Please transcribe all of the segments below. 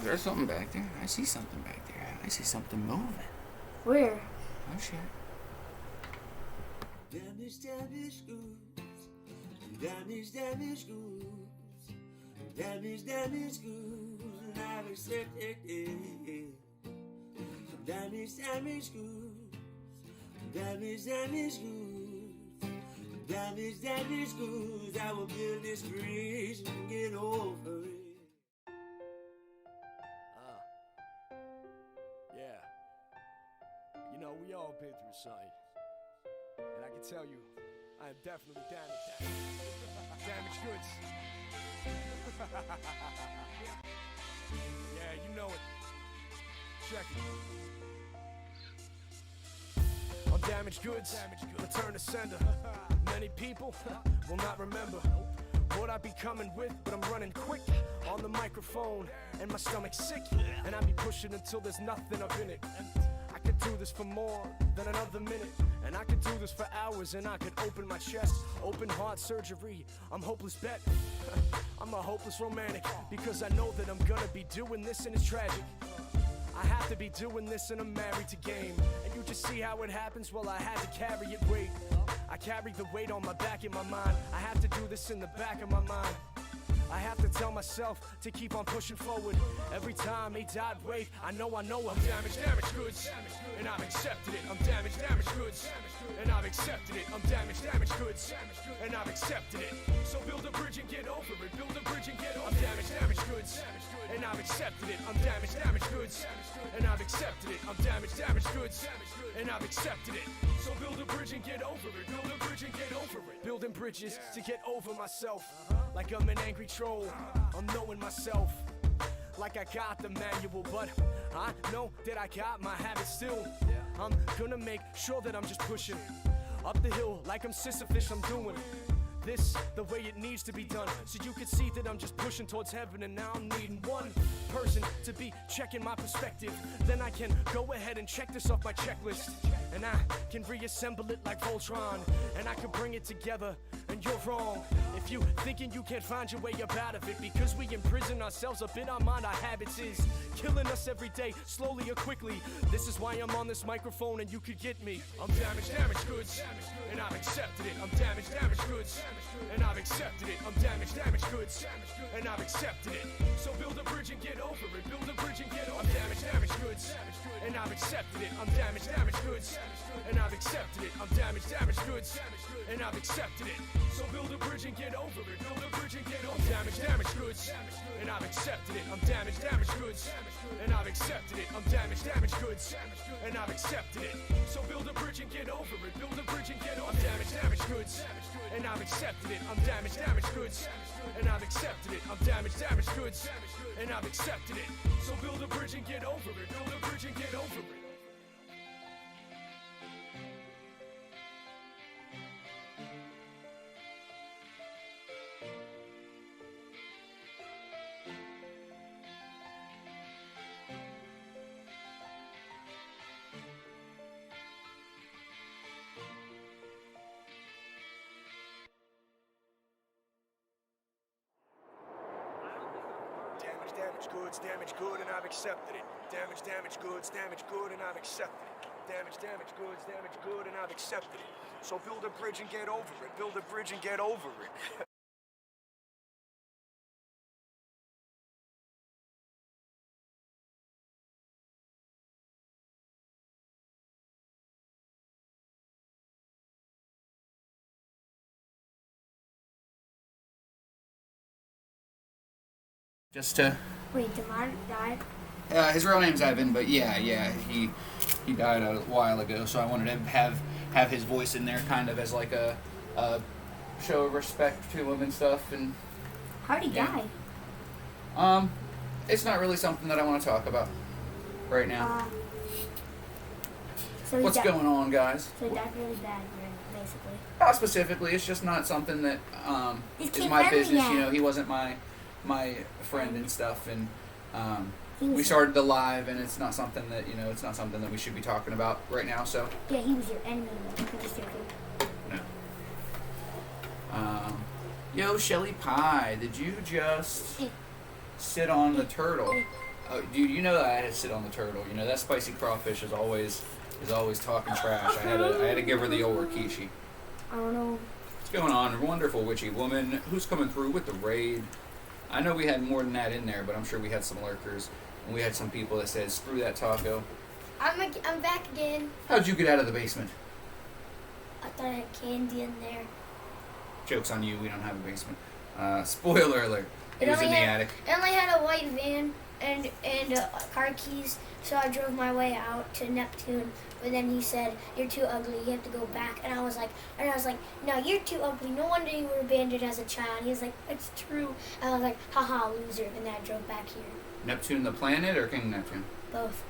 there's something back there. I see something back there. I see something moving. Where? Oh, shit. Damage, damage goods. Damage, damage goods. Damage, damage goods. And I've accepted it. Damage, damage goods. Damage, damage goods. Damage, damage goods. I will build this bridge and get over it. Yeah. You know, we all been through something. And I can tell you, I am definitely damaged. Damaged goods. Yeah, you know it. Check it. I'm damaged goods. Return to sender. Many people will not remember what I be coming with, but I'm running quick on the microphone, and my stomach's sick, and I be pushing until there's nothing up in it. I could do this for more than another minute, and I could do this for hours, and I could open my chest, open heart surgery. I'm hopeless bet. I'm a hopeless romantic, because I know that I'm gonna be doing this, and it's tragic. I have to be doing this and I'm married to game. And you just see how it happens, well I had to carry it, wait. I carry the weight on my back in my mind. I have to do this in the back of my mind. I have to tell myself to keep on pushing forward. Every time they died, wait, I know I'm damaged, damaged goods, and I've accepted it. I'm damaged, damaged goods, and I've accepted it. I'm damaged, damaged goods, and I've accepted it. So build a bridge and get over it. Build a bridge and get over it. I'm damaged, damaged goods, and I've accepted it. I'm damaged, damaged goods, and I've accepted it. I'm damaged, damaged goods, and I've accepted it. So build a bridge and get over it. Build a bridge and get over it. Building bridges to get over myself. Like I'm an angry troll, I'm knowing myself. Like I got the manual, but I know that I got my habits still. I'm gonna make sure that I'm just pushing up the hill like I'm Sisyphus. I'm doing this the way it needs to be done, so you can see that I'm just pushing towards heaven. And now I'm needing one person to be checking my perspective. Then I can go ahead and check this off my checklist, and I can reassemble it like Voltron, and I can bring it together. And you're wrong if you thinking you can't find your way up out of it, because we imprison ourselves up in our mind. Our habits is killing us every day, slowly or quickly. This is why I'm on this microphone and you could get me. I'm damaged, damaged goods, and I've accepted it. I'm damaged, damaged goods, and I've accepted it. I'm damaged, damaged goods, and I've accepted it. So build a bridge and get over it. Build a bridge and get over it. I'm damaged, damaged goods, and I've accepted it. I'm damaged, damaged goods, and I've accepted it. I'm damaged, damaged goods, and I've accepted it. So build a bridge and get over it. Build a bridge and get over it. I'm damaged, damaged goods, and I've accepted it. I'm damaged, damaged goods, and I've accepted it. I'm damaged, damaged goods, and I've accepted it. So build a bridge and get over it. Build a bridge and get over it. I'm damaged, damaged goods, and I've accepted it. I'm damaged, damaged goods, and I've accepted it. I'm damaged, damaged goods, and I've accepted it. So build a bridge and get over it. Build a bridge and get over it. Damaged good, and I've accepted it. Damaged goods, damaged good, and I've accepted it. Damaged goods, damaged good, and I've accepted it. So build a bridge and get over it. Build a bridge and get over it. Just to... Wait, Demar died? His real name's Evan, but yeah, he died a while ago, so I wanted to have his voice in there kind of as like a show of respect to him and stuff. And how'd he die? It's not really something that I want to talk about right now. So what's going on, guys? So he died really bad, basically. Not specifically, it's just not something that is my business. You know, he wasn't my friend and stuff, and we started the live, and it's not something that it's not something that we should be talking about right now. So yeah, he was your enemy. I'm just joking. No. Yo, Shelly Pie, did you just sit on the turtle? Oh, dude, you know that I had to sit on the turtle. You know that spicy crawfish is always talking trash. I had to give her the old Rikishi. I don't know. What's going on, wonderful witchy woman? Who's coming through with the raid? I know we had more than that in there, but I'm sure we had some lurkers, and we had some people that said, "Screw that taco." I'm back again. How'd you get out of the basement? I thought I had candy in there. Joke's on you. We don't have a basement. Spoiler alert. It was in the attic. It only had a white van and car keys, so I drove my way out to Neptune. But then he said, "You're too ugly. You have to go back." And I was like, "No, you're too ugly. No wonder you were abandoned as a child." He was like, "It's true." And I was like, "Haha, loser." And then I drove back here. Neptune the planet or King Neptune? Both.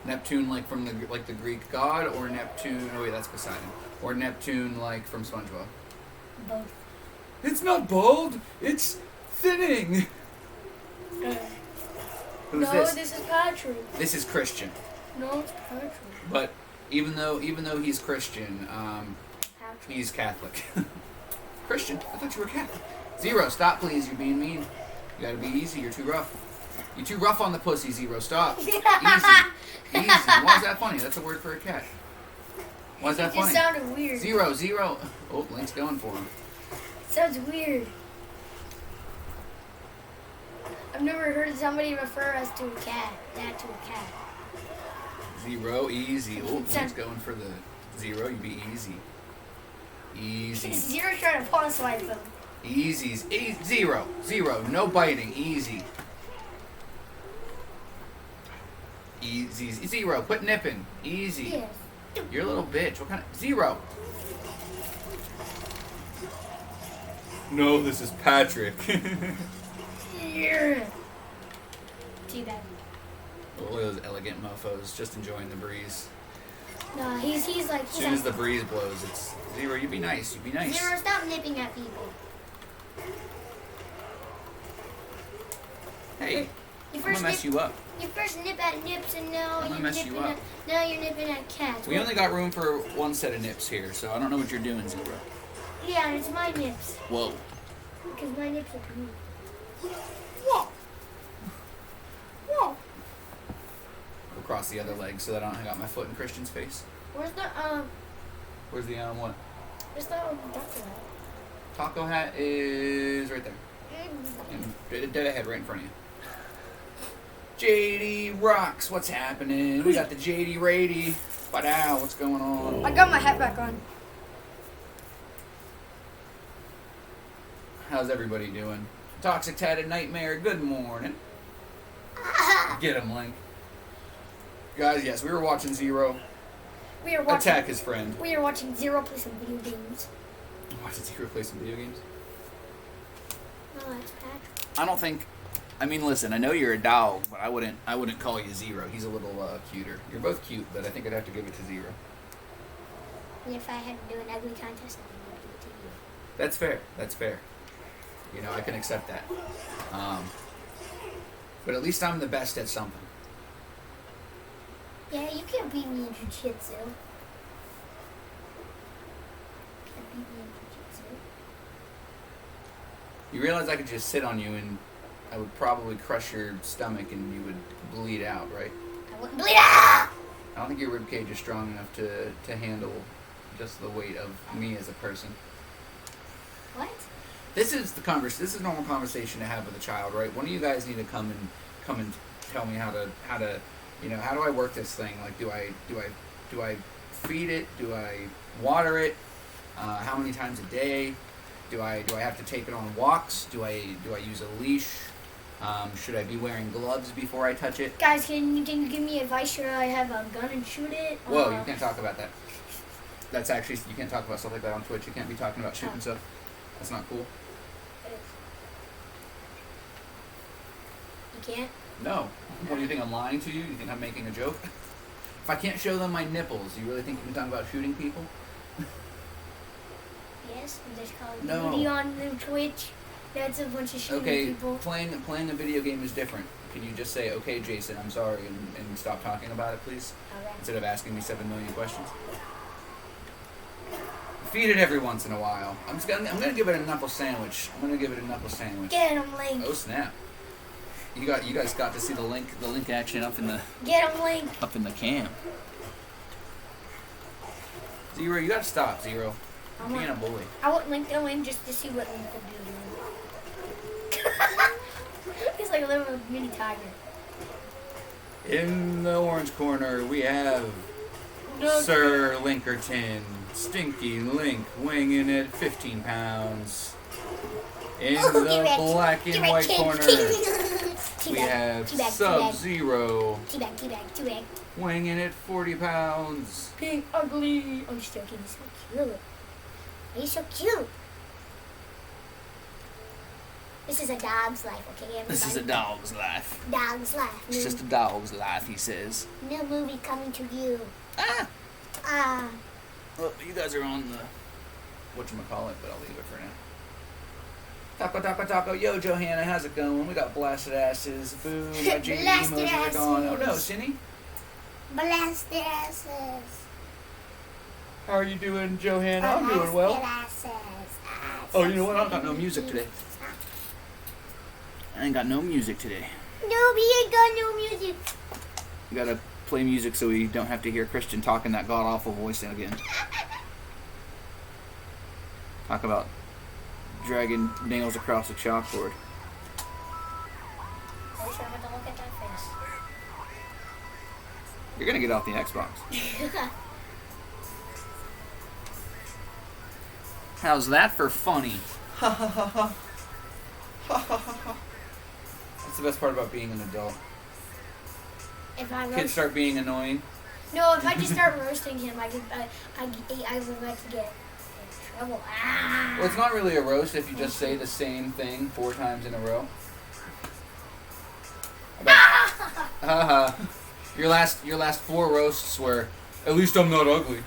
Neptune like from the Greek god, or Neptune? Oh wait, that's Poseidon. Or Neptune like from SpongeBob. Both. It's not bald. It's thinning. Who's No, this? this is Patrick. This is Christian. No, it's Patrick. But even though he's Christian, Patrick. he's Catholic. Christian? I thought you were Catholic. Zero, stop please. You're being mean. You gotta be easy. You're too rough. You're too rough on the pussy, Zero. Stop. Easy. Easy. Why is that funny? That's a word for a cat. Why is that It just funny? sounded weird. Zero. Oh, Link's going for him. Sounds weird. I've never heard somebody refer us to a cat. That to a cat. Zero, easy. Oh, Link's going for the zero. You be easy. Easy. Zero's trying to pawn swipe him. Easy. Zero. No biting. Easy. Easy. Zero. Quit nipping. Easy. Yes. You're a little bitch. What kind of... Zero. No, this is Patrick. Yeah. Too bad. Look at those elegant mofos just enjoying the breeze. No, he's like... As soon as the breeze blows, it's... Zero, you be nice. You be nice. Zero, stop nipping at people. Hey, You I'm gonna mess you up. You first nip at nips, and now I'm gonna mess you up. Now you're nipping at cats. We only got room for one set of nips here, so I don't know what you're doing, Zero. Yeah, it's my nips. Whoa. Because my nips are blue. Whoa. Whoa. Go across the other leg so that I don't got my foot in Christian's face. Where's the Where's the what? Where's the doctor at? Taco hat is right there. And dead ahead right in front of you. JD rocks. What's happening? We got the JD Rady. Ba-dow, what's going on? I got my hat back on. How's everybody doing? Toxic Tatted Nightmare, good morning. Get him, Link. Guys, yes, we were watching Zero We are watching. attack his friend. We are watching Zero play some video games. Watching Zero play some video games? No, that's Patrick. I don't think... I mean, listen, I know you're a dog, but I wouldn't call you Zero. He's a little cuter. You're both cute, but I think I'd have to give it to Zero. And if I had to do an ugly contest, I would give it to you. That's fair. That's fair. You know, I can accept that. But at least I'm the best at something. Yeah, you can't beat me in jiu-jitsu. Can't beat me in jiu-jitsu. You realize I could just sit on you and I would probably crush your stomach and you would bleed out, right? I wouldn't bleed out! I don't think your ribcage is strong enough to handle just the weight of me as a person. What? This is a normal conversation to have with a child, right? One of you guys need to come and tell me how to how do I work this thing? Like, do I feed it? Do I water it? How many times a day? Do I have to take it on walks? Do I use a leash? Should I be wearing gloves before I touch it? Guys, can you give me advice? Should I have a gun and shoot it? Whoa, you can't talk about that. That's actually, you can't talk about stuff like that on Twitch. You can't be talking about shooting stuff. That's not cool. You can't? No. What do you think, I'm lying to you? Do you think I'm making a joke? If I can't show them my nipples, you really think you can talk about shooting people? Yes, there's Call of No. Duty on the Twitch. That's a bunch of shooting people. Playing a video game is different. Can you just say, okay, Jason, I'm sorry, and stop talking about it, please? Okay. Instead of asking me 7 million questions. Feed it every once in a while. I'm gonna give it a knuckle sandwich. Get him, Link. Oh snap! You guys got to see the link action up in the Get him, Link. cam. Zero, you gotta stop, Zero. I You're being a want, bully. I want Link to win just to see what Link will do. He's like a little mini tiger. In the orange corner, we have No. Sir Linkerton, Stinky Link, weighing in at 15 pounds. In Oh, the get back. black Get and back, white kid. corner, Teabag, we have teabag, Sub-Zero, Teabag. weighing in at 40 pounds. Pink, ugly. I'm just joking. He's so cute. He's so cute. This is a dog's life, okay, everybody? This is a dog's life. Dog's life. It's just a dog's life, he says. New movie coming to you. Ah! Ah. Well, you guys are on the whatchamacallit, but I'll leave it for now. Taco. Yo, Johanna, how's it going? We got blasted asses. Boo, my JD Blasted emojis are gone. Oh no, asses. Cindy? Blast their asses. How are you doing, Johanna? I'm doing well. Asses. Oh, you know what? I don't got no music today. I ain't got no music today. No, we ain't got no music. We gotta play music so we don't have to hear Christian talking that god-awful voice again. Talk about dragging nails across the chalkboard. I wish I had to look at that face. You're gonna get off the Xbox. How's that for funny? Ha ha ha ha. Ha ha ha ha. That's the best part about being an adult. If I Kids roast, start being annoying. no, if I just start roasting him, I would like to get in trouble. Ah. Well, it's not really a roast if you just say the same thing 4 times in a row. Haha. Your last 4 roasts were, at least I'm not ugly.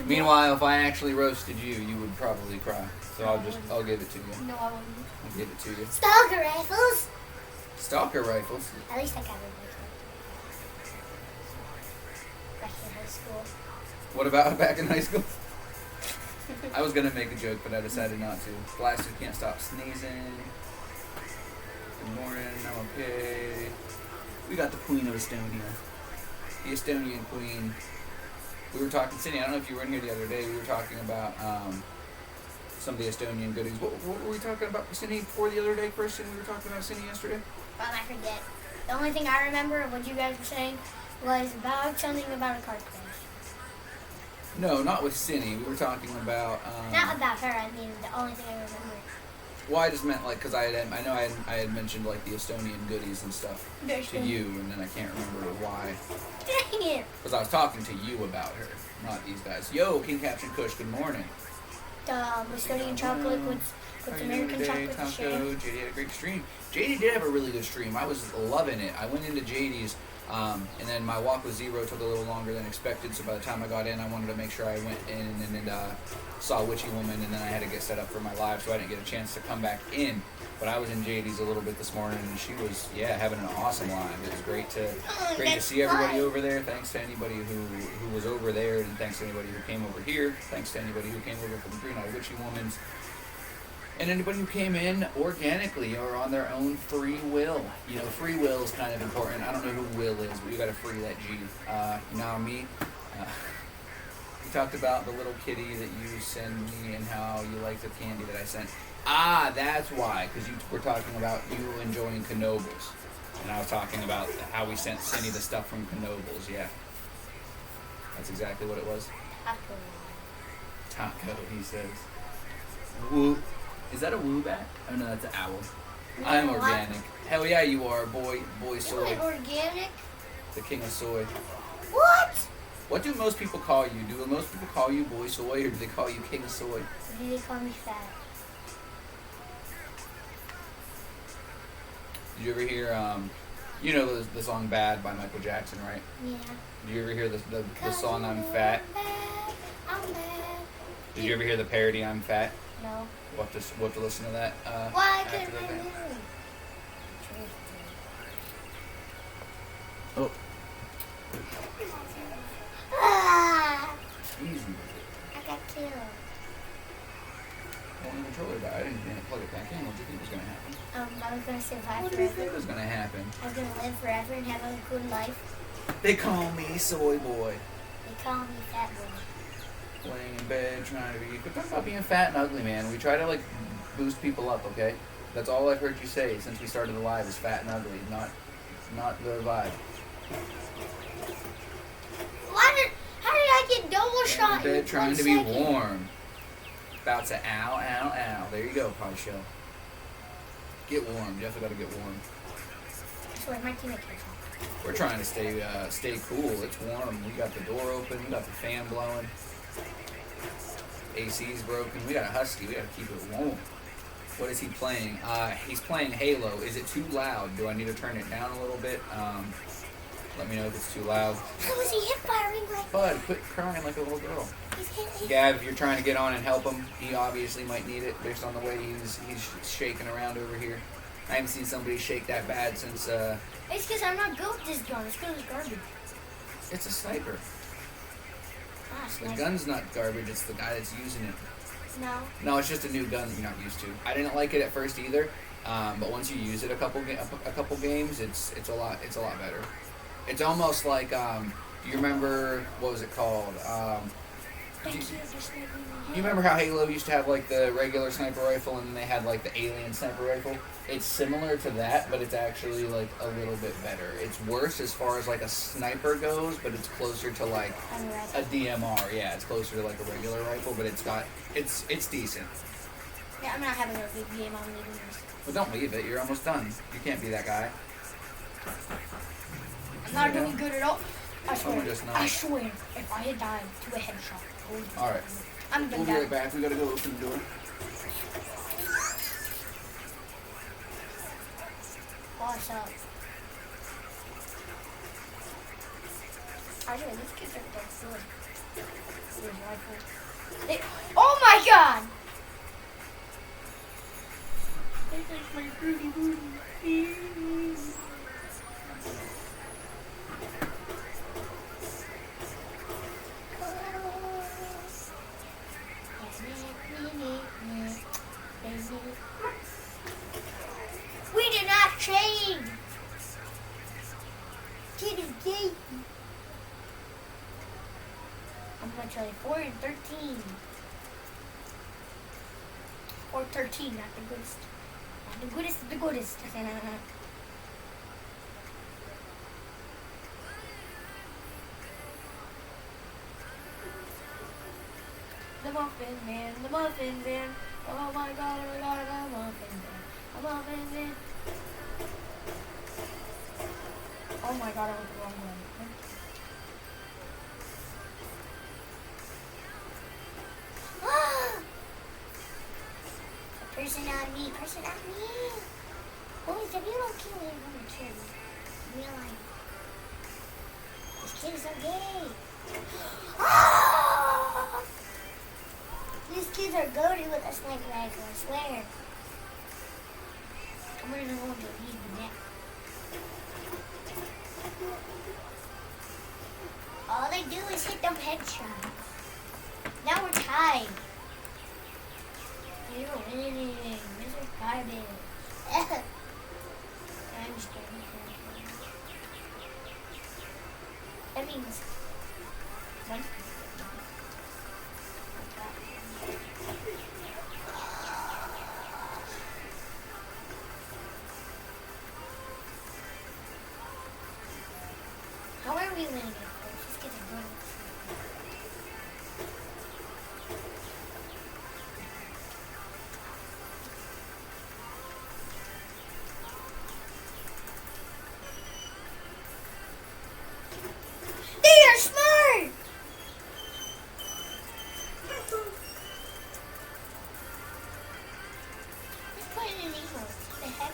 Meanwhile, if I actually roasted you, you would probably cry. So I'll give it to you. No, I wouldn't. I'll give it to you. Stalker rifles. Stalker rifles. At least I got it. Back in high school. What about back in high school? I was gonna make a joke, but I decided not to. Blasted can't stop sneezing. Good morning, I'm okay. We got the Queen of Estonia. The Estonian Queen. We were talking, Cindy, I don't know if you were in here the other day, we were talking about some of the Estonian goodies. What were we talking about, Cindy, before the other day, Christian? We were talking about Cindy yesterday? I forget. The only thing I remember of what you guys were saying was about something about a car crash. No, not with Cindy. We were talking about... Not about her, I mean, the only thing I remember. Well, I just meant, like, because I had mentioned, like, the Estonian goodies and stuff to you, and then I can't remember why. Dang it! Because I was talking to you about her, not these guys. Yo, King Captain Kush, good morning. The Estonian chocolate with How you American doing today, chocolate Taco? shake. JD had a great stream. JD did have a really good stream. I was loving it. I went into JD's, and then my walk with Zero took a little longer than expected, so by the time I got in, I wanted to make sure I went in and saw Witchy Woman, and then I had to get set up for my live, so I didn't get a chance to come back in. But I was in JD's a little bit this morning, and she was, having an awesome live. It was great to see everybody over there. Thanks to anybody who was over there, and thanks to anybody who came over here. Thanks to anybody who came over from Green Eye Witchy Woman's. And anybody who came in organically or on their own free will. You know, free will is kind of important. I don't know who Will is, but you got to free that G. Now me. We talked about the little kitty that you send me and how you like the candy that I sent. Ah, that's why, because you were talking about you enjoying Knoebels. And I was talking about how we sent Cindy the stuff from Knoebels, yeah. That's exactly what it was. Taco, he says. Woo. Is that a woo bat? Oh no, that's an owl. No, I'm what? organic. Hell yeah, you are, boy soy. You're organic? The king of soy. What? What do most people call you? Do most people call you boy soy, or do they call you king of soy? Or do they call me fat? Did you ever hear, you know the song Bad by Michael Jackson, right? Yeah. Did you ever hear the song I'm Fat? I'm bad. Did you ever hear the parody I'm Fat? No. We'll have to listen to that Why after couldn't the I thing. move? Oh, Ah, easy. I got too. Well, the controller died and you didn't plug it back in. What do you think was going to happen? I was gonna survive What do you think forever. was going to happen? I was gonna live forever and have a good life. They call me Soy Boy. They call me Fat Boy. Laying in bed, trying to be. Quit talking about being fat and ugly, man. We try to like boost people up, okay? That's all I've heard you say since we started the live is fat and ugly, not the vibe. How did I get double shot? Laying in in bed, trying 1 to be second? warm. About to ow, ow, ow. There you go, Pie Shell. Get warm. Definitely got to get warm. I swear, my teammate can't talk. We're trying to stay cool. It's warm. We got the door open. We got the fan blowing. AC's broken. We got a husky. We got to keep it warm. What is he playing? He's playing Halo. Is it too loud? Do I need to turn it down a little bit? Let me know if it's too loud. How was he hip firing like Bud, quit crying like a little girl. he's Gav, if you're trying to get on and help him, he obviously might need it based on the way he's shaking around over here. I haven't seen somebody shake that bad since. It's because I'm not good with this gun. It's because it's garbage. It's a sniper. Ah, The sniper. gun's not garbage. It's the guy that's using it. No. No, it's just a new gun that you're not used to. I didn't like it at first either, but once you use it a couple games, it's a lot better. It's almost like you remember what was it called? Thank you for sniping me. You remember how Halo used to have like the regular sniper rifle and then they had like the alien sniper rifle? It's similar to that, but it's actually like a little bit better. It's worse as far as like a sniper goes, but it's closer to like I'm ready. a DMR. Yeah, it's closer to like a regular rifle, but it's decent. Yeah, I'm not having a good game. I'm leaving this. But don't leave it. You're almost done. You can't be that guy. I'm not doing good at all. I swear. we're just not. I swear. If I had died to a headshot. All right. I'm We'll gonna be die. right back. We gotta go open the door. What's up? I know, these kids are so good. Here's rifle. Oh my god! This is my pretty booty. We did not change. Kid is gay. I'm gonna tell you 4 and 13. Or 13, not the goodest. Not the goodest, the goodest. The Muffin Man, the Muffin Man. Oh my god, the Muffin Man. The Muffin Man. Oh my god, I went the wrong way. A person on me, person on me. Boys, if you don't kill me, I'm gonna kill you. Real life. This kid is so gay. These kids are goated with a sniper rifle, I swear. I'm gonna go to leave the net. All they do is hit them headshots. Now we're tied. You're winning. This is garbage. I'm just kidding. That means one. How are we winning it? Let's get it going. They are smart! Let's put it in English. What the heck?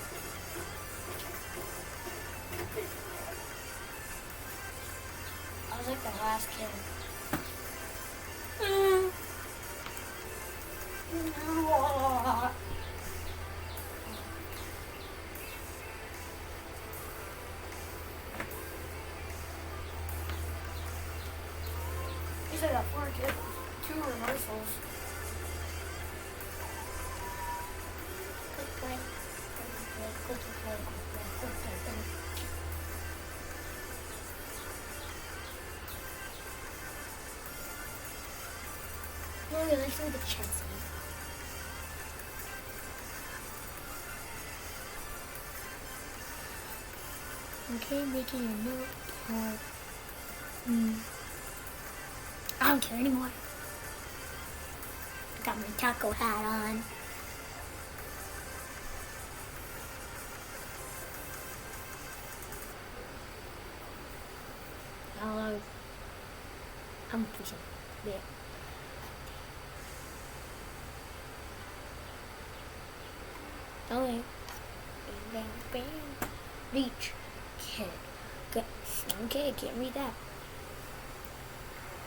I was like the last kid. You said that 4 kills. 2 reversals. Quick play. Quick play. No, let's do the chance. Okay, making a note. I don't care anymore. I got my taco hat on. Hello. I'm pushing. There. Okay. Bang, bang, bang. Reach. Okay, I can't read that.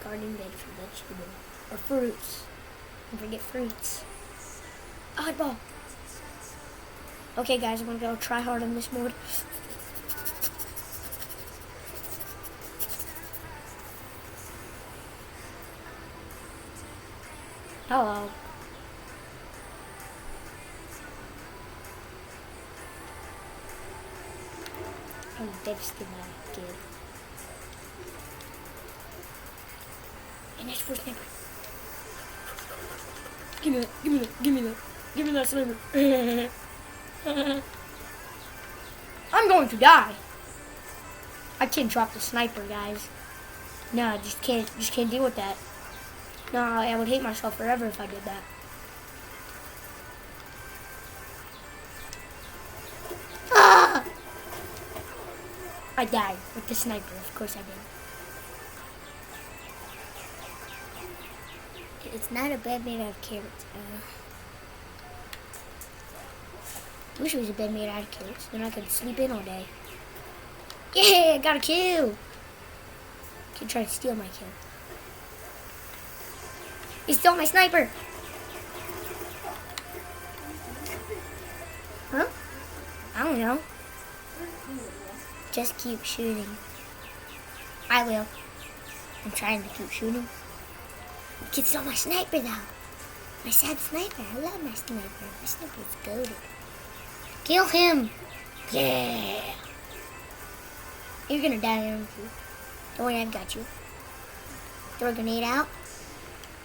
Garden bed for vegetable. Or fruits. Don't forget fruits. Oddball. Okay guys, I'm gonna go try hard on this mode. Hello. I'm devastated my kid. And that's for sniper. Give me that, give me that, give me that. Give me that sniper. I'm going to die. I can't drop the sniper, guys. No, I just can't deal with that. No, I would hate myself forever if I did that. Ah! I died with the sniper, of course I did. It's not a bed made out of carrots. I wish it was a bed made out of carrots. Then I could sleep in all day. Yeah, I got a kill. Kid tried to steal my kill. He stole my sniper. Huh? I don't know. Just keep shooting. I will. I'm trying to keep shooting. Kid stole my sniper though. My sad sniper. I love my sniper. My sniper's goated. Kill him. Yeah. You're gonna die, aren't you? Don't worry, I've got you. Throw a grenade out.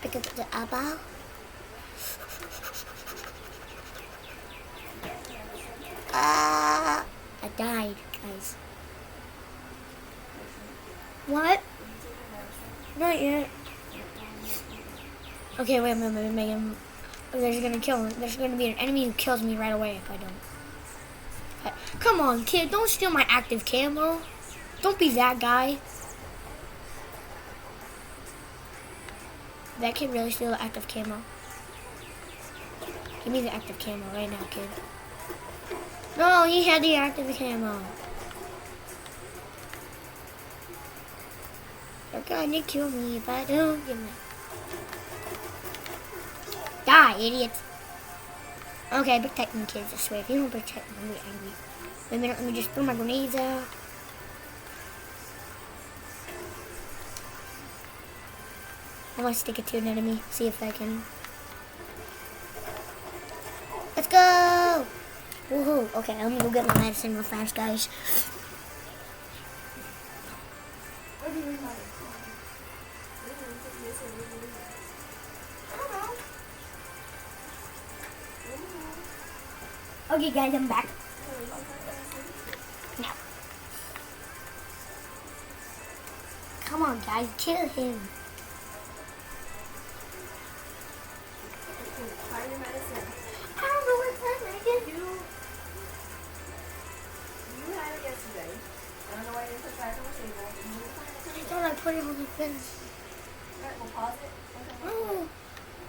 Pick up the eyeball. I died, guys. What? Not yet. Okay, wait a minute. There's gonna kill him. There's gonna be an enemy who kills me right away if I don't. Come on, kid. Don't steal my active camo. Don't be that guy. That kid really steal the active camo. Give me the active camo right now, kid. No, he had the active camo. They're gonna kill me if I don't give me. Die, idiots. Okay, protect me, kids. I swear, if you don't protect me, I'm gonna be angry. Wait a minute, let me just throw my grenades out. I want to stick it to an enemy, see if I can. Let's go! Woohoo! Okay, let me go get my medicine real fast, guys. Okay, guys, I'm back. Now. Come on, guys, kill him. Find your medicine. I don't know what time I did. You had it yesterday. I don't know why you didn't put it back on the table. I thought I put it on the fence. Alright, we'll pause it. Okay. Oh,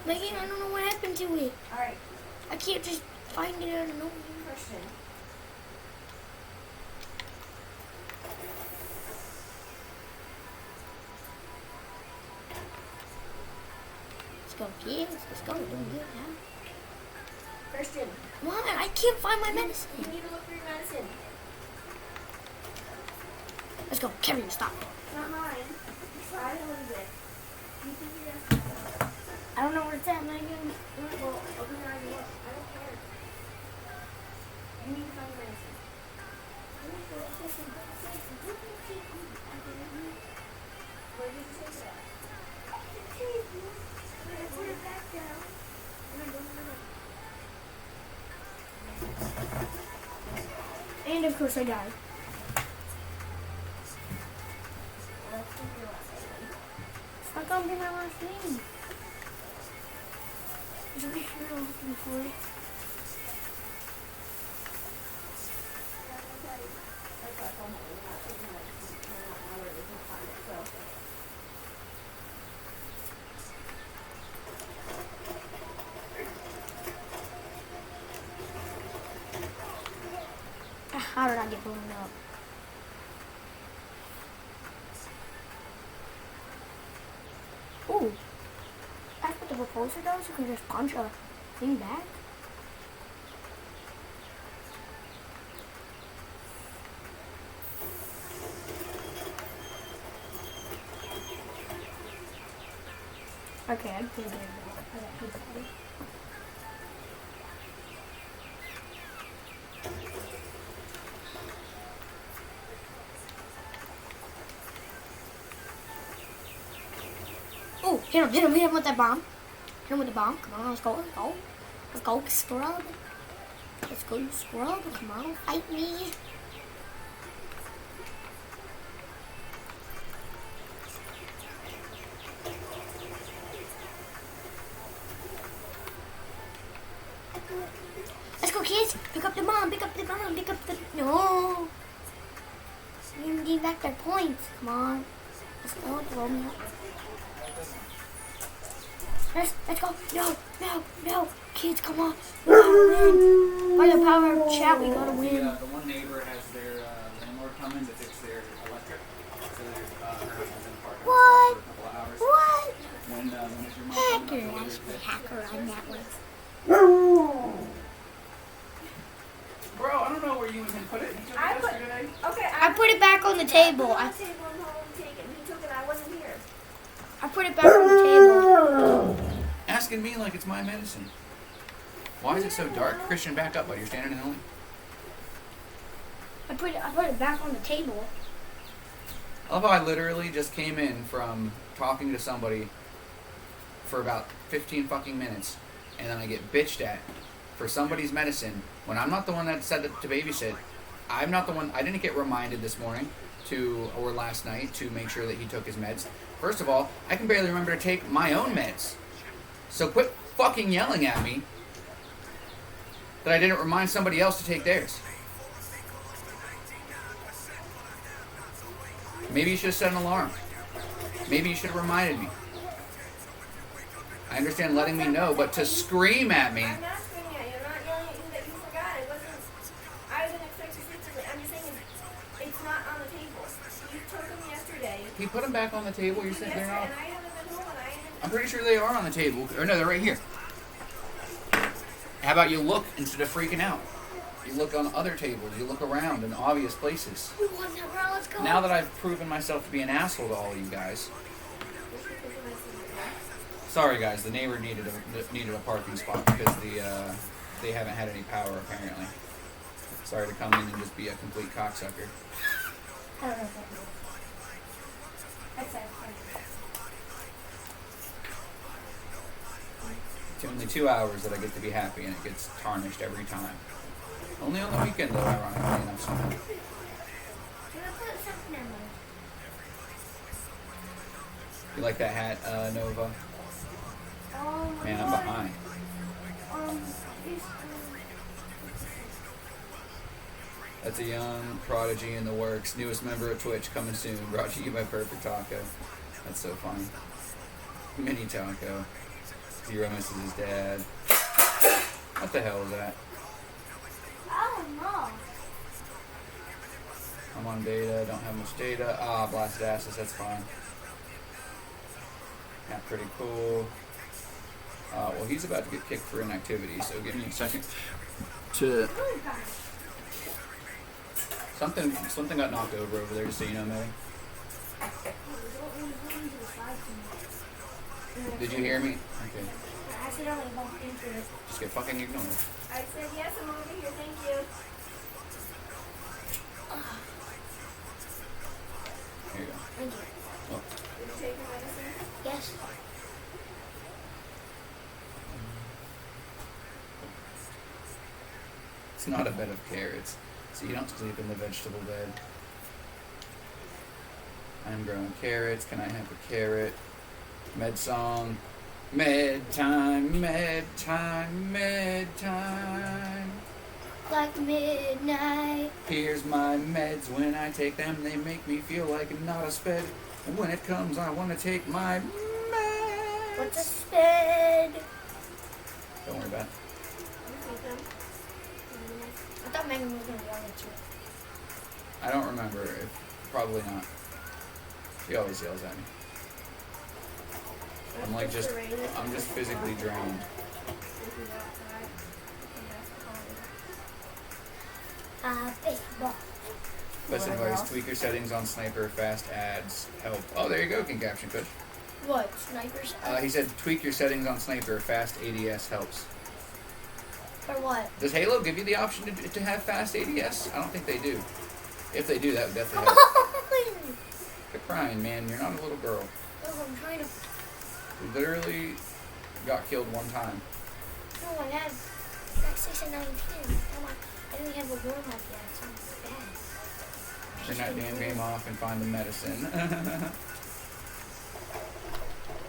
Megan, I don't know what happened to it. Alright, I can't just find it out of nowhere. Christian. Let's go, kids. Let's go. We're doing good now. Christian, Come on, I can't find my you medicine. need to look for your medicine. Let's go. Carry your stop. Not mine. Try it a little bit. You think you're gonna I don't know where it's at, Megan. Well, open your eyes and look. I don't care. You need to find your answer. Where did you take it at? Put it back down. And of course I died. It's not gonna be my last name. Is it sure I'm looking for it? How did I get blown up? Ooh. That's what the repulsor does? You can just punch a thing back? Okay, I did it. I got two bodies. Oh, hit him with that bomb. Hit him with the bomb. Come on, let's go. Let's go, scrub. Let's go, scrub. Come on, fight me. Let's go, kids. Pick up the bomb. No. You need back their points. Come on. Let's go, blow me up. Let's go. No. Kids, come on. We gotta win. By the power of chat, we gotta win. The one neighbor has their landlord come in to fix their electric. So her husband's in the park What? for a couple of hours. What? When is your mom Hacker. coming up? Actually, hacker on that one. Bro, I don't know where you even put it. You took it yesterday? Okay, I put it back on the table. I put it on the table and told him to take it. He took it. I wasn't here. I put it back on the table. Asking me like it's my medicine. Why is it so dark? Christian, back up, buddy. You're standing in the lane. I put it back on the table. I love how I literally just came in from talking to somebody for about 15 fucking minutes, and then I get bitched at for somebody's medicine when I'm not the one that said to babysit. I'm not the one. I didn't get reminded this morning or last night to make sure that he took his meds. First of all, I can barely remember to take my own meds. So quit fucking yelling at me that I didn't remind somebody else to take theirs. Maybe you should have set an alarm. Maybe you should have reminded me. I understand letting me know, but to scream at me. I'm not screaming at you. I'm not yelling at you that you forgot. It wasn't. I didn't expect you to. I'm just saying it's not on the table. You took them yesterday. He put them back on the table. You're saying they're not. And I haven't been home. And I haven't. I'm pretty sure they are on the table. Or no, they're right here. How about you look instead of freaking out? You look on other tables. You look around in obvious places. We won that round. Let's go. Now that I've proven myself to be an asshole to all of you guys. Sorry guys, the neighbor needed a parking spot because they haven't had any power apparently. Sorry to come in and just be a complete cocksucker. I don't know if that works. That's it. It's only 2 hours that I get to be happy and it gets tarnished every time. Only on the weekend though, ironically enough. Can I put something in there? You like that hat, Nova? Man, I'm behind. That's a young prodigy in the works. Newest member of Twitch coming soon. Brought to you by Perfect Taco. That's so funny. Mini Taco. Zero misses his dad. What the hell is that? Oh no. I'm on data. Don't have much data. Ah, blasted asses. That's fine. Yeah, pretty cool. Well, he's about to get kicked for inactivity, so give me a second to... Something got knocked over there, just so you know, Mary. Did you hear me? Okay. I accidentally bumped into it. Just get fucking ignored. I said yes, I'm over here, thank you. Here you go. Thank you. Oh. Did you take your medicine? Yes. It's not a bed of carrots, so you don't sleep in the vegetable bed. I'm growing carrots. Can I have a carrot? Med song. Med time, med time, med time. Like midnight. Here's my meds. When I take them, they make me feel like not a sped. And when it comes, I want to take my meds. What's a sped? Don't worry about it. I thought Megan was gonna warn it you. I don't remember. Probably not. She always yells at me. I'm like I'm just physically drained. Baseball. Best advice, tweak your settings on sniper, fast ads, help. Oh, there you go, King Caption Kush. What? Snipers? He said tweak your settings on sniper, fast ADS helps. For what? Does Halo give you the option to have fast ADS? I don't think they do. If they do, that would definitely help. Quit crying, man. You're not a little girl. No, I'm trying to. You literally got killed one time. No, I had. Got 6 and 19. Come on. I didn't have a warm up yet. It's so bad. Turn that damn game off and find the medicine.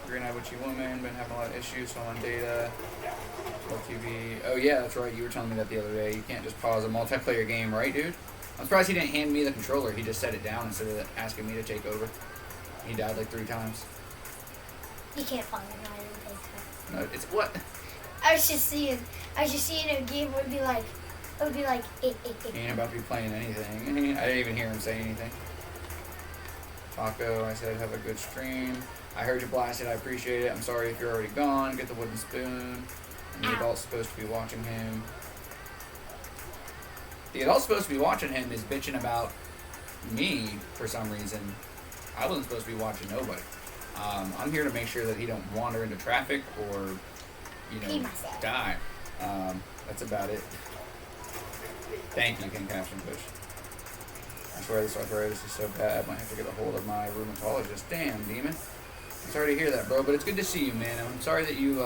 Green Eye Witchy Woman, been having a lot of issues, so on data. Love TV. Oh yeah, that's right, you were telling me that the other day. You can't just pause a multiplayer game, right, dude? I'm surprised he didn't hand me the controller. He just set it down instead of asking me to take over. He died like 3 times. You can't pause it. No, I didn't think that. No, it's what? I was just seeing a game would be like, He ain't about to be playing anything. I didn't even hear him say anything. Taco, I said, have a good stream. I heard you blasted, I appreciate it. I'm sorry if you're already gone. Get the wooden spoon. And the adult's supposed to be watching him. The adult's supposed to be watching him is bitching about me for some reason. I wasn't supposed to be watching nobody. I'm here to make sure that he don't wander into traffic or, die. That's about it. Thank you, King Caption Push. I swear this arthritis is so bad, I might have to get a hold of my rheumatologist. Damn, Demon. I'm sorry to hear that, bro, but it's good to see you, man. I'm sorry that you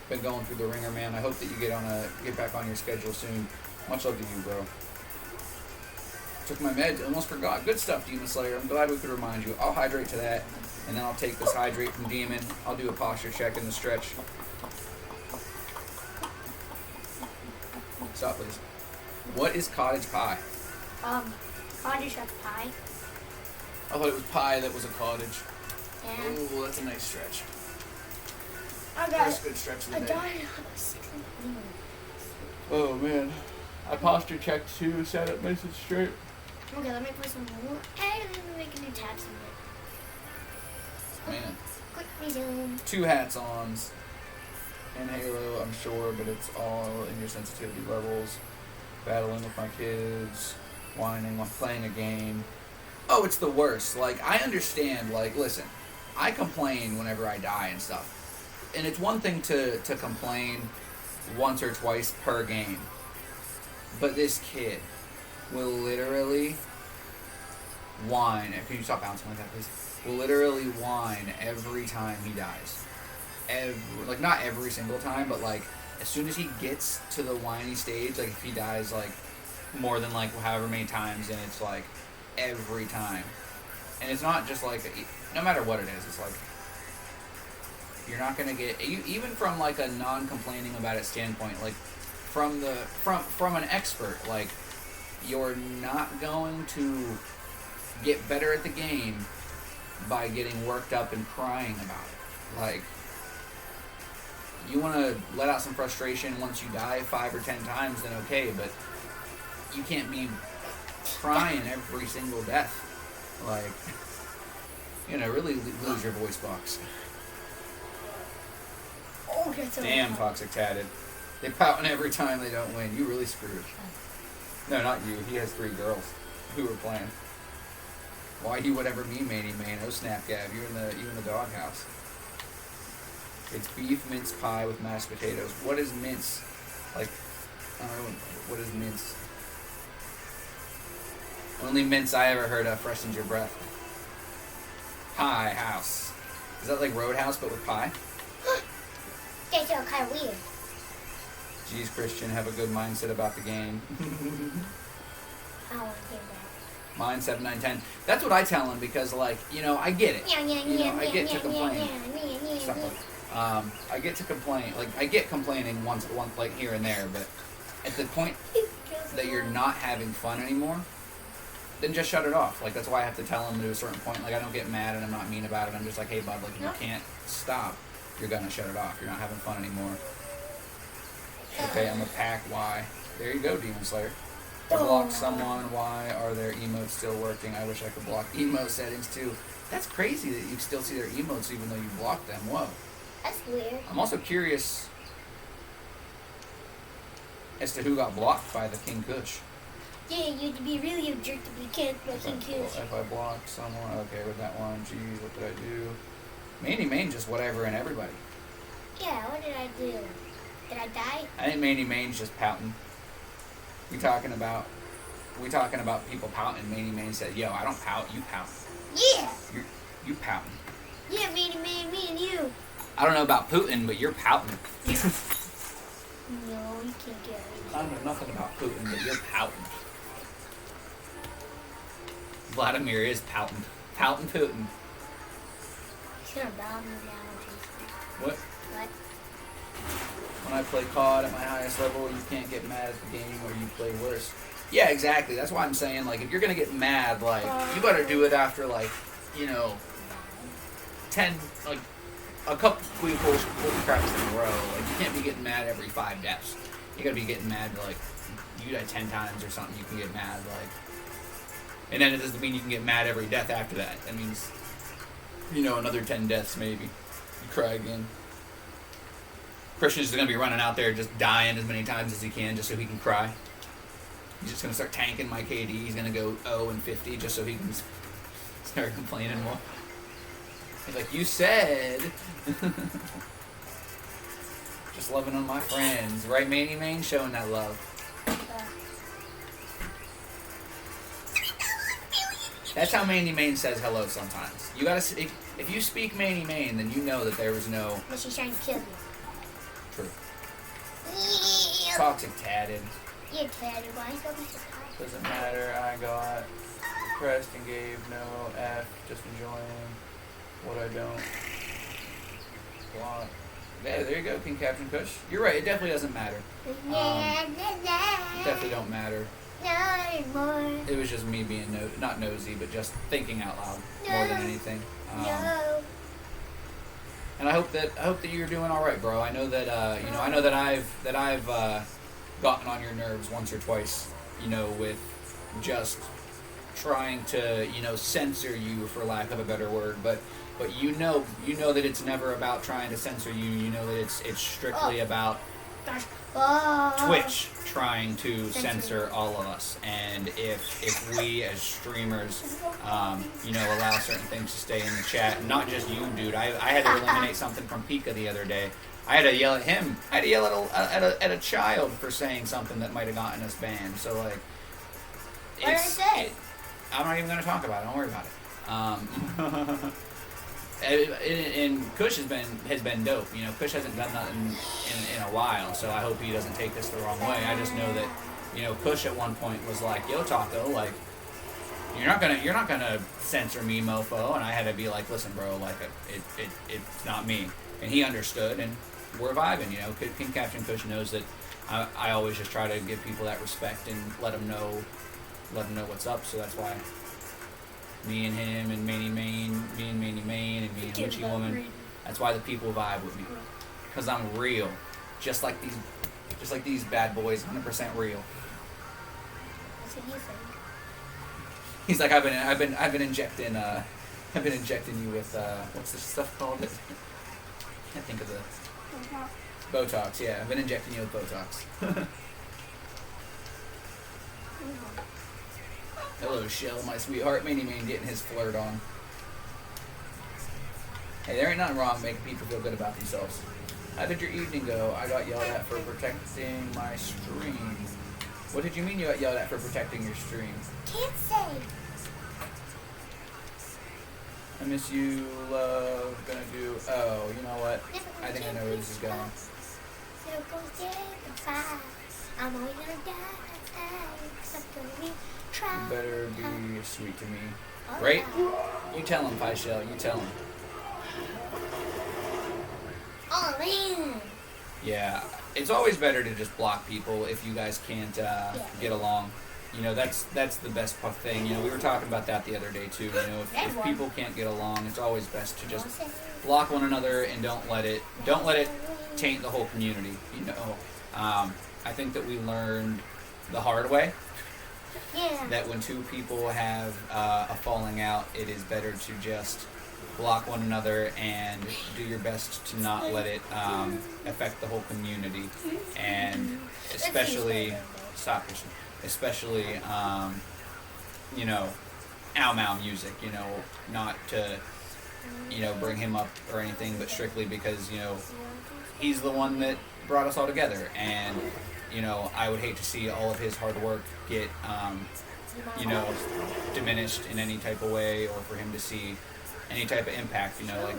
been going through the ringer, man. I hope that you get back on your schedule soon. Much love to you, bro. Took my meds, almost forgot. Good stuff, Demon Slayer. I'm glad we could remind you. I'll hydrate to that, and then I'll take this hydrate from Demon. I'll do a posture check in the stretch. Stop, please. What is cottage pie? Cottage pie. I thought it was pie that was a cottage. And Oh, that's a nice stretch. I got First good stretch of the a day. diet. Oh, man. I posture checked too, set up nice and straight. Okay, let me put some more. Hey, let me make a new tab somewhere. Man. Quickly zoom. 2 hats ons in Halo, I'm sure, but it's all in your sensitivity levels. Battling with my kids, whining while playing a game. Oh, it's the worst. Like, I understand, like, listen, I complain whenever I die and stuff. And it's one thing to complain once or twice per game. But this kid will literally whine. Can you stop bouncing like that, please? Will literally whine every time he dies. Like, not every single time, but, like, as soon as he gets to the whiny stage, like, if he dies, like, more than, like, however many times, and it's, like, every time. And it's not just, like, no matter what it is, it's, like, you're not going to get, even from, like, a non-complaining about it standpoint, like, from an expert, like, you're not going to get better at the game by getting worked up and crying about it. Like, you want to let out some frustration once you die 5 or 10 times, then okay, but you can't be crying every single death. Like, really lose your voice box. Oh, that's Damn, Toxic Tatted. They pouting every time they don't win. You really screwed. No, not you. He has 3 girls who were playing. Why you would ever mean Manny Man? Oh snap, Gab. You in the doghouse. It's beef mince pie with mashed potatoes. What is mince? Like, I don't know, what is mince? Only mince I ever heard of freshens your breath. Pie house. Is that like Roadhouse but with pie? That's all kind of weird. Jeez, Christian, have a good mindset about the game. I don't want to hear that. Mine 7, 9, 10. That's what I tell him because, like, you know, I get it. I get to complain. Stuff like I get to complain. Like, I get complaining once, like, here and there, but at the point that you're not having fun anymore, then just shut it off. Like, that's why I have to tell him to a certain point. Like, I don't get mad and I'm not mean about it. I'm just like, hey, bud, like, if you can't stop, you're gonna shut it off. You're not having fun anymore. Okay, I'm a pack Y. There you go, Demon Slayer. I blocked someone. Why are their emotes still working? I wish I could block emote settings too. That's crazy that you still see their emotes even though you blocked them. Whoa. That's weird. I'm also curious as to who got blocked by the King Kush. Yeah, you'd be really a jerk to be King Kush. If I blocked someone, okay, with that one, geez, what did I do? Manny Main just whatever and everybody. Yeah, what did I do? Did I die? I think Manny Main's just pouting. We talking about people pouting. Manny Main said, "Yo, I don't pout. You pout. Yeah. You pouting. Yeah, me and you. I don't know about Putin, but you're pouting. No, you can't get it. I don't know nothing about Putin, but you're pouting. Vladimir is pouting. Pouting Putin. He's gonna bow me down. What? What? When I play COD at my highest level, you can't get mad at the game or you play worse. Yeah, exactly. That's why I'm saying, like, if you're gonna get mad, like, you better do it after, like, you know, 10, like, a couple Queen craps in a row. Like, you can't be getting mad every 5 deaths. You gotta be getting mad, like, you die 10 times or something, you can get mad, like. And then it doesn't mean you can get mad every death after that. That means, you know, another 10 deaths maybe. You cry again. Christian's going to be running out there just dying as many times as he can just so he can cry. He's just going to start tanking my KD. He's going to go 0-50 just so he can start complaining more. He's like, you said. Just loving on my friends. Right, Manny Main? Showing that love. That's how Manny Main says hello sometimes. You gotta, if you speak Manny Main, then you know that there was no... But she's trying to kill you. True. Yeah. Toxic tatted. You're tatted. Why is that so toxic? Doesn't matter. I got depressed and gave no F. Just enjoying what I don't want. Yeah, there you go, King Captain Kush. You're right. It definitely doesn't matter. It definitely don't matter. Not anymore. It was just me being not nosy, but just thinking out loud more than anything. No. And I hope that you're doing all right, bro. I know that I know that I've gotten on your nerves once or twice, you know, with just trying to, you know, censor you, for lack of a better word, but you know that it's never about trying to censor you. You know that it's strictly about Twitch trying to censor all of us, and if we as streamers, you know, allow certain things to stay in the chat, not just you, dude. I had to eliminate something from Pika the other day. I had to yell at him. I had to yell at a child for saying something that might have gotten us banned. So like, what did I say? I'm not even going to talk about it. Don't worry about it. And Kush has been dope. You know, Kush hasn't done nothing in a while, so I hope he doesn't take this the wrong way. I just know that, you know, Kush at one point was like, "Yo, Taco, like, you're not gonna censor me, mofo." And I had to be like, "Listen, bro, like, it's not me." And he understood, and we're vibing. You know, King Captain Kush knows that I always just try to give people that respect and let them know what's up. So that's why. Me and him and Manny Main, me and Manny Main and me and Witchy Woman. That's why the people vibe with me, because I'm real, just like these bad boys, 100% real. That's what you think. He's like, I've been injecting you with what's this stuff called? I can't think of the Botox. Yeah, I've been injecting you with Botox. Hello, Shell, my sweetheart. Manny Main getting his flirt on. Hey, there ain't nothing wrong making people feel good about themselves. How did your evening go? I got yelled at for protecting my stream. What did you mean you got yelled at for protecting your stream? Can't say. I miss you, love, gonna do... Oh, you know what? I think I know where this is going. I'm only gonna die. Except gonna be try. You better be sweet to me. Oh, Right? yeah. You tell him, Pyshell. You tell him. Oh, man. Yeah, it's always better to just block people if you guys can't get along. You know, that's the best thing. You know, we were talking about that the other day too. You know, if people can't get along, it's always best to just block one another and don't let it taint the whole community. You know, I think that we learned the hard way Yeah. that when two people have a falling out, it is better to just block one another and do your best to not let it affect the whole community, and especially you know, Ow Mau music, you know, not to, you know, bring him up or anything, but strictly because, you know, he's the one that brought us all together, and, you know, I would hate to see all of his hard work get, you know, diminished in any type of way, or for him to see any type of impact, you know, like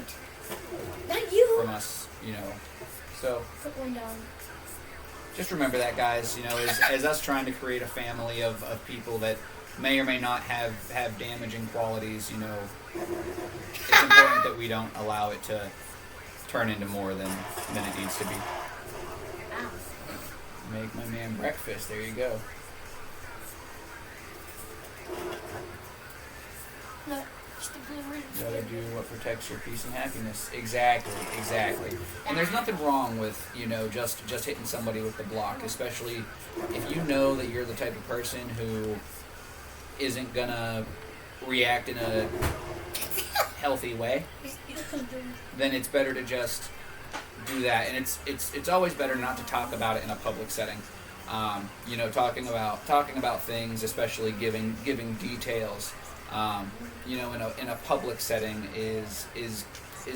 Not you. from us, you know. So Put one down. just remember that, guys, you know, as us trying to create a family of people that may or may not have damaging qualities, you know, it's important that we don't allow it to turn into more than it needs to be. Ow. Make my man breakfast, there you go. No, just the blue ring. Gotta do what protects your peace and happiness. Exactly. And there's nothing wrong with, you know, just hitting somebody with the block, especially if you know that you're the type of person who isn't gonna react in a healthy way, then it's better to just do that. And it's always better not to talk about it in a public setting. You know, talking about things, especially giving details. You know, in a public setting is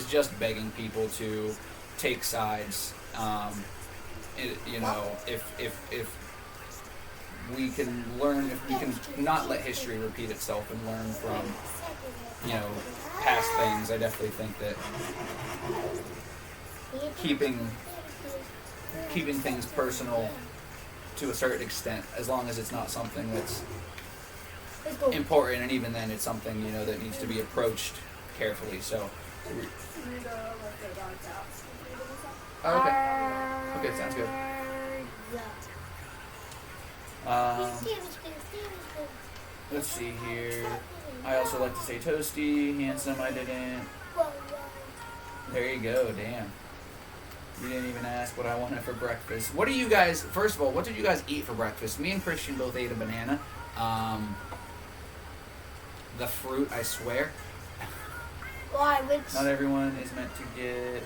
just begging people to take sides. You know, if we can not let history repeat itself and learn from, you know, past things, I definitely think that keeping things personal to a certain extent, as long as it's not something that's important, and even then it's something, you know, that needs to be approached carefully. So okay, sounds good. Let's see here. I also like to say toasty, handsome. I didn't. There you go. Damn. You didn't even ask what I wanted for breakfast. What do you guys? First of all, what did you guys eat for breakfast? Me and Christian both ate a banana. The fruit, I swear. Why? Which? Not everyone is meant to get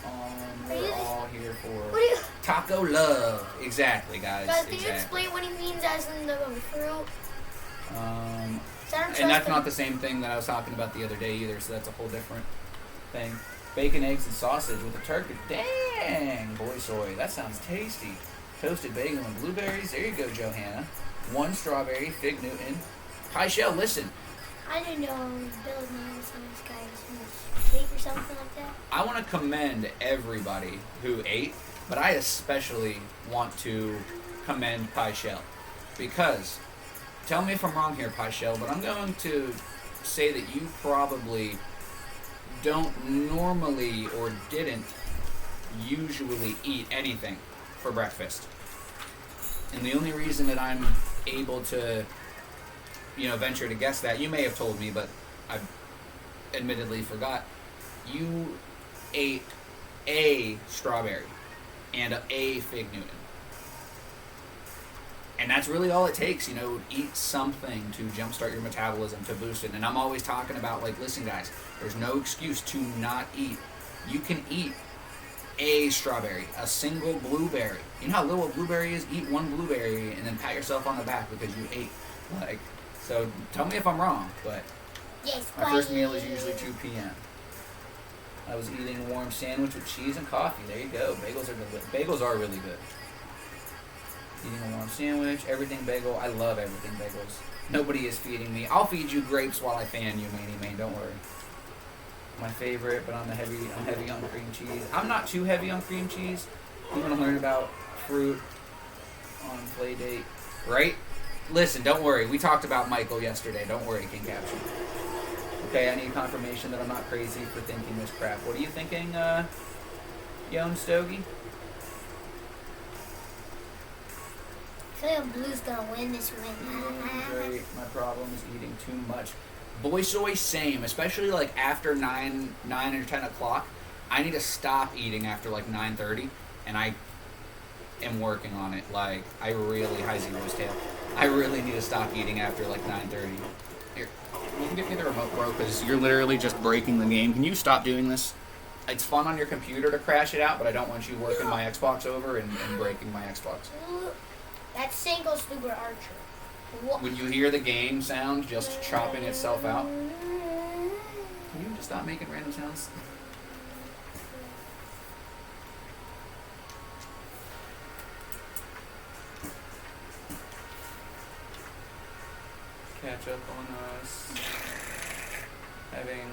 on. We're all here for What do you? taco love. Exactly, guys. Guys, can you Exactly. explain what he means as in the fruit? And that's not the same thing that I was talking about the other day either, so that's a whole different thing. Bacon, eggs, and sausage with a turkey. Dang, boy soy, that sounds tasty. Toasted bagel and blueberries. There you go, Johanna. 1 strawberry, Fig Newton. Pyshell, listen. I didn't know Bill Nye was this guy's cake or something like that. I want to commend everybody who ate, but I especially want to commend Pyshell, because, tell me if I'm wrong here, Pyshell, but I'm going to say that you probably don't normally or didn't usually eat anything for breakfast. And the only reason that I'm able to, you know, venture to guess that, you may have told me, but I admittedly forgot, you ate a strawberry and a Fig Newton. And that's really all it takes, you know, eat something to jumpstart your metabolism, to boost it. And I'm always talking about, like, listen, guys, there's no excuse to not eat. You can eat a strawberry, a single blueberry. You know how little a blueberry is? Eat 1 blueberry and then pat yourself on the back because you ate. Like, so tell me if I'm wrong, but Yes, my first meal is usually 2 p.m. I was eating a warm sandwich with cheese and coffee. There you go. Bagels are really good. Eating a warm sandwich, everything bagel. I love everything bagels. Nobody is feeding me. I'll feed you grapes while I fan you, Manny Main. Don't worry. My favorite, but I'm heavy on cream cheese. I'm not too heavy on cream cheese. You want to learn about fruit on play date, right? Listen, don't worry. We talked about Michael yesterday. Don't worry, King Caption. Okay, I need confirmation that I'm not crazy for thinking this crap. What are you thinking, Yon Stogie? I feel like Blue's gonna win this win. Great. My problem is eating too much. Boy soy, same. Especially like after 9 or 10 o'clock. I need to stop eating after like 9:30, and I am working on it. Like, I really, High Zero's tail. I really need to stop eating after like 9:30. Here, you can get me the remote, bro, because you're literally just breaking the game. Can you stop doing this? It's fun on your computer to crash it out, but I don't want you working my Xbox over and breaking my Xbox. That's single stupid Archer. What? When you hear the game sound just chopping itself out, can you just stop making random sounds? Catch up on us. Having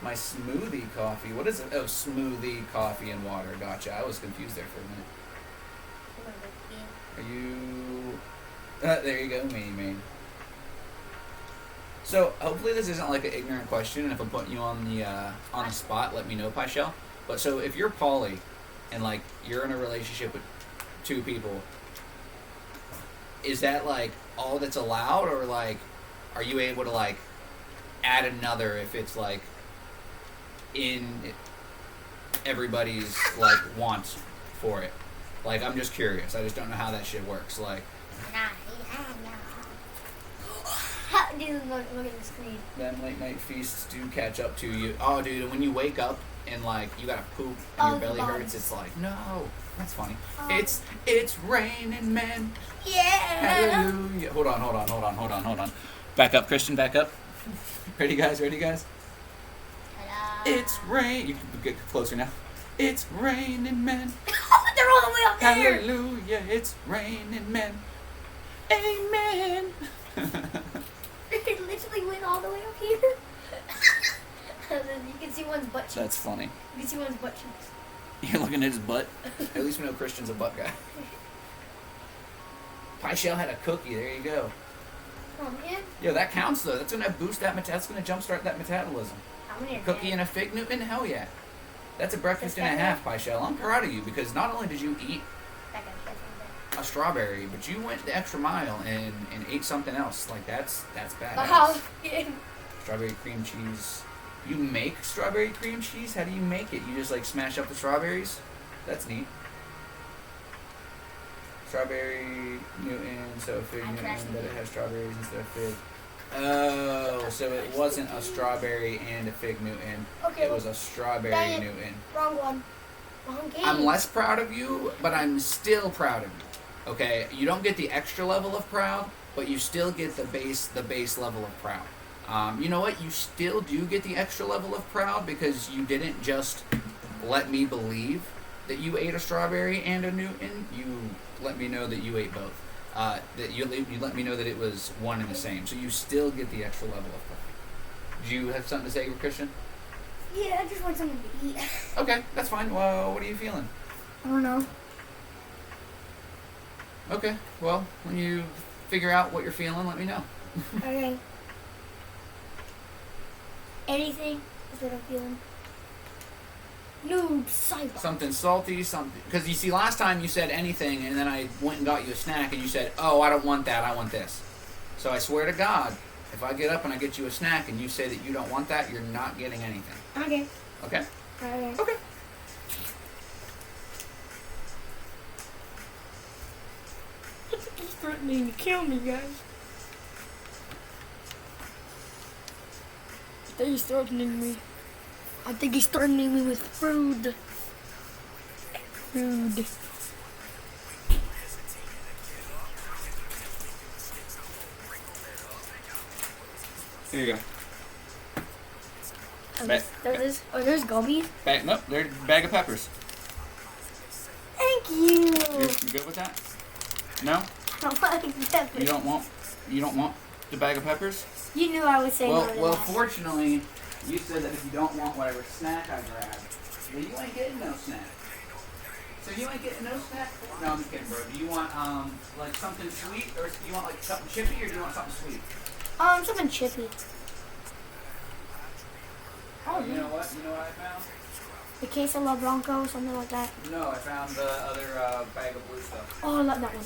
my smoothie coffee. What is it? Oh, smoothie, coffee, and water. Gotcha. I was confused there for a minute. Are you... there you go, Manny Main. So, hopefully this isn't like an ignorant question, and if I'm putting you on the spot, let me know, Pyshell. But so, if you're poly, and like, you're in a relationship with 2 people, is that like, all that's allowed, or like, are you able to like, add another if it's like, in everybody's like, wants for it? Like, I'm just curious. I just don't know how that shit works. Like, Dude, look at the screen. then late night feasts do catch up to you. Oh, dude, when you wake up and like you gotta poop and your belly hurts, it's like, no, that's funny. It's raining men. Yeah. Hallelujah. Hold on. Back up, Christian. Back up. Ready, guys? It's rain. You can get closer now. It's raining men. They're all the way up there. Hallelujah. It's raining men. Amen. It literally went all the way up here. You can see one's butt cheeks. That's funny. You can see one's butt cheeks. You're looking at his butt. At least we know Christian's a butt guy. Pyshell had a cookie. There you go. Oh man. Yo, that counts though. That's gonna boost that. That's gonna jumpstart that metabolism. How many are Cookie there? and a fig Newton. Hell yeah. That's a breakfast and a half, Pyshell. I'm proud of you because not only did you eat a strawberry, but you went the extra mile and ate something else. Like that's badass. Wow. Strawberry cream cheese. You make strawberry cream cheese? How do you make it? You just like smash up the strawberries? That's neat. Strawberry Newton, so fig Newton, but it has strawberries instead of fig. Oh, so it wasn't a strawberry and a fig Newton. Okay, It was a strawberry dang it. Newton. Wrong one. Wrong game. I'm less proud of you, but I'm still proud of you. Okay, you don't get the extra level of proud, but you still get the base level of proud. You know what? You still do get the extra level of proud because you didn't just let me believe that you ate a strawberry and a Newton. You let me know that you ate both. That you let me know that it was one and the same. So you still get the extra level of proud. Do you have something to say, Christian? Yeah, I just want something to eat. Okay, that's fine. Well, what are you feeling? I don't know. Okay, well, when you figure out what you're feeling, let me know. Okay. Anything is what I'm feeling. No, cyber. Something salty, something... Because you see, last time you said anything, and then I went and got you a snack, and you said, oh, I don't want that, I want this. So I swear to God, if I get up and I get you a snack, and you say that you don't want that, you're not getting anything. Okay. Okay? Okay. Okay. He's threatening to kill me, guys. I think he's threatening me. I think he's threatening me with food. Food. Here you go. There's gummies. Nope, they're a bag of peppers. Thank you. You good with that? No? I like peppers. You don't want the bag of peppers? You knew I would say no to Well, that. fortunately, you said that if you don't want whatever snack I grabbed, then you ain't getting no snack. So you ain't getting no snack? No, I'm just kidding, bro. Do you want like something sweet, or do you want like something chippy, or do you want something sweet? Something chippy. Oh, You know what? You know what I found? The queso La Blanco, something like that. No, I found the other bag of blue stuff. Oh, I love that one.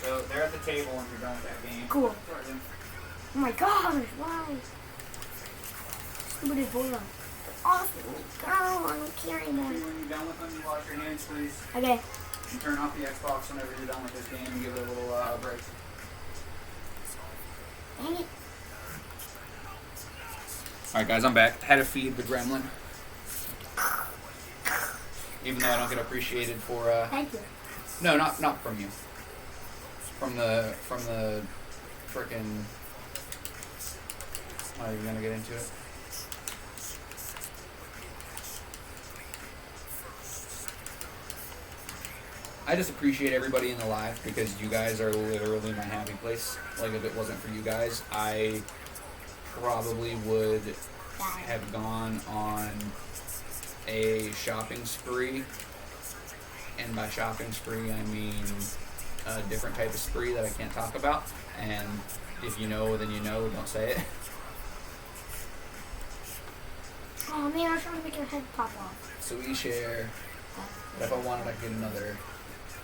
So they're at the table when you're done with that game. Cool. Sorry, Jim. Oh my gosh, why? Stupid Ebola. Awesome. Girl, I don't care anymore. When you're done with them, you wash your hands, please. Okay. You turn off the Xbox whenever you're done with this game and give it a little break. Dang it. Alright guys, I'm back. Had to feed the gremlin. Even though I don't get appreciated for Thank you. no, not from you. From the frickin' how are you gonna get into it? I just appreciate everybody in the live because you guys are literally my happy place. Like if it wasn't for you guys, I probably would have gone on a shopping spree. And by shopping spree, I mean a different type of spree that I can't talk about. And if you know, then you know, don't say it. Oh man, I was trying to make your head pop off. So we share. But if I wanted, I could get another.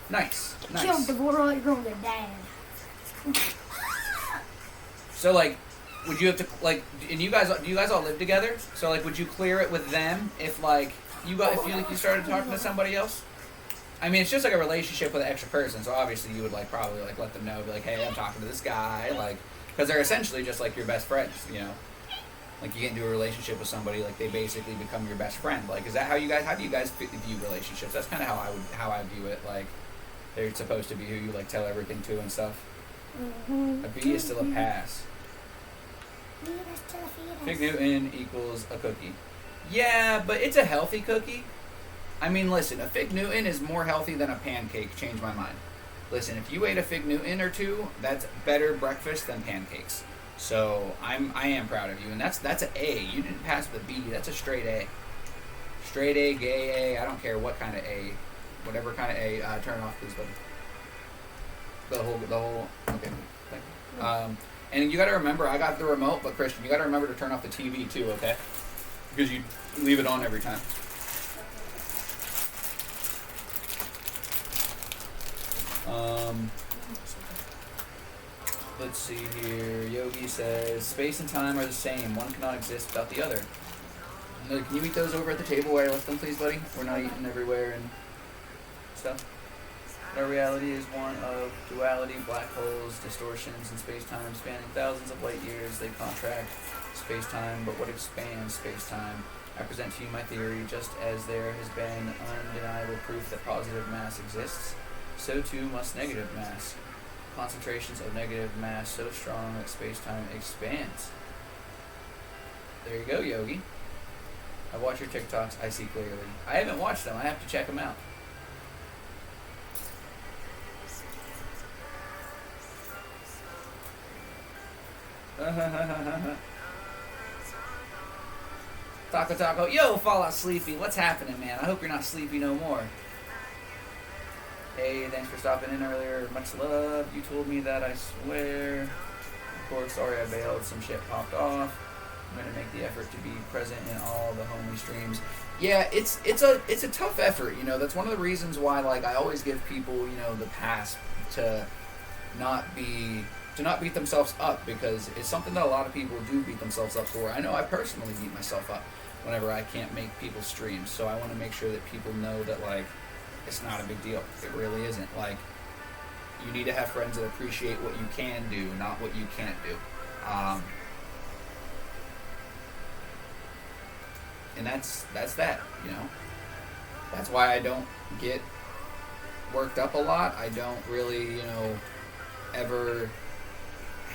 Nice. Kill Nice. the girl, you're going to dad. So like, would you have to like? And you guys, do you guys all live together? So like, would you clear it with them if like you started talking to somebody else? I mean, it's just like a relationship with an extra person. So obviously, you would like probably like let them know, be like, hey, I'm talking to this guy, like, because they're essentially just like your best friends, you know. Like you get into a relationship with somebody, like they basically become your best friend. Like, is that how do you guys view relationships? That's kind of how I view it. Like, they're supposed to be who you like tell everything to and stuff. A B is still a pass. Fig Newton equals a cookie. Yeah, but it's a healthy cookie. I mean, listen, a Fig Newton is more healthy than a pancake. Change my mind. Listen, if you ate a Fig Newton or two, that's better breakfast than pancakes. So I am proud of you, and that's an A. You didn't pass the B. That's a straight A. Straight A, gay A. I don't care what kind of A, whatever kind of A. Turn off, please, buddy. The whole. Okay, thank you. And you got to remember, I got the remote, but Christian, you got to remember to turn off the TV too, okay? Because you leave it on every time. Let's see here. Yogi says, space and time are the same. One cannot exist without the other. Can you eat those over at the table where I left them, please, buddy? We're not eating everywhere and stuff. Our reality is one of duality, black holes, distortions in space-time spanning thousands of light years. They contract space-time, but what expands space-time? I present to you my theory. Just as there has been undeniable proof that positive mass exists, so too must negative mass. Concentrations of negative mass so strong that space-time expands. There you go, Yogi. I watch your TikToks. I see clearly. I haven't watched them. I have to check them out. Taco. Yo, Fallout Sleepy. What's happening, man? I hope you're not sleepy no more. Hey, thanks for stopping in earlier. Much love. You told me that, I swear. Of course, sorry I bailed. Some shit popped off. I'm gonna make the effort to be present in all the homie streams. Yeah, it's a tough effort, you know. That's one of the reasons why, like, I always give people, you know, the pass to not beat themselves up, because it's something that a lot of people do beat themselves up for. I know I personally beat myself up whenever I can't make people's streams, so I want to make sure that people know that, like, it's not a big deal. It really isn't. Like, you need to have friends that appreciate what you can do, not what you can't do. And that's that, you know. That's why I don't get worked up a lot. I don't really, you know, ever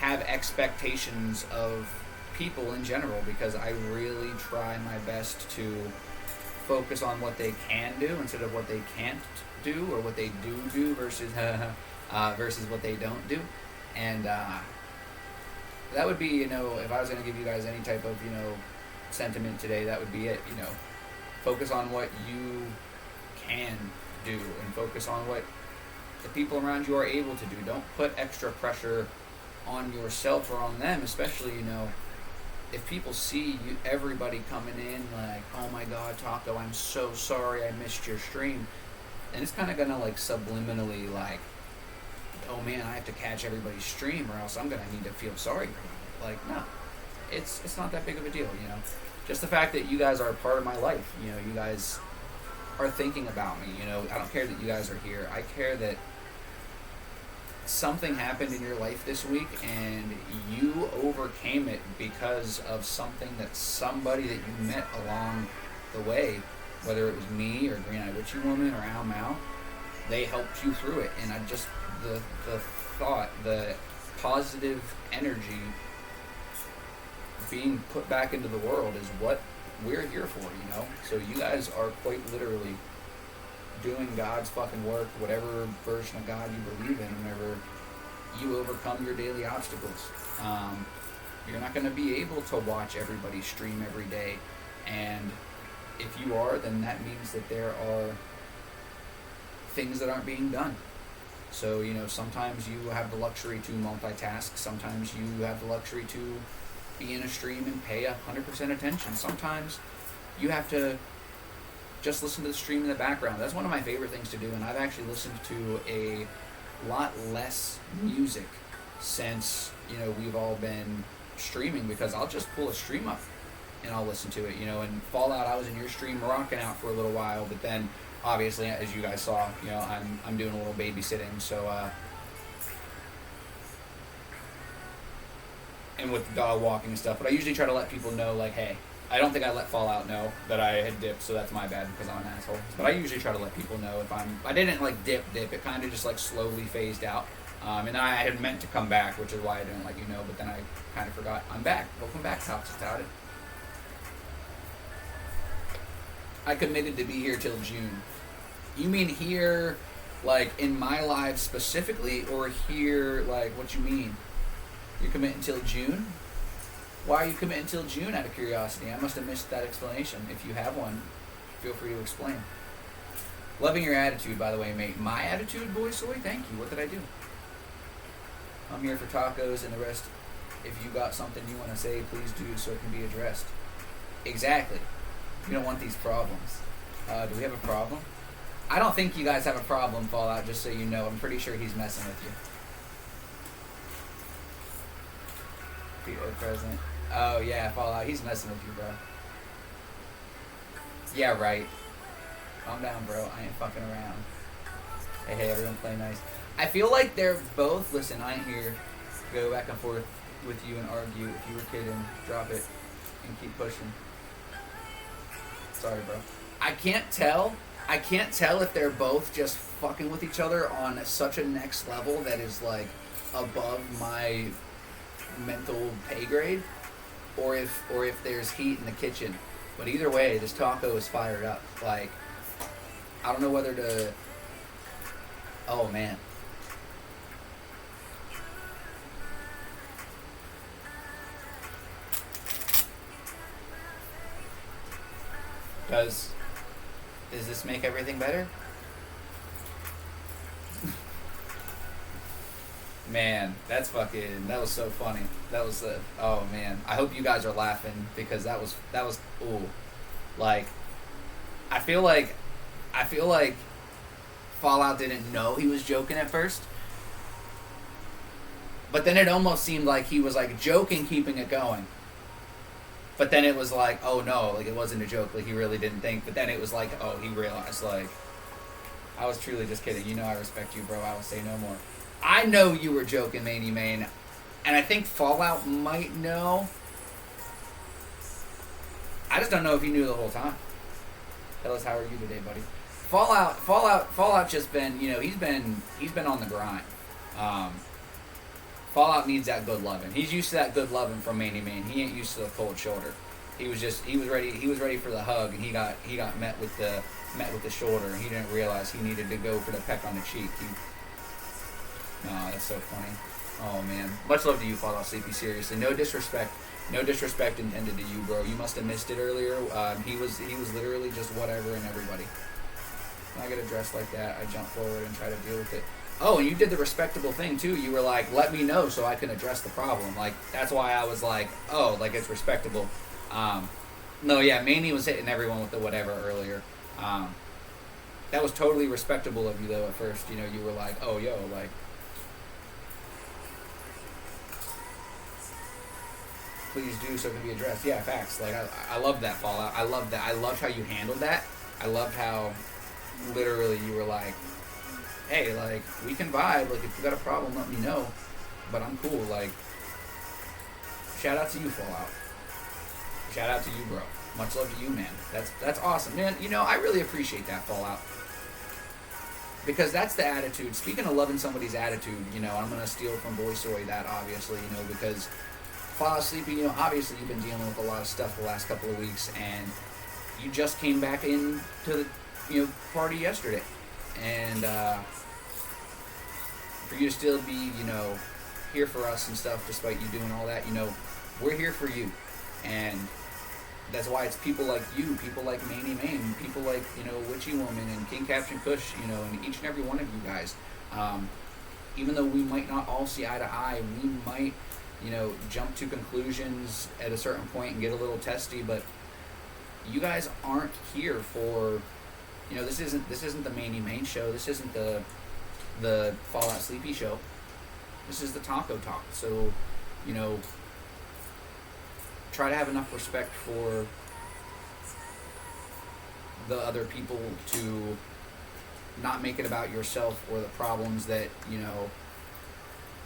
have expectations of people in general, because I really try my best to focus on what they can do instead of what they can't do, or what they do versus versus what they don't do. And that would be, you know, if I was going to give you guys any type of, you know, sentiment today, that would be it. You know, focus on what you can do, and focus on what the people around you are able to do. Don't put extra pressure on yourself or on them, especially, you know, if people see you, everybody coming in like, oh my God, Taco, I'm so sorry I missed your stream. And it's kind of going to like subliminally like, oh man, I have to catch everybody's stream or else I'm going to need to feel sorry for it. Like, no, it's not that big of a deal, you know. Just the fact that you guys are a part of my life, you know, you guys are thinking about me, you know. I don't care that you guys are here. I care that something happened in your life this week and you overcame it because of something that somebody that you met along the way, whether it was me or Green Eyed Witchy Woman or Al Mao, they helped you through it. And I just, the thought, the positive energy being put back into the world is what we're here for, you know. So you guys are quite literally doing God's fucking work, whatever version of God you believe in, whenever you overcome your daily obstacles. You're not going to be able to watch everybody stream every day, and if you are, then that means that there are things that aren't being done. So, you know, sometimes you have the luxury to multitask, sometimes you have the luxury to be in a stream and pay 100% attention. Sometimes you have to just listen to the stream in the background. That's one of my favorite things to do, and I've actually listened to a lot less music since, you know, we've all been streaming, because I'll just pull a stream up and I'll listen to it, you know. And Fallout, I was in your stream rocking out for a little while, but then obviously, as you guys saw, you know, I'm doing a little babysitting, so and with the dog walking and stuff. But I usually try to let people know, like, hey, I don't think I let Fallout know that I had dipped, so that's my bad because I'm an asshole. But I usually try to let people know if I didn't like dip. It kind of just like slowly phased out. And I had meant to come back, which is why I didn't let you know, but then I kind of forgot. I'm back. Welcome back, Toxic Touted. I committed to be here till June. You mean here, like, in my live specifically, or here, like, what you mean? You're committing till June? Why are you committing till June, out of curiosity? I must have missed that explanation. If you have one, feel free to explain. Loving your attitude, by the way, mate. My attitude, boy soy? Thank you. What did I do? I'm here for tacos and the rest. If you got something you want to say, please do so it can be addressed. Exactly. You don't want these problems. Do we have a problem? I don't think you guys have a problem, Fallout, just so you know. I'm pretty sure he's messing with you. P.O. present. Oh, yeah, Fallout. He's messing with you, bro. Yeah, right. Calm down, bro. I ain't fucking around. Hey, everyone play nice. I feel like they're both... Listen, I ain't here to go back and forth with you and argue. If you were kidding, drop it and keep pushing. Sorry, bro. I can't tell if they're both just fucking with each other on such a next level that is, like, above my mental pay grade, or if there's heat in the kitchen. But either way, this taco is fired up. Like, I don't know whether to... Oh, man. Does this make everything better? Man, that was so funny. That was oh man. I hope you guys are laughing because that was ooh. Like, I feel like Fallout didn't know he was joking at first. But then it almost seemed like he was like joking, keeping it going. But then it was like, oh no, like it wasn't a joke, like he really didn't think. But then it was like, oh, he realized, like, I was truly just kidding. You know I respect you, bro. I will say no more. I know you were joking, Manny Main. And I think Fallout might know. I just don't know if he knew the whole time. Ellis, how are you today, buddy? Fallout just been, you know, he's been on the grind. Fallout needs that good loving. He's used to that good loving from Manny Man. He ain't used to the cold shoulder. He was ready for the hug, and he got met with the shoulder, and he didn't realize he needed to go for the peck on the cheek. That's so funny. Oh man, much love to you, Fallout Sleepy. Seriously, no disrespect intended to you, bro. You must have missed it earlier. He was literally just whatever and everybody. When I get addressed like that, I jump forward and try to deal with it. Oh, and you did the respectable thing too. You were like, let me know so I can address the problem. Like, that's why I was like, oh, like it's respectable. No, yeah, Manny was hitting everyone with the whatever earlier. That was totally respectable of you though at first. You know, you were like, oh, yo, like, please do so it can be addressed. Yeah, facts. Like, I love that, Fallout. I love that. I loved how you handled that. I loved how literally you were like, hey, like, we can vibe. Like, if you got a problem, let me know. But I'm cool. Like, shout out to you, Fallout. Shout out to you, bro. Much love to you, man. That's awesome, man. You know, I really appreciate that, Fallout. Because that's the attitude. Speaking of loving somebody's attitude, you know, I'm going to steal from Boy Soy that, obviously, you know, because Fallout Sleepy, you know, obviously you've been dealing with a lot of stuff the last couple of weeks, and you just came back into the, you know, party yesterday. And for you to still be, you know, here for us and stuff, despite you doing all that, you know, we're here for you. And that's why it's people like you, people like Manny Main, people like, you know, Witchy Woman and King Captain Kush, you know, and each and every one of you guys. Even though we might not all see eye to eye, we might, you know, jump to conclusions at a certain point and get a little testy, but you guys aren't here for, you know, this isn't the Manny Main show. This isn't the Fallout Sleepy show. This is the Taco Talk. So, you know, try to have enough respect for the other people to not make it about yourself or the problems that, you know,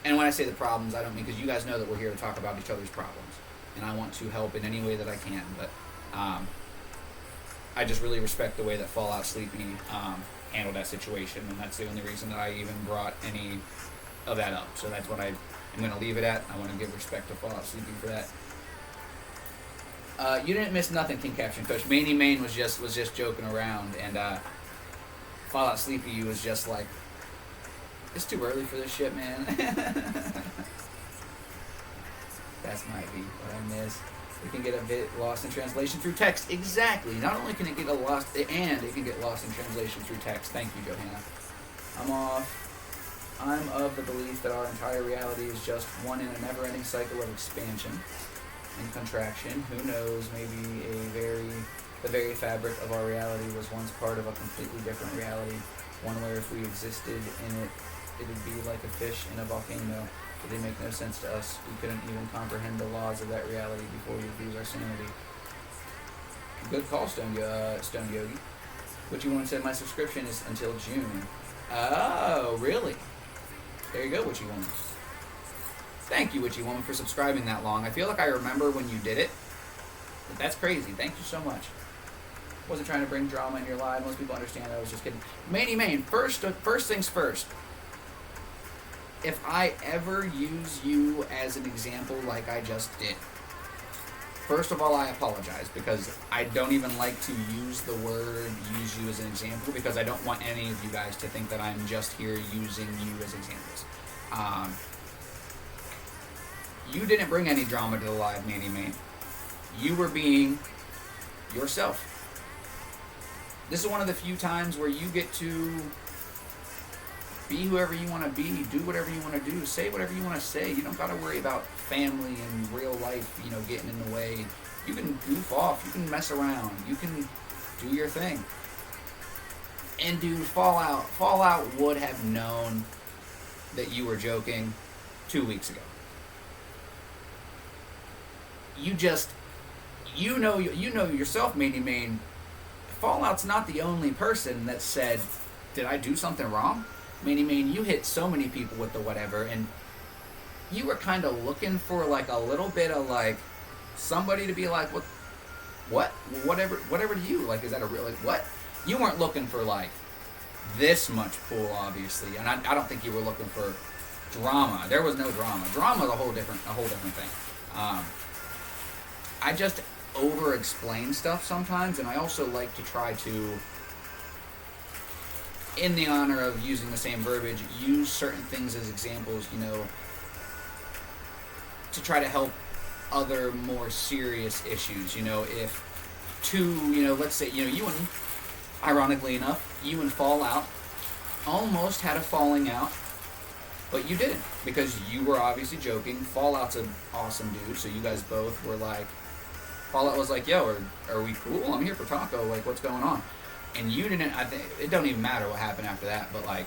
and when I say the problems, I don't mean, because you guys know that we're here to talk about each other's problems, and I want to help in any way that I can, but I just really respect the way that Fallout Sleepy handled that situation, and that's the only reason that I even brought any of that up. So that's what I'm going to leave it at. I want to give respect to Fallout Sleepy for that. You didn't miss nothing, King Captain Kush. Manny Main was just joking around, and Fallout Sleepy was just like, it's too early for this shit, man. That might be what I missed. We can get a bit lost in translation through text. Exactly. Not only can it get lost, and it can get lost in translation through text. Thank you, Johanna. I'm of the belief that our entire reality is just one in a never-ending cycle of expansion and contraction. Who knows, maybe the very fabric of our reality was once part of a completely different reality, one where if we existed in it, it would be like a fish in a volcano. It didn't make no sense to us. We couldn't even comprehend the laws of that reality before we lose our sanity. Good call, Stone Yogi. What you want to say, my subscription is until June. Oh, really? There you go, Witchy Woman. Thank you, Witchy Woman, for subscribing that long. I feel like I remember when you did it. But that's crazy. Thank you so much. Wasn't trying to bring drama in your life. Most people understand. I was just kidding. Manny Main, first things first. If I ever use you as an example like I just did, first of all, I apologize, because I don't even like to use the word use you as an example, because I don't want any of you guys to think that I'm just here using you as examples. You didn't bring any drama to the live, Manny Main. You were being yourself. This is one of the few times where you get to be whoever you want to be, do whatever you want to do, say whatever you want to say. You don't got to worry about family and real life, you know, getting in the way. You can goof off. You can mess around. You can do your thing. And dude, Fallout would have known that you were joking 2 weeks ago. You know yourself, Manny Main. Fallout's not the only person that said, did I do something wrong? Manny Main, you hit so many people with the whatever, and you were kind of looking for like a little bit of like somebody to be like, what, whatever to you, like, is that a real, like, what? You weren't looking for like this much pull, obviously, and I don't think you were looking for drama. There was no drama. Drama's a whole different thing. I just over-explain stuff sometimes, and I also like to try to, in the honor of using the same verbiage, use certain things as examples, you know, to try to help other more serious issues. You know, if let's say, you and, ironically enough, you and Fallout almost had a falling out, but you didn't, because you were obviously joking. Fallout's an awesome dude, so you guys both were like, Fallout was like, yo, are we cool? I'm here for taco, like, what's going on? And you didn't, I think, it don't even matter what happened after that, but like,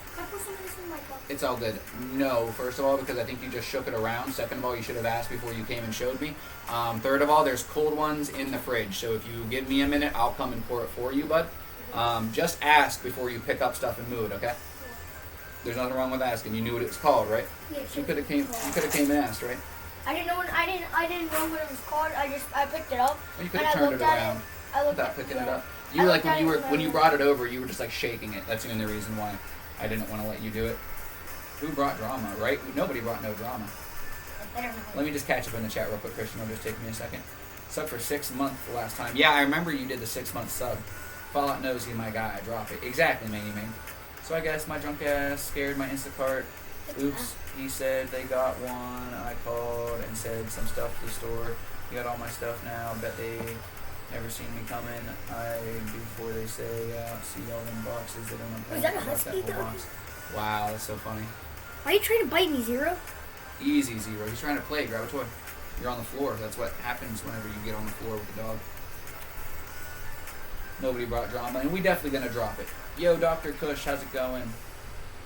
it's all good. No, first of all, because I think you just shook it around. Second of all, you should have asked before you came and showed me. Third of all, there's cold ones in the fridge, so if you give me a minute, I'll come and pour it for you, bud. Just ask before you pick up stuff and move it, okay? There's nothing wrong with asking. You knew what it was called, right? Yeah, You could have came and asked, right? I didn't know what it was called. I picked it up. Well, you could and have I turned looked it at around it. I looked without at picking yeah. it up. I You like looked at it when you brought it over, you were just like shaking it. That's the only reason why I didn't want to let you do it. Who brought drama, right? Nobody brought no drama. I don't know. Let me just catch up in the chat real quick, Christian. It'll just take me a second. Sub for 6 months the last time. Yeah, I remember you did the 6 month sub. Fallout knows you, my guy. Drop it. Exactly, Manny Man. So I guess my drunk ass scared my Instacart. Oops, he said they got one. I called and said some stuff to the store. You got all my stuff now. Bet they never seen me coming. Before they say, see all them boxes. They don't unpack. Was that a about husky whole dog? box. Wow, that's so funny. Why are you trying to bite me, Zero? Easy, Zero. He's trying to play. Grab a toy. You're on the floor. That's what happens whenever you get on the floor with the dog. Nobody brought drama, and we definitely gonna drop it. Yo, Dr. Kush, how's it going?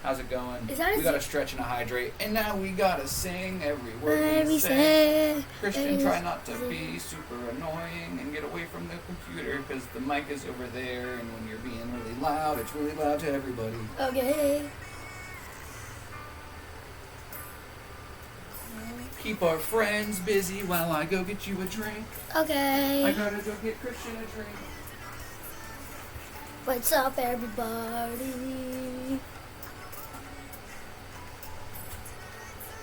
How's it going? We gotta stretch and hydrate, and now we gotta sing every word we say. Christian, try not to be super annoying and get away from the computer, because the mic is over there, and when you're being really loud, it's really loud to everybody. Okay. Keep our friends busy while I go get you a drink. I Okay. gotta go get Christian a drink. What's up, everybody?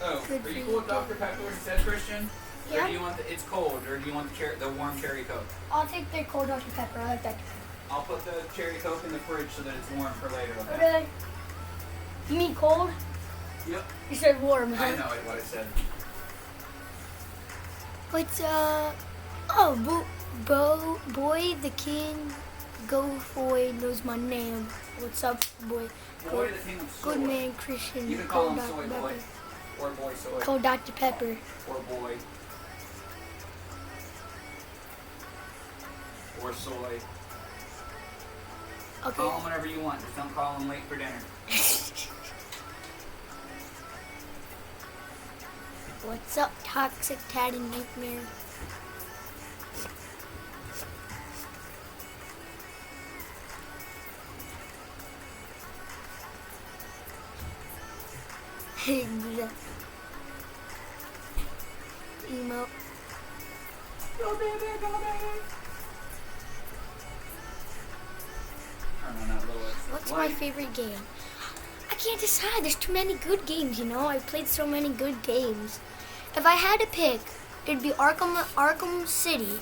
Oh, Good are you for cool with you. Dr. Pepper instead, Christian? Or Yeah. do you want it's cold, or do you want the warm cherry Coke? I'll take the cold Dr. Pepper. I like Dr. Pepper. I'll put the cherry Coke in the fridge so that it's warm for later, okay? Okay. You mean cold? Yep. You said warm, huh? I know what I said. What's boy the king, go boy knows my name. What's up, boy? Boy, the king of soy. Good man, Christian. You can call him Dr. soy Pepper. boy. Or boy soy. Cold Dr. Pepper. Or boy. Or soy. Okay. Call him whenever you want. Just don't call him late for dinner. What's up, toxic tatty nightmare? Emo. Go baby, go baby. Turn on that little What's my light. favorite game? I can't decide. There's too many good games, you know? I've played so many good games. If I had to pick, it'd be Arkham City.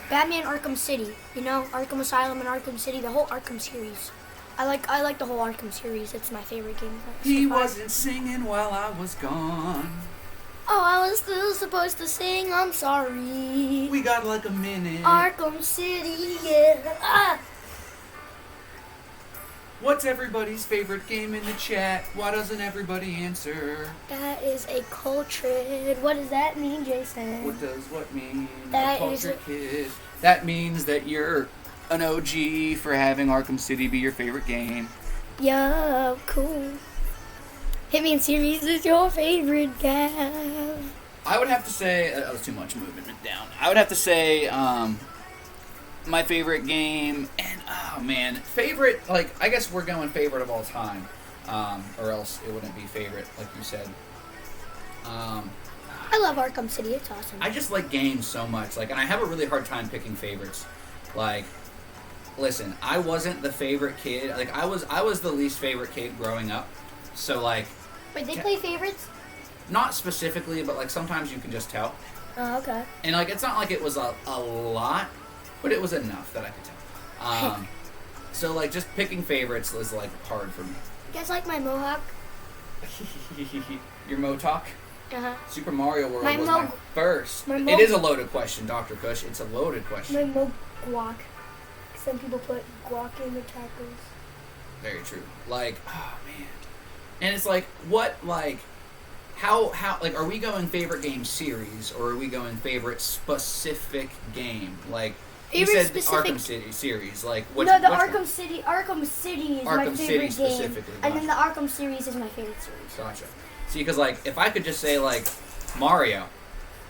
Batman Arkham City. You know, Arkham Asylum and Arkham City, the whole Arkham series. I like the whole Arkham series. It's my favorite game. He so far. wasn't singing while I was gone. Oh, I was still supposed to sing. I'm sorry. We got like a minute. Arkham City, yeah. Ah! What's everybody's favorite game in the chat? Why doesn't everybody answer? That is a cultured. What does that mean, Jason? What does what mean? That a is culture a- kid. That means that you're an OG for having Arkham City be your favorite game. Yo, cool. Hitman series is your favorite game. I would have to say that was too much moving it down. I would have to say my favorite game, and oh man, favorite, like I guess we're going favorite of all time, or else it wouldn't be favorite, like you said. I love Arkham City. It's awesome. I just like games so much, like, and I have a really hard time picking favorites. Like, listen, I wasn't the favorite kid. Like, I was the least favorite kid growing up. So like, Wait, they play favorites? Not specifically, but like sometimes you can just tell. Oh, okay. And like it's not like it was a lot, but it was enough that I could tell. So like just picking favorites was like hard for me. You guys like my mohawk? Your Motalk? Uh-huh. Super Mario World My was Mo- my first. my It Mo- is a loaded question, Dr. Kush. It's a loaded question. My guac. Some people put guac in the tacos. Very true. Like, oh man. And it's like, what, like, how, like, are we going favorite game series or are we going favorite specific game? Like, you Favorite said the specific- Arkham City series. Like, what? No, the which one? Arkham City is my Arkham City favorite game. specifically, And then the gotcha. Arkham series is my favorite series. Gotcha. See, because, like, if I could just say, like, Mario,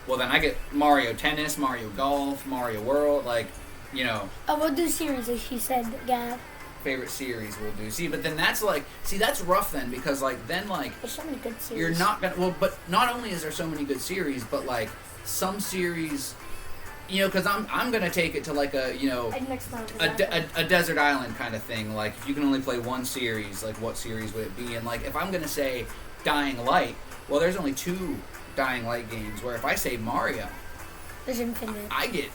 well, then I get Mario Tennis, Mario Golf, Mario World, like, you know, Oh, we'll do series, as she said, Gav. favorite series we'll do. See, but then that's, like, that's rough then, because, like, then, like, There's so many good series. you're not gonna, well, but not only is there so many good series, but, like, some series, you know, because I'm gonna take it to, like, a, you know, And next time. a desert island kind of thing. Like, if you can only play one series, like, what series would it be? And, like, if I'm going to say Dying Light, well, there's only 2 Dying Light games, where if I say Mario, There's infinite. I get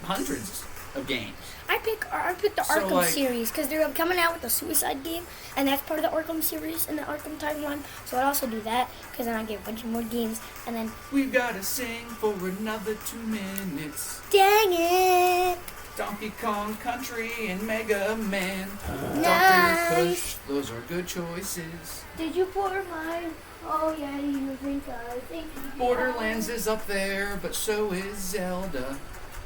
hundreds of games. I picked the So, Arkham like- series because they're coming out with the Suicide game, and that's part of the Arkham series and the Arkham timeline. So I'd also do that because then I get a bunch of more games, and then We've got to sing for another 2 minutes. dang it, Donkey Kong Country and Mega Man. Dr. Nice. Kush, those are good choices. did you pour mine? Oh yeah, you think I think you Borderlands is up there, but so is Zelda.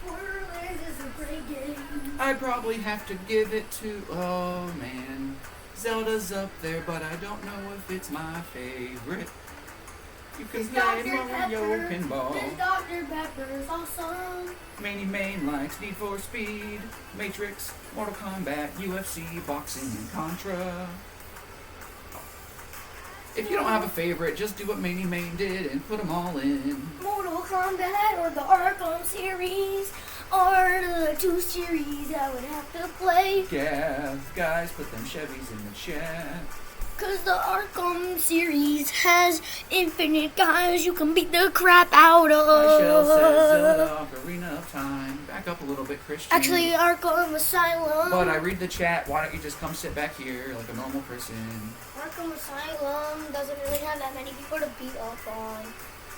Borderlands is a great game. I probably have to give it to, oh man, Zelda's up there, but I don't know if it's my favorite. You can play Mario Pinball. This Dr. Pepper's awesome. Manny Main likes Need for Speed, Matrix, Mortal Kombat, UFC, boxing, and Contra. If you don't have a favorite, just do what Manny Main did and put them all in. Mortal Kombat or the Arkham series or the 2 series I would have to play. Yeah, guys, put them Chevys in the chat. Cause the Arkham series has infinite guys you can beat the crap out Michelle says of. Zelda Ocarina of Time. Back up a little bit, Christian. Actually, Arkham Asylum. But I read the chat. Why don't you just come sit back here like a normal person? Arkham Asylum doesn't really have that many people to beat up on.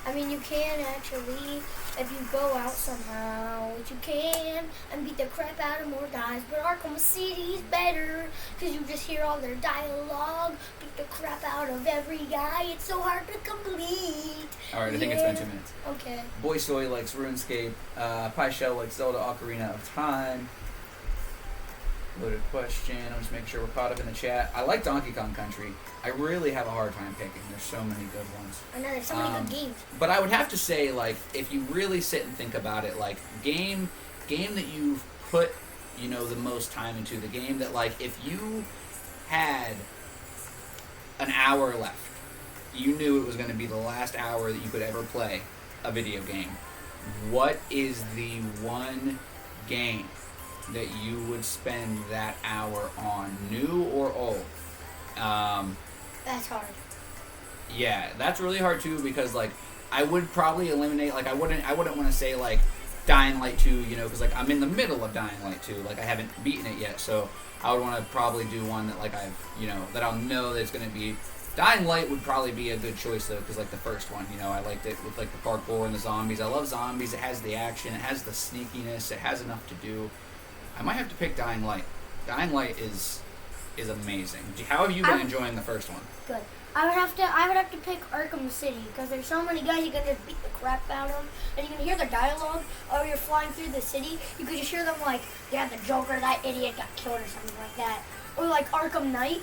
I mean, you can actually, if you go out somehow, which you can, and beat the crap out of more guys. But Arkham City's better, because you just hear all their dialogue, beat the crap out of every guy. It's so hard to complete. Alright, I think it's been 2 minutes. Okay. Boy Soy likes RuneScape. Pie Shell likes Zelda Ocarina of Time. Loaded question. I'm just making sure we're caught up in the chat. I like Donkey Kong Country. I really have a hard time picking. There's so many good ones. I know, there's so many good games. But I would have to say, like, if you really sit and think about it, like, game that you've put, you know, the most time into, the game that, like, if you had an hour left, you knew it was going to be the last hour that you could ever play a video game, what is the one game that you would spend that hour on, new or old? That's hard. Yeah, that's really hard too, because like I would probably eliminate, like I wouldn't want to say like Dying Light 2, you know, because like I'm in the middle of Dying Light 2, like I haven't beaten it yet, so I would want to probably do one that like I've, you know, that I'll know that it's going to be. Dying Light would probably be a good choice though, because like the first one, you know, I liked it with like the parkour and the zombies. I love zombies. It has the action. It has the sneakiness. It has enough to do. I might have to pick Dying Light. Dying Light is amazing. How have you been enjoying the first one? Good. I would have to pick Arkham City because there's so many guys you can just beat the crap out of them, and you can hear their dialogue. Or you're flying through the city, you can just hear them like, yeah, the Joker, that idiot got killed or something like that. Or like Arkham Knight,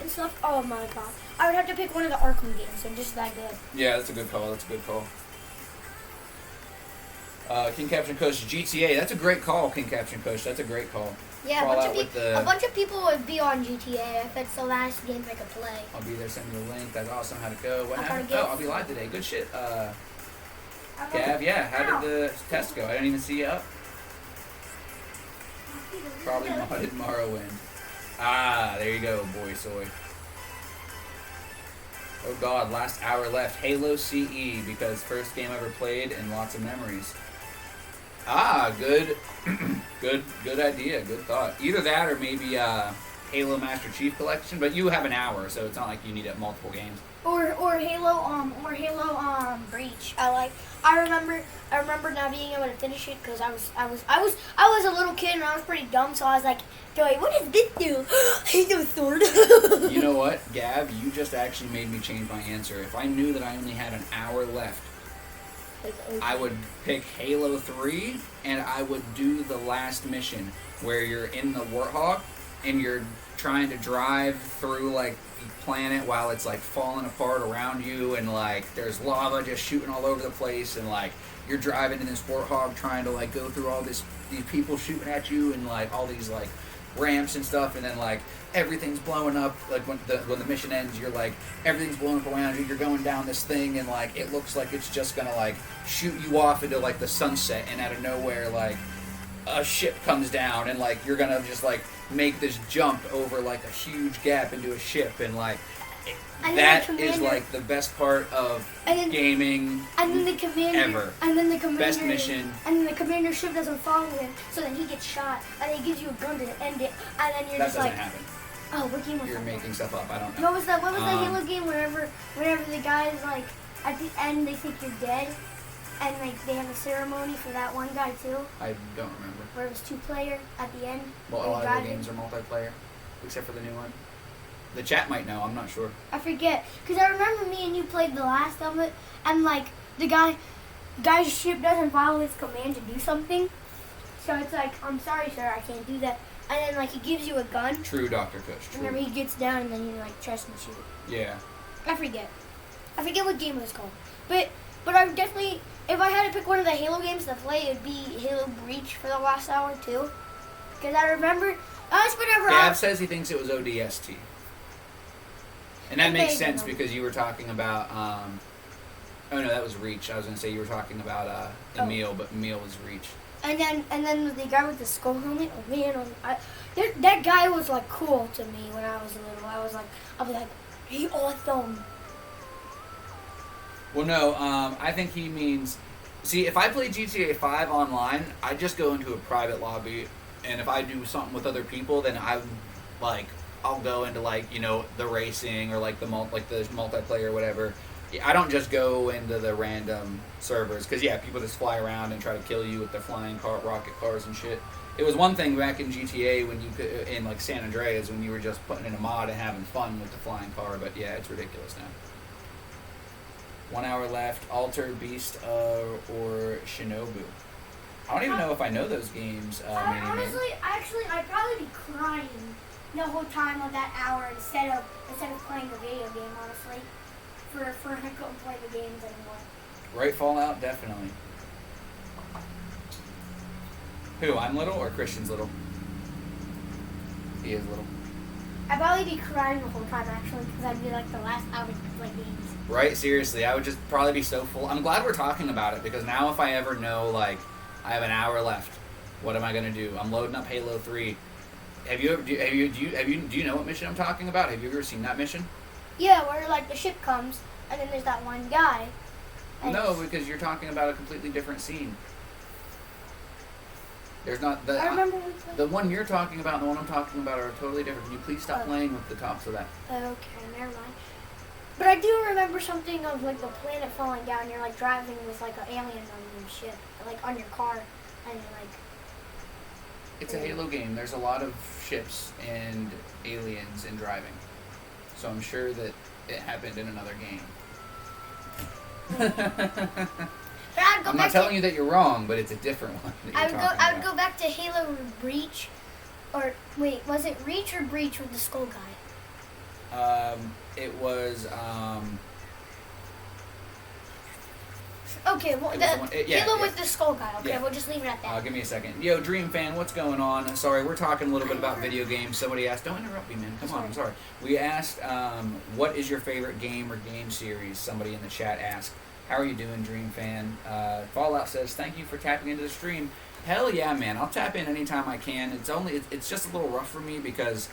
and stuff. Oh my god, I would have to pick one of the Arkham games. They're just that good. Yeah, that's a good call. That's a good call. King Captain Coach GTA. That's a great call, King Captain Coach. That's a great call. Yeah, Crawl a out with the- bunch of people would be on GTA if it's the last game they could play. I'll be there. Send me the link. That's awesome. How'd it go? What How far happened? to get? Oh, I'll be live today. Good shit. Gav, yeah. How did the test go? I didn't even see you up. Probably modded Morrowind. Ah, there you go, Boy Soy. Oh God, last hour left. Halo CE, because first game ever played and lots of memories. Ah, good, good idea, good thought. Either that or maybe Halo Master Chief Collection, but you have an hour, so it's not like you need it multiple games. Or Halo Breach. I remember not being able to finish it because I was a little kid and I was pretty dumb, so I was like, Joey, what does this do? Halo sword. You know what, Gab? You just actually made me change my answer. If I knew that I only had an hour left, I would pick Halo 3, and I would do the last mission where you're in the Warthog and you're trying to drive through like the planet while it's like falling apart around you, and like there's lava just shooting all over the place, and like you're driving in this Warthog trying to like go through all these people shooting at you, and like all these like ramps and stuff, and then like everything's blowing up. Like when the mission ends, you're like everything's blowing up around you. You're going down this thing, and like it looks like it's just gonna like shoot you off into like the sunset, and out of nowhere like a ship comes down, and like you're gonna just like make this jump over like a huge gap into a ship, and like that is like the best part of gaming and then the commander, ever. And then the commander, best mission. And then the commander ship doesn't follow him, so then he gets shot, and he gives you a gun to end it, and then you're that just doesn't like, happen. oh, what game was You're that? making stuff up. I don't know. What was that Halo game? Whenever the guys like at the end they think you're dead, and like they have a ceremony for that one guy too. I don't remember. Where it was 2-player at the end. Well, a lot of the games are multiplayer, except for the new one. The chat might know. I'm not sure. I forget, because I remember me and you played the last of it, and like the guy's ship doesn't follow his command to do something, so it's like, I'm sorry, sir, I can't do that. And then like he gives you a gun. True, Dr. Kush. True. Remember, he gets down and then he like tries to shoot. Yeah. I forget what game it was called, but I would definitely, if I had to pick one of the Halo games to play, it would be Halo Breach for the last hour too, because I remember us whenever. Gab says he thinks it was ODST. And that It makes may sense be. because you were talking about, oh no, that was Reach. I was going to say you were talking about Emil, but Emil was Reach. And then the guy with the skull helmet. Oh man, that guy was like cool to me when I was little. I was like, he awesome. Well, no, I think he means, see, if I play GTA 5 online, I just go into a private lobby, and if I do something with other people, then I'll go into like, you know, the racing or like the multiplayer or whatever. I don't just go into the random servers, because yeah, people just fly around and try to kill you with their flying rocket cars and shit. It was one thing back in GTA when you could, in like San Andreas, when you were just putting in a mod and having fun with the flying car, but yeah, it's ridiculous now. 1 hour left. Alter, Beast, or Shinobu. I don't even know if I know those games. I'd probably be crying the whole time of that hour instead of playing the video game. Honestly, for I couldn't play the games anymore. Right, Fallout, definitely. Who? I'm little or Christian's little? He is little. I'd probably be crying the whole time actually, because I'd be like the last hour to play games. Right, seriously, I would just probably be so full. I'm glad we're talking about it, because now if I ever know, like, I have an hour left, what am I gonna do? I'm loading up Halo 3. Do you know what mission I'm talking about? Have you ever seen that mission? Yeah, where like the ship comes and then there's that one guy. No, because you're talking about a completely different scene. There's not the I remember the one you're talking about and the one I'm talking about are totally different. Can you please stop playing with the tops of that? Okay, never mind. But I do remember something of like the planet falling down. You're like driving with like an alien on your ship, like on your car, and you're like. It's a Halo game. There's a lot of ships and aliens and driving, so I'm sure that it happened in another game. I'm not telling you that you're wrong, but it's a different one. I would go back to Halo Reach, or wait, was it Reach or Breach with the skull guy? It was. Okay, well, Halo with the skull guy. Okay, yeah. we'll just leave it at that. Give me a second. Yo, Dream Fan, what's going on? Sorry, we're talking a little bit about video games. Somebody asked, don't interrupt me, man. Come on, I'm sorry. We asked, what is your favorite game or game series? Somebody in the chat asked. How are you doing, Dream Fan? Fallout says, thank you for tapping into the stream. Hell yeah, man. I'll tap in anytime I can. It's just a little rough for me because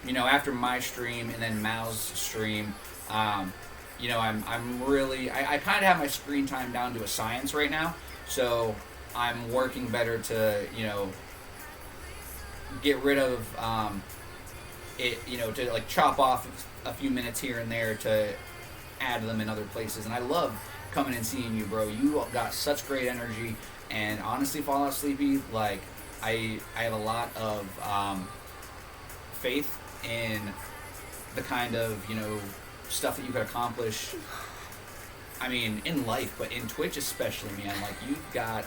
after my stream and then Mal's stream, I'm really, I kind of have my screen time down to a science right now. So I'm working better to, get rid of it, to like chop off a few minutes here and there to add them in other places. And I love coming and seeing you, bro. You got such great energy. And honestly, Fallout Sleepy, like, I have a lot of faith in the kind of, stuff that you could accomplish. I mean, in life, but in Twitch especially, man. Like, you've got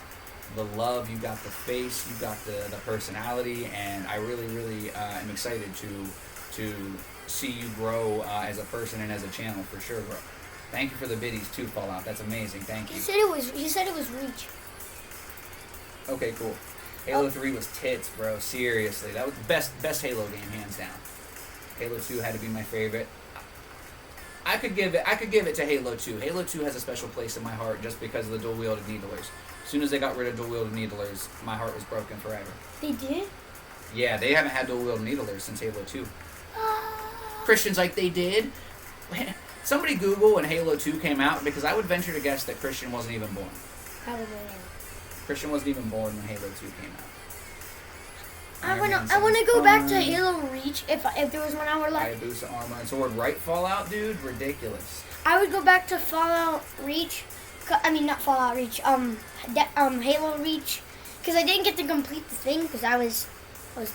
the love, you got the face, you got the personality, and I really, really am excited to see you grow as a person and as a channel for sure, bro. Thank you for the biddies too, Fallout. That's amazing. Thank you. He said it was Reach. Okay, cool. Halo 3 was tits, bro. Seriously, that was the best Halo game, hands down. Halo 2 had to be my favorite. I could give it to Halo 2. Halo 2 has a special place in my heart just because of the dual-wielded needlers. As soon as they got rid of dual-wielded needlers, my heart was broken forever. They did? Yeah, they haven't had dual-wielded needlers since Halo 2. Christian's like, they did? Somebody Google when Halo 2 came out, because I would venture to guess that Christian wasn't even born. Probably. Christian wasn't even born when Halo 2 came out. I wanna go back to Halo Reach if there was 1 hour left. Hayabusa armor and sword. Right, Fallout, dude? Ridiculous. I would go back to Fallout Reach. I mean, not Fallout Reach. Halo Reach, because I didn't get to complete the thing because I was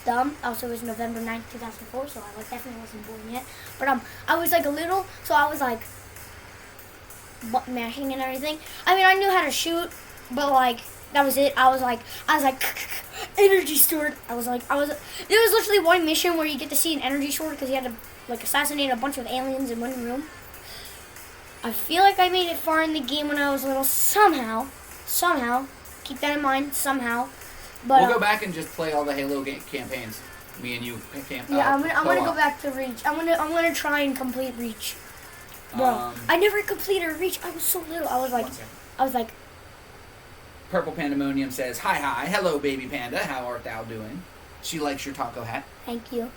dumb. Also, it was November 9th, 2004, so I definitely wasn't born yet. But I was like a little, so I was like button mashing and everything. I mean, I knew how to shoot, but like that was it. I was like energy sword. There was literally one mission where you get to see an energy sword because you had to like assassinate a bunch of aliens in one room. I feel like I made it far in the game when I was little. Somehow, keep that in mind. Somehow, but we'll go back and just play all the Halo campaigns. Me and you camp. Yeah, I'm gonna go back to Reach. I'm gonna try and complete Reach. Bro, I never completed Reach. I was so little. I was like. Purple Pandemonium says, Hi, hello baby panda, how art thou doing? She likes your taco hat. Thank you.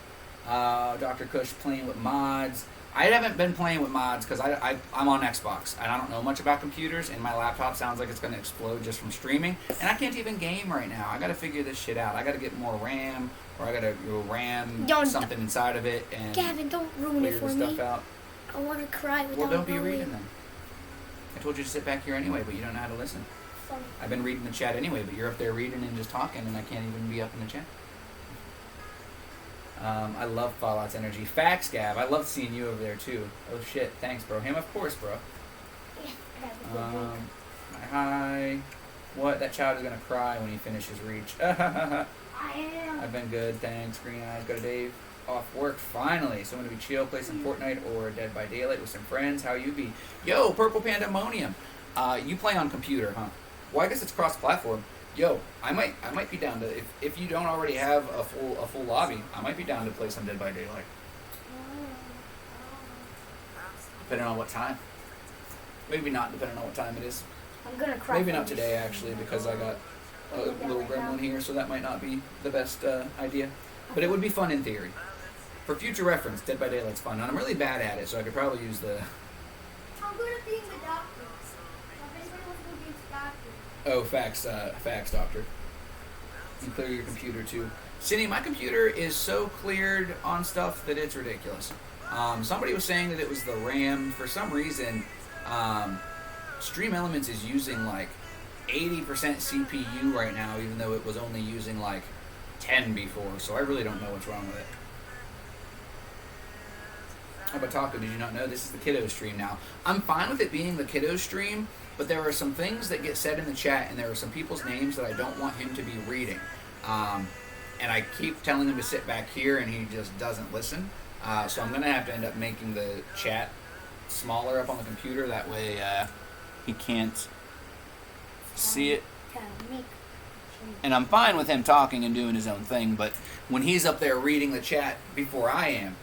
Dr. Kush playing with mods. I haven't been playing with mods because I'm on Xbox and I don't know much about computers, and my laptop sounds like it's going to explode just from streaming, and I can't even game right now. I got to figure this shit out. I got to get more RAM, or I got to RAM something inside of it and Gavin, don't ruin it for me. Stuff out. I want to cry without Well, don't be reading them. I told you to sit back here anyway, but you don't know how to listen. Sorry. I've been reading the chat anyway, but you're up there reading and just talking, and I can't even be up in the chat. I love Fallout's energy. Facts, Gav. I love seeing you over there, too. Oh, shit. Thanks, bro. Him, of course, bro. Hi. What? That child is going to cry when he finishes Reach. I am. I've been good. Thanks. Green Eyes. Go to Dave. Off work, finally. So I'm going to be chill, play some Fortnite or Dead by Daylight with some friends. How you be? Yo, Purple Pandemonium. You play on computer, huh? Well, I guess it's cross-platform. Yo, I might be down to, if you don't already have a full lobby, I might be down to play some Dead by Daylight. Depending on what time. Maybe not, depending on what time it is. I'm gonna cry. Maybe not today, actually, because I got a little gremlin here, so that might not be the best idea. But it would be fun in theory. For future reference, Dead by Daylight's fun. And I'm really bad at it, so I could probably use the... I'm good at being the doctor. Everybody wants to be the doctor. Oh, facts, doctor. You clear your computer, too. Cindy, my computer is so cleared on stuff that it's ridiculous. Somebody was saying that it was the RAM. For some reason, Stream Elements is using, like, 80% CPU right now, even though it was only using, like, 10 before. So I really don't know what's wrong with it. How about Taco? Did you not know this is the kiddo stream now? I'm fine with it being the kiddo stream, but there are some things that get said in the chat, and there are some people's names that I don't want him to be reading. And I keep telling him to sit back here, and he just doesn't listen. So I'm going to have to end up making the chat smaller up on the computer. That way he can't see it. And I'm fine with him talking and doing his own thing, but when he's up there reading the chat before I am,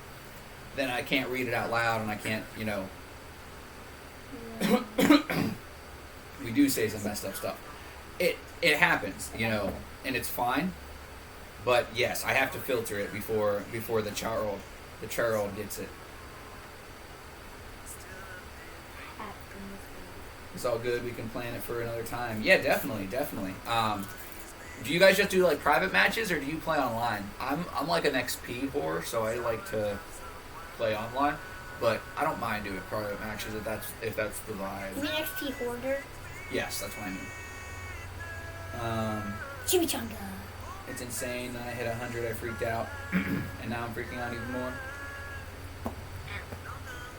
then I can't read it out loud, and I can't, we do say some messed up stuff. It happens, and it's fine. But yes, I have to filter it before the child the churl gets it. It's all good. We can plan it for another time. Yeah, definitely. Do you guys just do like private matches or do you play online? I'm like an XP whore, so I like to play online, but I don't mind doing private matches if that's the vibe. You mean XP hoarder? Yes, that's what I mean. Chimichanga. It's insane. Then I hit 100. I freaked out, and now I'm freaking out even more.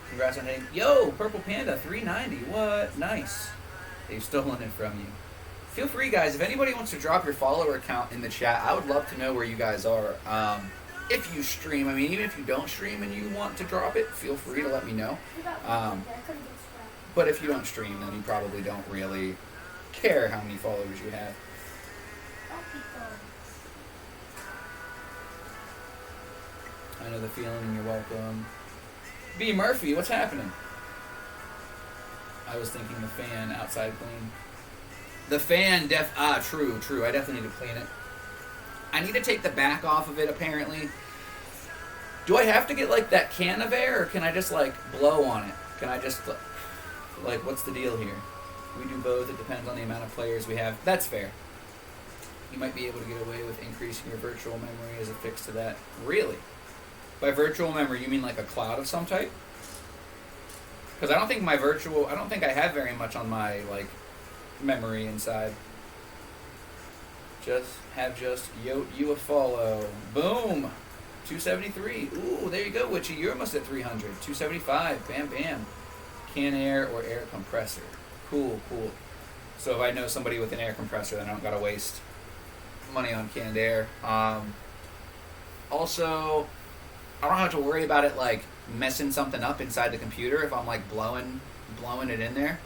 Congrats on hitting. Yo, Purple Panda, 390. What? Nice. They've stolen it from you. Feel free, guys. If anybody wants to drop your follower count in the chat, I would love to know where you guys are. If you stream, I mean, even if you don't stream and you want to drop it, feel free to let me know. But if you don't stream, then you probably don't really care how many followers you have. I know the feeling and you're welcome. B. Murphy, what's happening? I was thinking the fan outside clean. The fan true. I definitely need to clean it. I need to take the back off of it apparently. Do I have to get like that can of air or can I just like blow on it? Can I just like what's the deal here? We do both. It depends on the amount of players we have. That's fair. You might be able to get away with increasing your virtual memory as a fix to that. Really? By virtual memory, you mean like a cloud of some type? Because I don't think I have very much on my, like, memory inside. You a follow. Boom! 273. Ooh, there you go, Witchy. You're almost at 300. 275. Bam, bam. Can air or air compressor. Cool. So if I know somebody with an air compressor, then I don't gotta waste money on canned air. Also, I don't have to worry about it like messing something up inside the computer if I'm like blowing it in there.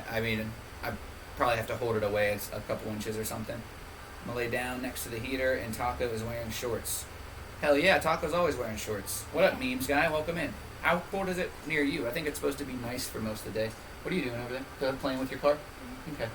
I mean, I probably have to hold it away a couple inches or something. I'm gonna lay down next to the heater and Taco is wearing shorts. Hell yeah, Taco's always wearing shorts. What up, memes guy? Welcome in. How cold is it near you? I think it's supposed to be nice for most of the day. What are you doing over there? Playing with your car? Okay.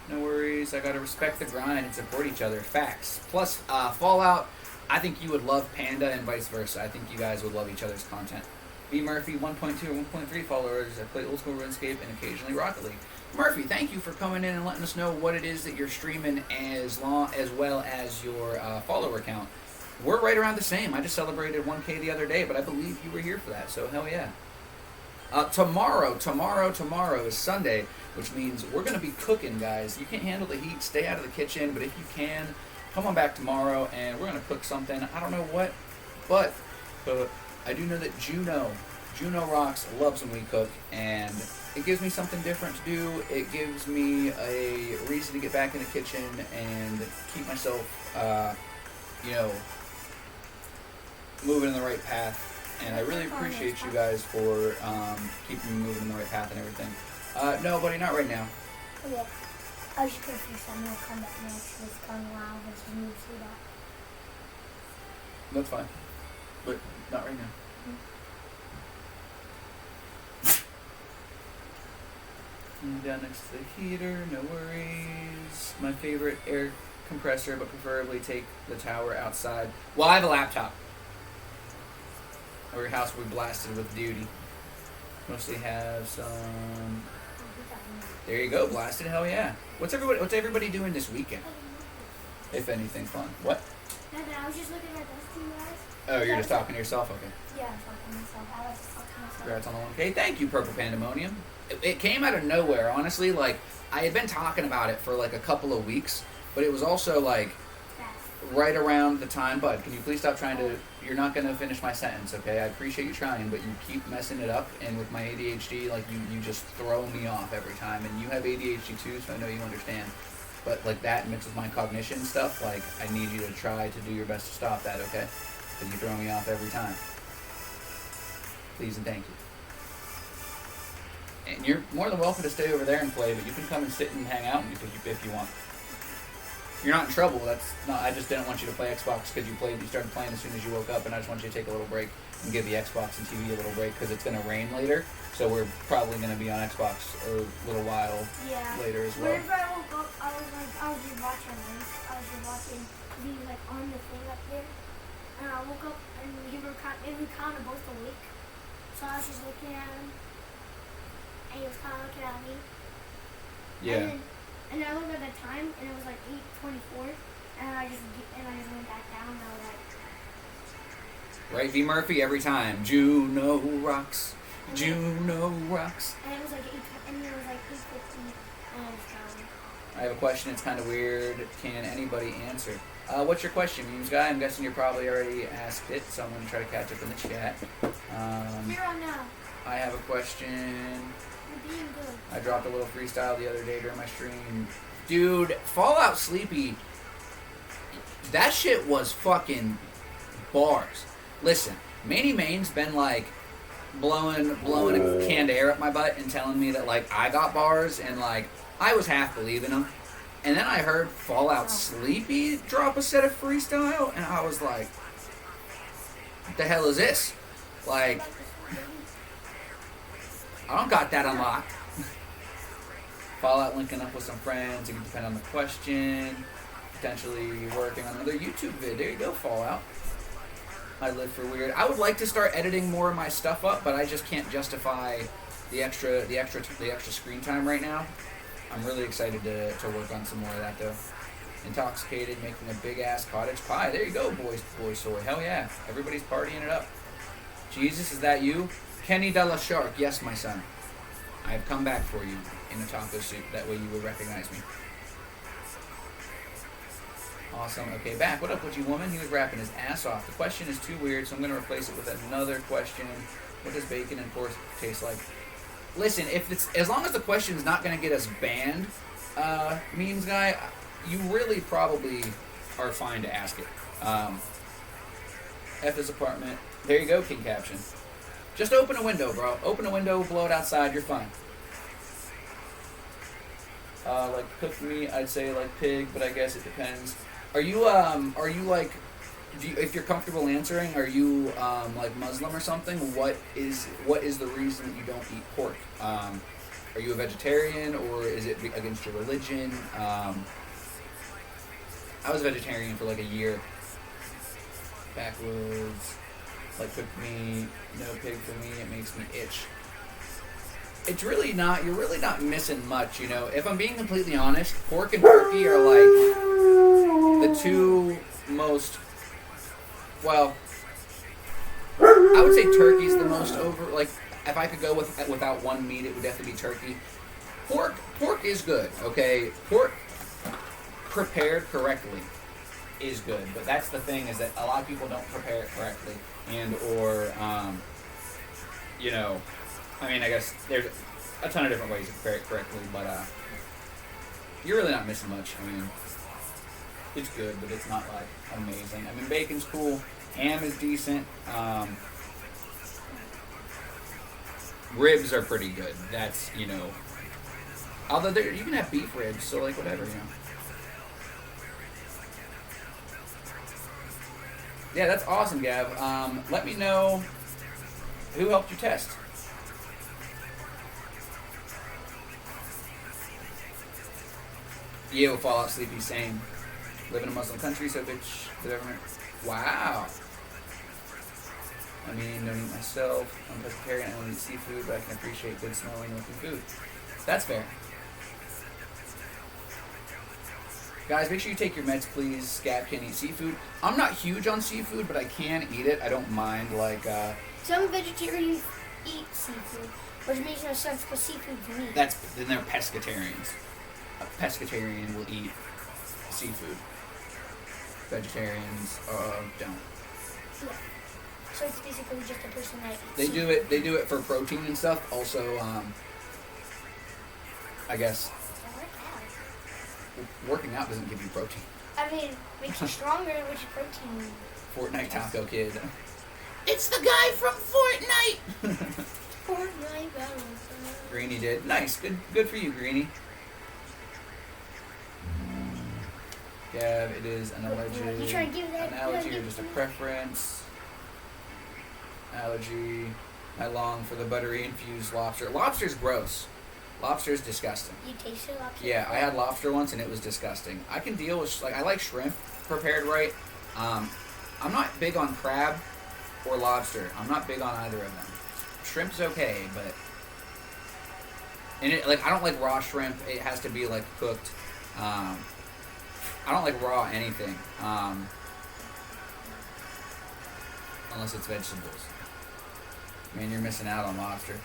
No worries. I gotta respect the grind and support each other. Facts. Plus, Fallout, I think you would love Panda and vice versa. I think you guys would love each other's content. B. Murphy, 1.2 or 1.3 followers. I play old school RuneScape and occasionally Rocket League. Murphy, thank you for coming in and letting us know what it is that you're streaming as well as your follower count. We're right around the same. I just celebrated 1K the other day, but I believe you were here for that, so hell yeah. Tomorrow is Sunday, which means we're going to be cooking, guys. You can't handle the heat, stay out of the kitchen, but if you can, come on back tomorrow, and we're going to cook something. I don't know what, but I do know that Juno Rocks loves when we cook, and it gives me something different to do. It gives me a reason to get back in the kitchen and keep myself, moving in the right path. And I really appreciate you guys for keeping me moving in the right path and everything. No, buddy, not right now. Okay. I was just going to fix that Mortal Kombat match with Kung Lao versus Move through that. That's fine. But not right now. Down next to the heater, no worries. My favorite air compressor, but preferably take the tower outside. Well, I have a laptop. Our house will be blasted with duty. Mostly have some. There you go, blasted. Hell yeah. What's everybody doing this weekend? If anything fun. What? Nothing. I was just looking at those two guys. Oh, you're just talking to yourself. Okay. Yeah, I'm talking to myself. I was just talking to myself. Congrats on the 1K. Thank you, Purple Pandemonium. It came out of nowhere, honestly. Like, I had been talking about it for like a couple of weeks, but it was also like right around the time. Bud, can you please stop trying to? You're not going to finish my sentence, okay? I appreciate you trying, but you keep messing it up, and with my ADHD, like, you just throw me off every time, and you have ADHD too, so I know you understand. But, like, that mixed with my cognition stuff, like, I need you to try to do your best to stop that, okay? Because you throw me off every time. Please and thank you. And you're more than welcome to stay over there and play, but you can come and sit and hang out if you want. You're not in trouble. I just didn't want you to play Xbox because you started playing as soon as you woke up, and I just want you to take a little break and give the Xbox and TV a little break because it's going to rain later, so we're probably going to be on Xbox a little while later as well. Whenever I woke up, I was just watching these like on the thing up there, and I woke up and we were kind of both awake. So I was just looking at him, and he was kind of looking at me. Yeah. And I looked at the time, and it was like 8:24, and I just went back down, and I was like. Right, V. Murphy, every time. Juno rocks. Juno rocks. And it was like 8:50, and it was like 8:50, and I was down. I have a question. It's kind of weird. Can anybody answer? What's your question, Memes Guy? I'm guessing you probably already asked it, so I'm going to try to catch up in the chat. Here on now. I have a question. You're being good. I dropped a little freestyle the other day during my stream. Dude, Fallout Sleepy, that shit was fucking bars. Listen, Manny Main's been like blowing a canned air up my butt and telling me that like I got bars, and like I was half believing him. And then I heard Fallout Sleepy drop a set of freestyle, and I was like, what the hell is this? Like, I don't got that unlocked. Fallout linking up with some friends, it can depend on the question. Potentially working on another YouTube vid. There you go, Fallout. I live for weird. I would like to start editing more of my stuff up, but I just can't justify the extra screen time right now. I'm really excited to work on some more of that though. Intoxicated, making a big ass cottage pie. There you go, boy soy. Hell yeah. Everybody's partying it up. Jesus, is that you? Kenny De La Shark. Yes, my son. I have come back for you in a taco suit. That way you will recognize me. Awesome. Okay, back. What up with you, woman? He was rapping his ass off. The question is too weird, so I'm going to replace it with another question. What does bacon and pork taste like? Listen, if it's as long as the question is not going to get us banned, Memes Guy, you really probably are fine to ask it. F his apartment. There you go, King Caption. Just open a window, bro. Open a window, blow it outside, you're fine. Like cooked meat, I'd say like pig, but I guess it depends. Are you like, if you're comfortable answering, are you like Muslim or something? What is the reason that you don't eat pork? Are you a vegetarian, or is it against your religion? I was a vegetarian for like a year. Backwoods, like cooked meat, no pig for me, it makes me itch. It's really not, you're really not missing much, you know. If I'm being completely honest, pork and turkey are like the two most, well, I would say turkey's the most over, like, if I could go without one meat, it would definitely be turkey. Pork is good, okay? Pork prepared correctly is good, but that's the thing, is that a lot of people don't prepare it correctly, and or you know, I mean, I guess there's a ton of different ways to prepare it correctly, but you're really not missing much. I mean, it's good, but it's not like amazing. I mean, bacon's cool, ham is decent, ribs are pretty good. That's, you know, although you can have beef ribs, so like whatever, you know. Yeah, that's awesome, Gav. Let me know who helped you test. Yo, Fallout Sleepy, same. Live in a Muslim country, so bitch, the government. Wow. I mean, don't eat myself. I'm pescatarian, I don't eat seafood, but I can appreciate good smelling looking food. That's fair. Guys, make sure you take your meds, please. Scab can't eat seafood. I'm not huge on seafood, but I can eat it. I don't mind, like, Some vegetarians eat seafood, which makes no sense because seafood's meat. then they're pescatarians. A pescatarian will eat seafood. Vegetarians don't. Yeah. So it's basically just a person that eats They seafood. do it for protein and stuff. Also, I guess working out doesn't give you protein. I mean, makes you stronger, which is protein. Fortnite Taco Kid. It's the guy from Fortnite! Fortnite battles. Greeny did. Nice. Good for you, Greeny. Gav, it is an alleged You trying to give that an allergy or just a preference. Allergy. I long for the buttery infused lobster. Lobster's gross. Lobster's disgusting. You tasted lobster? Yeah, I had lobster once and it was disgusting. I can deal with, like, I like shrimp prepared right. I'm not big on crab or lobster. I'm not big on either of them. Shrimp's okay, but and it, like I don't like raw shrimp. It has to be like cooked. I don't like raw anything unless it's vegetables. Man, you're missing out on lobster.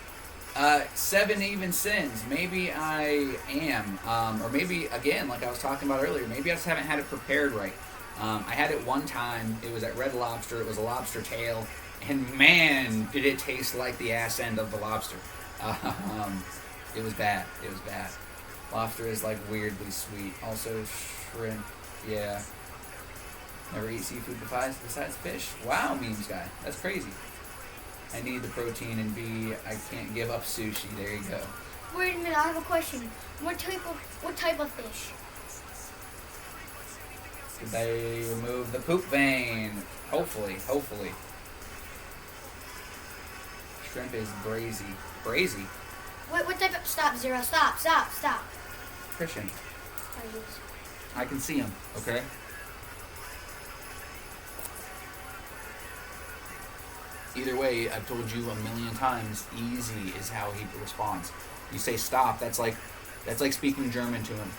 7 Even Sins. Maybe I am, or maybe again, like I was talking about earlier. Maybe I just haven't had it prepared right. I had it one time. It was at Red Lobster. It was a lobster tail, and man, did it taste like the ass end of the lobster. It was bad. It was bad. Lobster is like weirdly sweet. Also shrimp. Yeah. Never eat seafood besides fish. Wow, memes guy. That's crazy. I need the protein, and B, I can't give up sushi. There you go. Wait a minute, I have a question. What type of fish? Did they remove the poop vein? Hopefully. Shrimp is brazy. Brazy? What type of... Stop, Zero. Stop. Christian, Oh, yes. I can see him, okay? Either way, I've told you a million times, easy is how he responds. You say stop, that's like speaking German to him.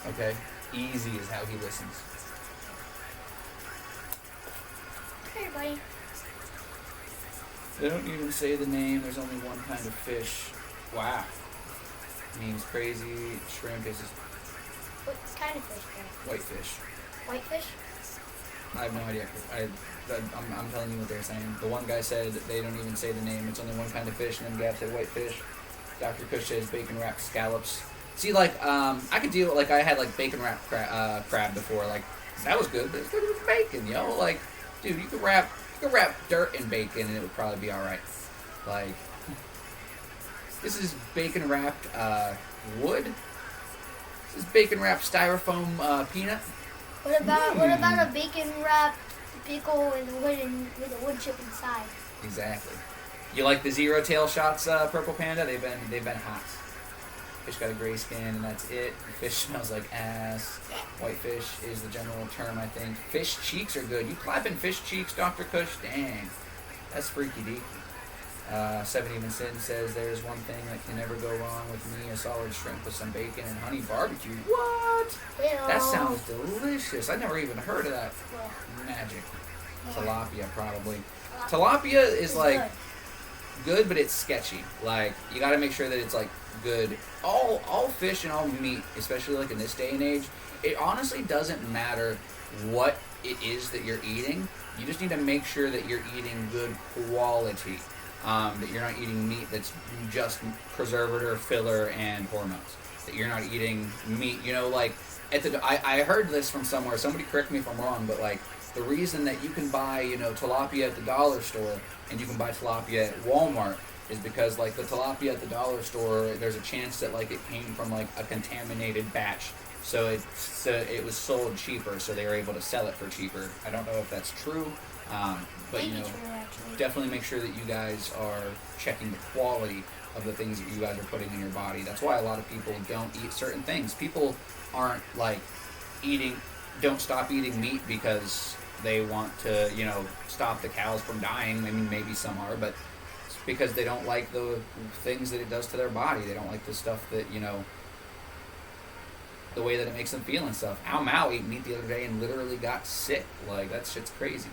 Okay? Easy is how he listens. Hey, buddy. They don't even say the name, there's only one kind of fish. Wow. Means crazy, shrimp is just What kind of fish, Gary? whitefish. Whitefish? I have no idea. I'm telling you what they're saying. The one guy said they don't even say the name. It's only one kind of fish, and then Gab said whitefish. Dr. Kush says bacon wrapped scallops. See, like, I could deal with, like, I had, like, bacon wrapped crab before. Like, that was good, but it's good with bacon, yo. Like, dude, you could wrap dirt in bacon, and it would probably be alright. Like, this is bacon wrapped wood. This is bacon wrapped styrofoam peanut. What about a bacon wrapped pickle with a wood chip inside? Exactly. You like the zero tail shots, Purple Panda? They've been hot. Fish got a gray skin, and that's it. Fish smells like ass. Whitefish is the general term, I think. Fish cheeks are good. You clapping fish cheeks, Dr. Kush? Dang. That's freaky deaky. 7 Even Sin says there's one thing that can never go wrong with me, a solid shrimp with some bacon and honey barbecue. What? Ew. That sounds delicious. I never even heard of that Well, magic. yeah. Tilapia, probably. Tilapia is It's like good, but it's sketchy. Like, you gotta make sure that it's like good. All fish and all meat, especially like in this day and age, it honestly doesn't matter what it is that you're eating. You just need to make sure that you're eating good quality. That you're not eating meat that's just preservative, filler, and hormones. That you're not eating meat, you know, like I heard this from somewhere. Somebody correct me if I'm wrong, but like the reason that you can buy, you know, tilapia at the dollar store and you can buy tilapia at Walmart is because like the tilapia at the dollar store, there's a chance that like it came from like a contaminated batch. So it was sold cheaper, so they were able to sell it for cheaper. I don't know if that's true, but you know, definitely make sure that you guys are checking the quality of the things that you guys are putting in your body. That's why a lot of people don't eat certain things. People aren't like don't stop eating meat because they want to, you know, stop the cows from dying. I mean, maybe some are, but it's because they don't like the things that it does to their body. They don't like the stuff that, you know, the way that it makes them feel and stuff. Ow Mao ate meat the other day and literally got sick. Like, that shit's crazy.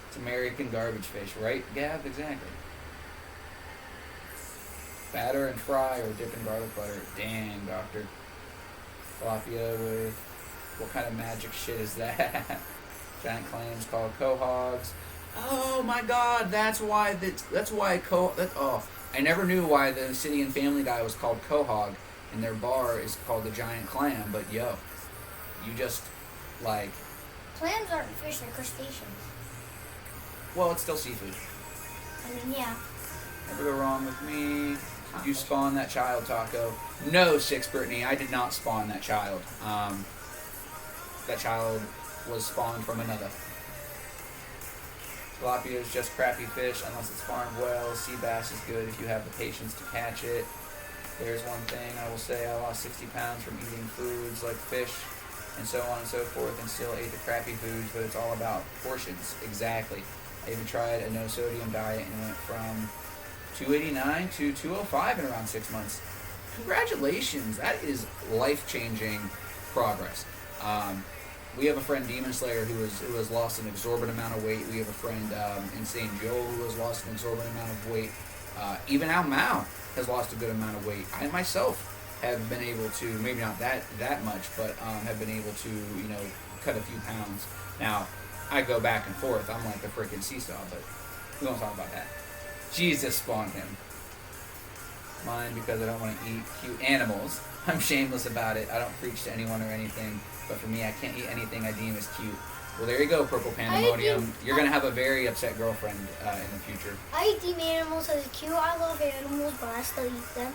It's American garbage fish, right, Gab? Exactly. Batter and fry or dip in garlic butter. Dang, doctor. Tilapia with... What kind of magic shit is that? Giant clams called quahogs. Oh my god, that's why I never knew why the City and Family Guy was called Quahog and their bar is called the Giant Clam, but yo, you just like... Clams aren't fish, they're crustaceans. Well, it's still seafood. I mean, yeah. Never go wrong with me. Did you spawn that child, Taco? No, Six Brittany, I did not spawn that child. That child was spawned from another. Tilapia is just crappy fish unless it's farmed well. Sea bass is good if you have the patience to catch it. There's one thing I will say, I lost 60 pounds from eating foods like fish. and so on and so forth, and still ate the crappy foods, but it's all about portions. Exactly. I even tried a no-sodium diet and went from 289 to 205 in around 6 months. Congratulations. That is life-changing progress. We have a friend, Demon Slayer, who has lost an exorbitant amount of weight. We have a friend, Insane Joe, who has lost an exorbitant amount of weight. Even Al Mao has lost a good amount of weight. I myself have been able to, maybe not that much, but have been able to, cut a few pounds. Now, I go back and forth. I'm like a freaking seesaw, but we won't talk about that. Jesus spawned him. Mine, because I don't want to eat cute animals. I'm shameless about it. I don't preach to anyone or anything, but for me, I can't eat anything I deem as cute. Well, there you go, Purple Pandemonium. You're going to have a very upset girlfriend in the future. I eat the animals as cute. I love animals, but I still eat them.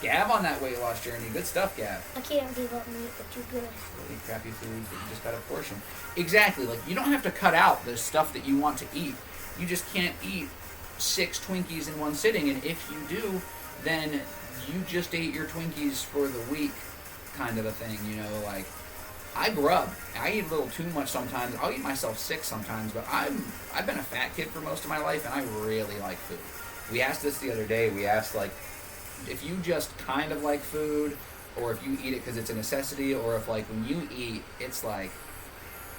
Gab on that weight loss journey. Good stuff, Gab. I can't give up meat, but you're good. Really crappy foods that you just got a portion. Exactly. Like, you don't have to cut out the stuff that you want to eat. You just can't eat 6 Twinkies in one sitting, and if you do, then you just ate your Twinkies for the week, kind of a thing, like, I grub. I eat a little too much sometimes. I'll eat myself sick sometimes, but I've been a fat kid for most of my life, and I really like food. We asked this the other day. We asked, like, if you just kind of like food, or if you eat it because it's a necessity, or if, like, when you eat, it's like,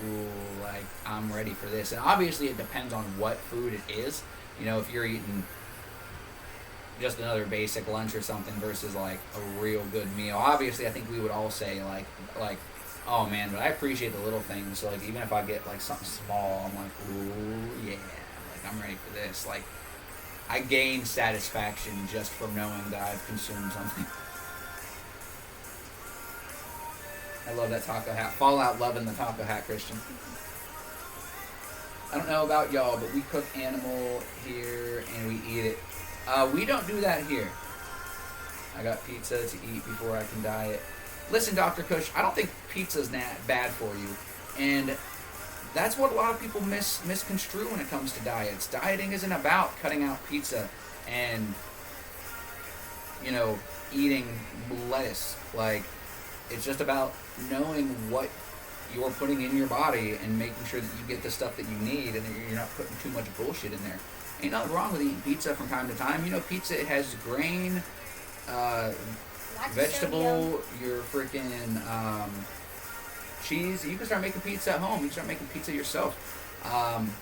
ooh, like, I'm ready for this. And obviously it depends on what food it is. If you're eating just another basic lunch or something versus, like, a real good meal. Obviously, I think we would all say, like, oh, man, but I appreciate the little things. So, like, even if I get, like, something small, I'm like, ooh, yeah, like, I'm ready for this. Like, I gain satisfaction just from knowing that I've consumed something. I love that taco hat. Fallout loving the taco hat, Christian. I don't know about y'all, but we cook animal here and we eat it. We don't do that here. I got pizza to eat before I can diet. Listen, Dr. Kush, I don't think pizza's bad for you. And that's what a lot of people misconstrue when it comes to diets. Dieting isn't about cutting out pizza and, eating lettuce. Like, it's just about knowing what you're putting in your body and making sure that you get the stuff that you need and that you're not putting too much bullshit in there. Ain't nothing wrong with eating pizza from time to time. Pizza, it has grain, vegetable, your freaking cheese. You can start making pizza at home. You can start making pizza yourself.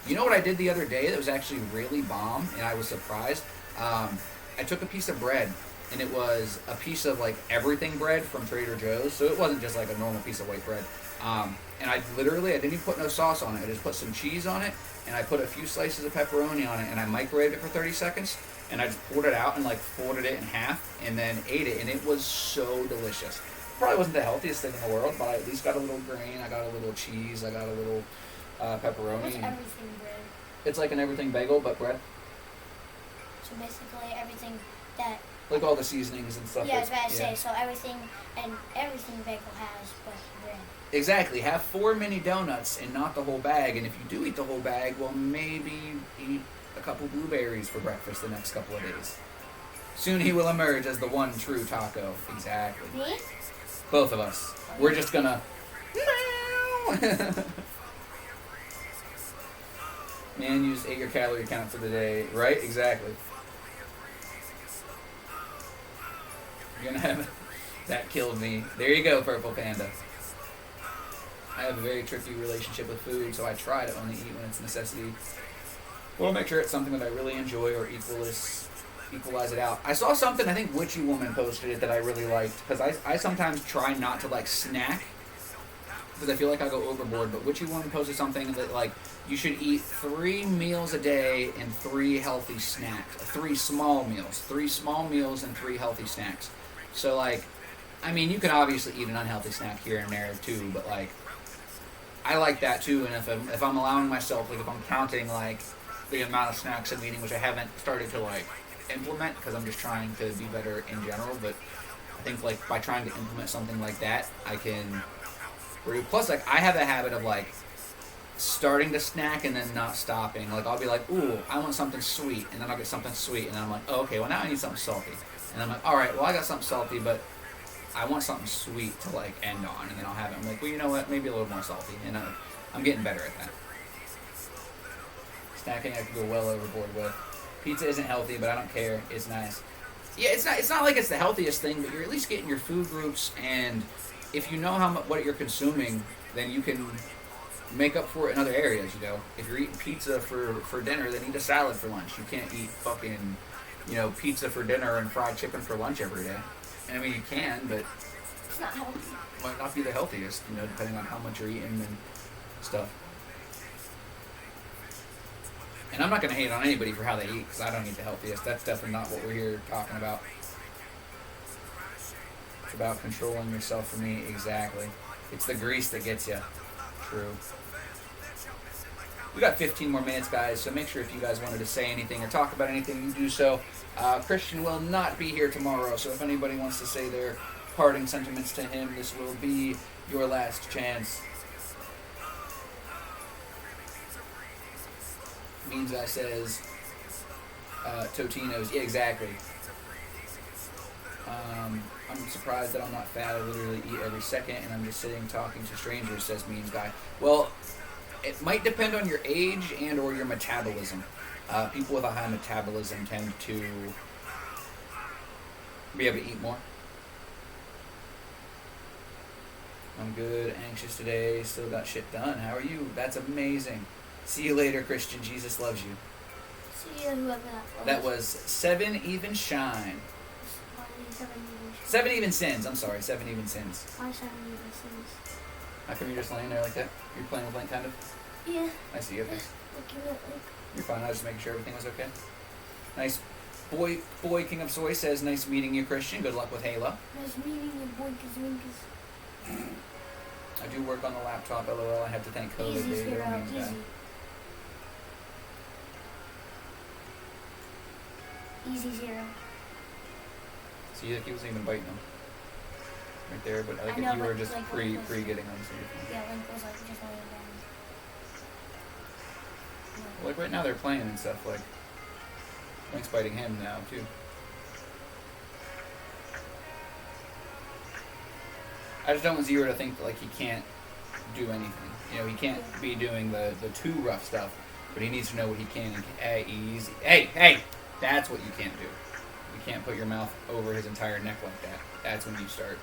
You know what I did the other day that was actually really bomb, and I was surprised? I took a piece of bread, and it was a piece of, like, everything bread from Trader Joe's, so it wasn't just like a normal piece of white bread. And I didn't even put no sauce on it. I just put some cheese on it, and I put a few slices of pepperoni on it, and I microwaved it for 30 seconds, and I just poured it out and, like, folded it in half, and then ate it, and it was so delicious. Probably wasn't the healthiest thing in the world, but I at least got a little grain, I got a little cheese, I got a little pepperoni. What's everything bread? It's like an everything bagel, but bread. So basically everything that... Like all the seasonings and stuff. Yeah, I was about to say, so everything bagel has, but bread. Exactly. Have 4 mini donuts and not the whole bag. And if you do eat the whole bag, well, maybe eat a couple blueberries for breakfast the next couple of days. Soon he will emerge as the one true taco. Exactly. Me? Both of us. We're just gonna... Man, you just ate your calorie count for the day. Right? Exactly. You're gonna have... That killed me. There you go, Purple Panda. I have a very tricky relationship with food, so I try to only eat when it's a necessity. Well, make sure it's something that I really enjoy or equalize it out. I saw something, I think Witchy Woman posted it, that I really liked, because I sometimes try not to, like, snack, because I feel like I go overboard, but Witchy Woman posted something that, like, you should eat 3 meals a day and 3 healthy snacks. 3 small meals. 3 small meals and 3 healthy snacks. So, like, I mean, you can obviously eat an unhealthy snack here and there, too, but, like, I like that, too, and if I'm allowing myself, like, if I'm counting, like, the amount of snacks I'm eating, which I haven't started to, like, implement, because I'm just trying to be better in general, but I think, like, by trying to implement something like that, I can... Plus, like, I have a habit of, like, starting to snack and then not stopping. Like, I'll be like, ooh, I want something sweet, and then I'll get something sweet, and then I'm like, oh, okay, well, now I need something salty. And I'm like, all right, well, I got something salty, but I want something sweet to like end on, and then I'll have it. I'm like, well, you know what? Maybe a little more salty, and I'm getting better at that. Snacking I could go well overboard with. Pizza isn't healthy, but I don't care. It's nice. Yeah, it's not like it's the healthiest thing, but you're at least getting your food groups, and if you know what you're consuming, then you can make up for it in other areas. You know, if you're eating pizza for dinner, then eat a salad for lunch. You can't eat fucking, pizza for dinner and fried chicken for lunch every day. And I mean, you can, but It's not healthy. it might not be the healthiest, depending on how much you're eating and stuff. And I'm not going to hate on anybody for how they eat, because I don't eat the healthiest. That's definitely not what we're here talking about. It's about controlling yourself for me, exactly. It's the grease that gets you. True. We got 15 more minutes, guys, so make sure if you guys wanted to say anything or talk about anything, you do so. Christian will not be here tomorrow, so if anybody wants to say their parting sentiments to him, this will be your last chance. Means I says, Totino's. Yeah, exactly. I'm surprised that I'm not fat. I literally eat every second, and I'm just sitting talking to strangers, says Means Guy. Well, it might depend on your age and or your metabolism. People with a high metabolism tend to be able to eat more. I'm good. Anxious today. Still got shit done. How are you? That's amazing. See you later, Christian. Jesus loves you. See you, whoever that was. That was 7 Even Shine. 7 Even Sins. I'm sorry, 7 Even Sins. Why 7 Even Sins? How come you're just laying there like that? You're playing with Link, kind of? Yeah. I see, okay. Looking at Link. You're fine. I was just making sure everything was okay. Nice. Boy King of Soy says, nice meeting you, Christian. Good luck with Halo. Nice meeting you, Boinkas Winkas. I do work on the laptop, LOL. I have to thank COVID. Easy, There you go, Zero, Means Guy. easy. Easy Zero. See, like he wasn't even biting them. Right there, but I think I know, you were but, just like, pre Link was- getting them. So you're fine. Yeah, Link was like just laying down. Like right now they're playing and stuff. Like Link's biting him now too. I just don't want Zero to think that, like, he can't do anything. He can't be doing the too rough stuff, but he needs to know what he can. Hey, easy. Hey, that's what you can't do. You can't put your mouth over his entire neck like that. That's when you start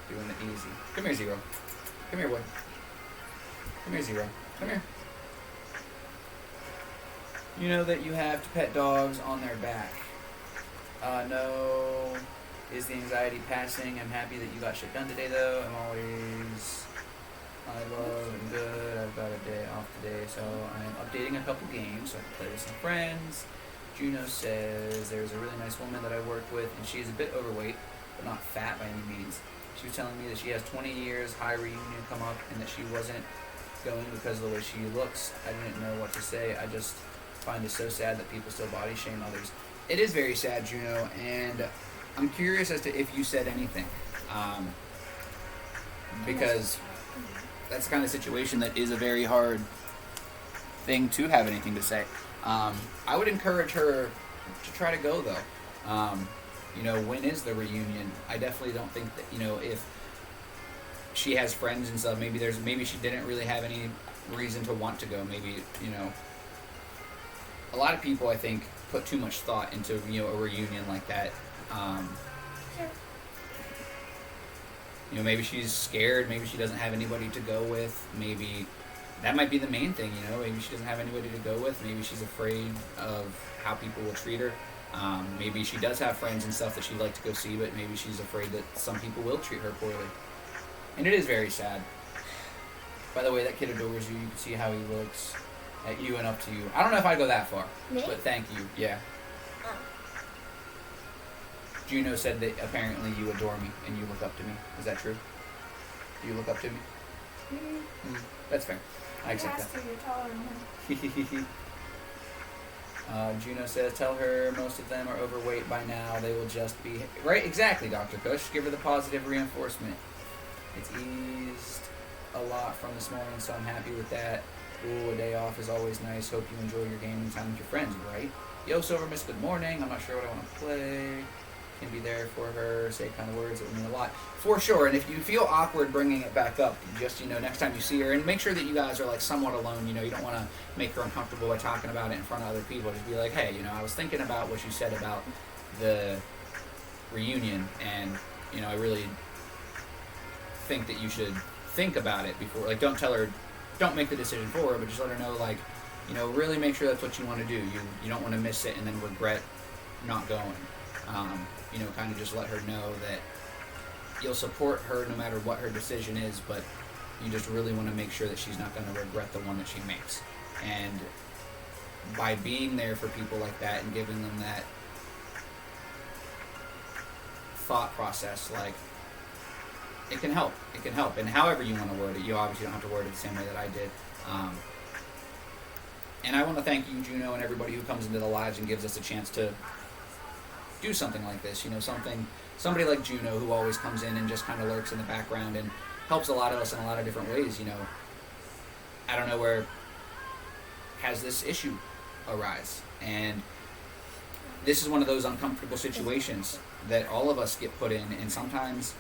doing it easy. Come here, Zero. Come here, boy. Come here, Zero. Come here. You know that you have to pet dogs on their back. No. Is the anxiety passing? I'm happy that you got shit done today, though. I love and good. I've got a day off today, so I'm updating a couple games so I can play with some friends. Juno says there's a really nice woman that I work with, and she's a bit overweight, but not fat by any means. She was telling me that she has 20 years high reunion come up, and that she wasn't going because of the way she looks. I didn't know what to say. I just find it so sad that people still body shame others. It is very sad, Juno, and I'm curious as to if you said anything, because that's the kind of situation that is a very hard thing to have anything to say. I would encourage her to try to go, though. When is the reunion? I definitely don't think that, if she has friends and stuff, maybe she didn't really have any reason to want to go. Maybe, a lot of people, I think, put too much thought into, a reunion like that. Maybe she's scared. Maybe she doesn't have anybody to go with. Maybe that might be the main thing, Maybe she doesn't have anybody to go with. Maybe she's afraid of how people will treat her. Maybe she does have friends and stuff that she'd like to go see, but maybe she's afraid that some people will treat her poorly. And it is very sad. By the way, that kid adores you. You can see how he looks at you and up to you. I don't know if I'd go that far, Me? but thank you. Yeah. Juno said that apparently you adore me and you look up to me. Is that true? Do you look up to me? That's fair. I accept that. You're taller than him. Juno says, tell her most of them are overweight by now. They will just be... Right, exactly, Dr. Kush. Give her the positive reinforcement. It's eased a lot from this morning, so I'm happy with that. Ooh, a day off is always nice. Hope you enjoy your gaming time with your friends, right? Yo, Silver Miss, good morning. I'm not sure what I want to play. can be there for her, say kind of words that mean a lot, for sure. And if you feel awkward bringing it back up, just, next time you see her, and make sure that you guys are like somewhat alone. You don't want to make her uncomfortable by talking about it in front of other people. Just be like, hey, I was thinking about what you said about the reunion, and I really think that you should think about it before. Like, don't make the decision for her, but just let her know, like, really make sure that's what you want to do. You don't want to miss it and then regret not going. Kind of just let her know that you'll support her no matter what her decision is, but you just really want to make sure that she's not going to regret the one that she makes. And by being there for people like that and giving them that thought process, like, it can help. It can help. And however you want to word it, you obviously don't have to word it the same way that I did. And I want to thank you, Juno, and everybody who comes into the lives and gives us a chance to do something like this. Somebody like Juno who always comes in and just kind of lurks in the background and helps a lot of us in a lot of different ways. I don't know where has this issue arise, and this is one of those uncomfortable situations that all of us get put in, and sometimes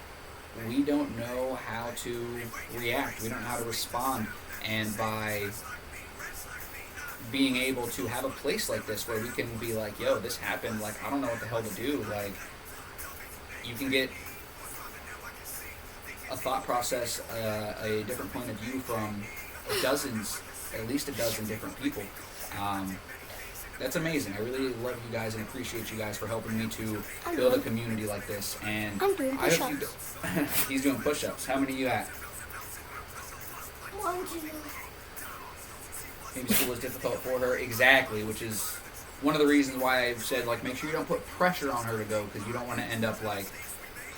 we don't know how to react. We don't know how to respond, and by being able to have a place like this where we can be like, yo, this happened, like, I don't know what the hell to do, like, you can get a thought process, a different point of view from at least a dozen different people. That's amazing. I really love you guys and appreciate you guys for helping me to build a community like this. And I'm doing push-ups. He's doing push-ups. How many are you at? 1, 2. Maybe school is difficult for her. Exactly, which is one of the reasons why I've said, like, make sure you don't put pressure on her to go, because you don't want to end up, like,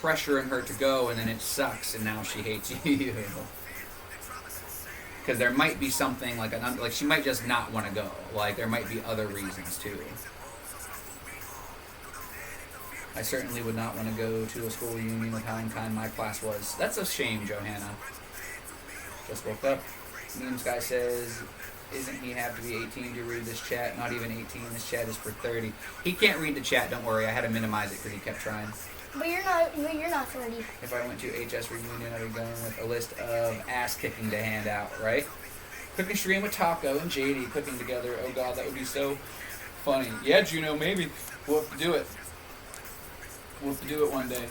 pressuring her to go and then it sucks and now she hates you. Because there might be something, like she might just not want to go. Like, there might be other reasons, too. I certainly would not want to go to a school reunion with how unkind my class was. That's a shame, Johanna. Just woke up. Memes guy says, isn't he have to be 18 to read this chat? Not even 18. This chat is for 30. He can't read the chat. Don't worry. I had to minimize it because he kept trying. But you're not 30. If I went to HS reunion, I'd be going with a list of ass kicking to hand out, right? Cooking stream with Taco and JD cooking together. Oh god, that would be so funny. Yeah, Juno, maybe. We'll have to do it. We'll have to do it one day.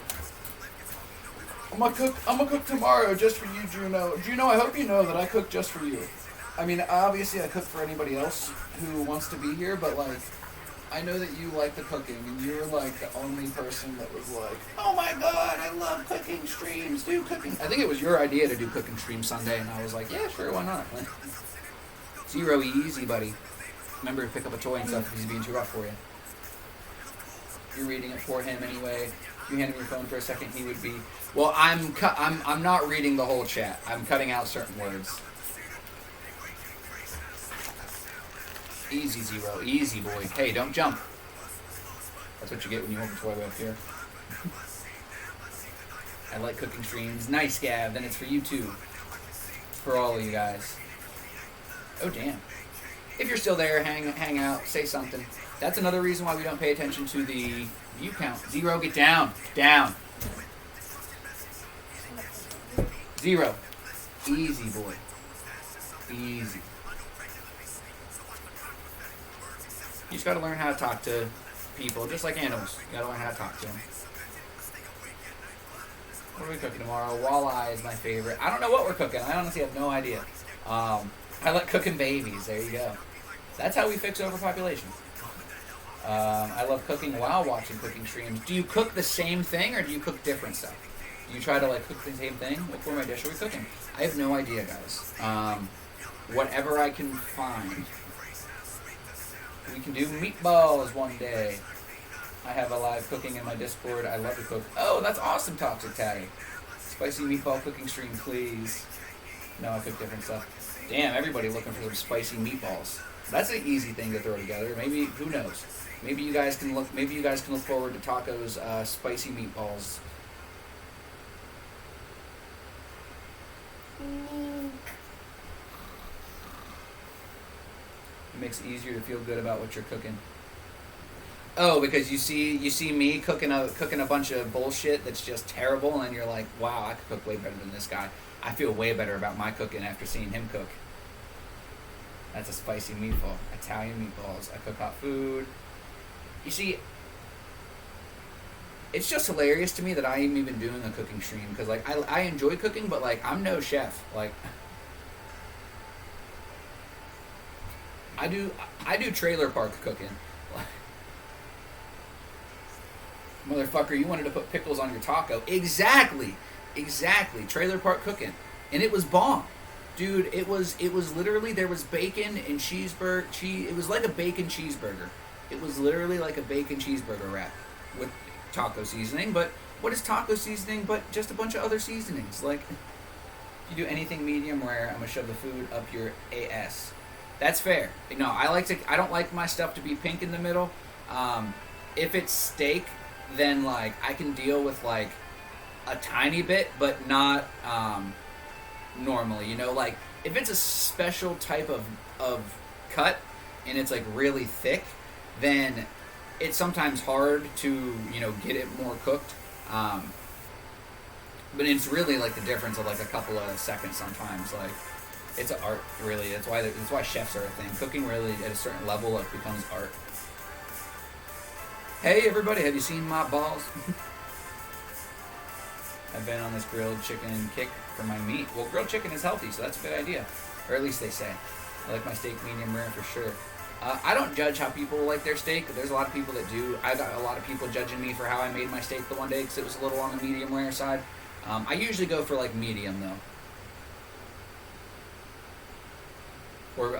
I'm gonna cook tomorrow just for you, Juno. Juno, I hope you know that I cook just for you. I mean, obviously I cook for anybody else who wants to be here, but, like, I know that you like the cooking, and you're, like, the only person that was like, oh my god, I love cooking streams, do cooking. I think it was your idea to do cooking stream Sunday, and I was like, yeah, sure, why not? Zero easy, buddy. Remember to pick up a toy and stuff if he's being too rough for you. You're reading it for him anyway. If you hand him your phone for a second, he would be, well, I'm not reading the whole chat. I'm cutting out certain words. Easy, Zero. Easy, boy. Hey, don't jump. That's what you get when you hold the toy way up here. I like cooking streams. Nice, Gav. Then it's for you, too. For all of you guys. Oh, damn. If you're still there, hang out. Say something. That's another reason why we don't pay attention to the view count. Zero, get down. Down. Zero. Easy, boy. Easy. You just gotta learn how to talk to people, just like animals. You gotta learn how to talk to them. What are we cooking tomorrow? Walleye is my favorite. I don't know what we're cooking. I honestly have no idea. I like cooking babies. There you go. That's how we fix overpopulation. I love cooking while watching cooking streams. Do you cook the same thing, or do you cook different stuff? Do you try to, like, cook the same thing? What for my dish are we cooking? I have no idea, guys. Whatever I can find. We can do meatballs one day. I have a live cooking in my Discord. I love to cook. Oh, that's awesome, Toxic Tatty. Spicy meatball cooking stream, please. No, I cook different stuff. Damn, everybody looking for some spicy meatballs. That's an easy thing to throw together. Maybe, who knows? Maybe you guys can look. Maybe you guys can look forward to Taco's spicy meatballs. It makes it easier to feel good about what you're cooking. Oh, because you see me cooking a bunch of bullshit that's just terrible, and then you're like, wow, I could cook way better than this guy. I feel way better about my cooking after seeing him cook. That's a spicy meatball. Italian meatballs. I cook hot food. You see, it's just hilarious to me that I am even doing a cooking stream, because like I enjoy cooking, but like I'm no chef. Like I do trailer park cooking. Motherfucker, you wanted to put pickles on your taco. Exactly. Trailer park cooking. And it was bomb. Dude, it was literally, there was bacon and cheeseburger. It was like a bacon cheeseburger. It was literally like a bacon cheeseburger wrap with taco seasoning. But what is taco seasoning but just a bunch of other seasonings? Like, if you do anything medium rare, I'm going to shove the food up your ass. That's fair. No, I don't like my stuff to be pink in the middle. If it's steak, then like I can deal with like a tiny bit, but not normally. You know, like if it's a special type of cut and it's like really thick, then it's sometimes hard to, you know, get it more cooked. But it's really like the difference of like a couple of seconds sometimes. Like it's an art, really. That's why chefs are a thing. Cooking really at a certain level it becomes art. Hey everybody, have you seen my balls? I've been on this grilled chicken kick for my meat. Well, grilled chicken is healthy, so that's a good idea. Or at least they say. I like my steak medium rare for sure. I don't judge how people like their steak. There's a lot of people that do. I got a lot of people judging me for how I made my steak the one day because it was a little on the medium rare side. I usually go for like medium though. Or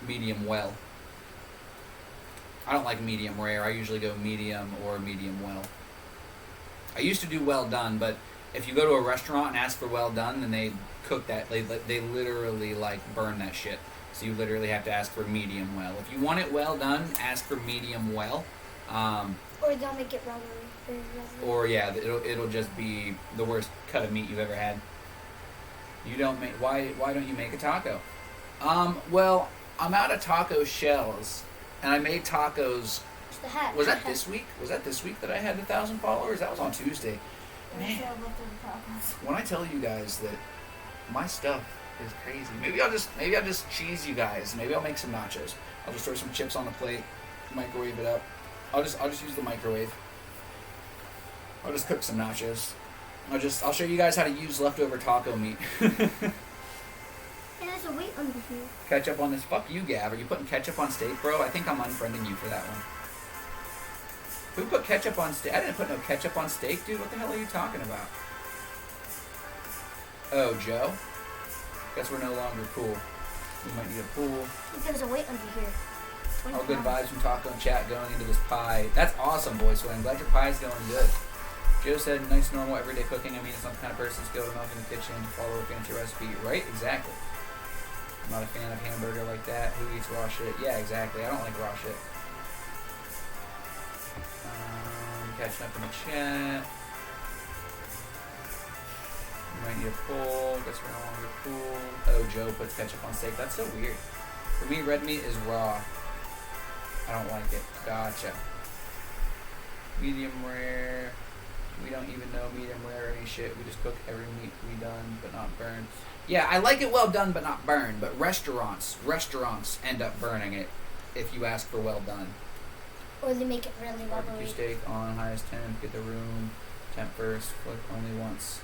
medium well. I don't like medium rare. I usually go medium or medium well. I used to do well done, but if you go to a restaurant and ask for well done, then they cook that. They literally like burn that shit. So you literally have to ask for medium well. If you want it well done, ask for medium well. Or they'll make it rubbery. Or yeah, it'll just be the worst cut of meat you've ever had. You don't make why don't you make a taco? Well, I'm out of taco shells. And I made tacos. Was that this week? Was that this week that I had 1,000 followers? That was on Tuesday. Man, when I tell you guys that my stuff is crazy, maybe I'll just cheese you guys. Maybe I'll make some nachos. I'll just throw some chips on the plate, microwave it up. I'll just use the microwave. I'll just cook some nachos. I'll show you guys how to use leftover taco meat. There's a weight under here. Ketchup on this? Fuck you, Gav. Are you putting ketchup on steak, bro? I think I'm unfriending you for that one. Who put ketchup on steak? I didn't put no ketchup on steak, dude. What the hell are you talking about? Oh, Joe? Guess we're no longer cool. We might need a pool. There's a weight under here. All good vibes from Taco and chat going into this pie. That's awesome, boy. So I'm glad your pie's going good. Joe said, nice, normal, everyday cooking. I mean, it's not the kind of person skilled enough in the kitchen to follow a fancy recipe. Right? Exactly. I'm not a fan of hamburger like that. Who eats raw shit? Yeah, exactly. I don't like raw shit. Catching up in the chat. You might need a pool. Guess we're no longer cool. Oh, Joe puts ketchup on steak. That's so weird. For me, red meat is raw. I don't like it. Gotcha. Medium rare. We don't even know medium rare or any shit. We just cook every meat we done, but not burned. Yeah, I like it well done, but not burned. But restaurants end up burning it if you ask for well done. Or they make it really rubbery. Barbecue steak on highest temp. Get the room temp first. Flip only once.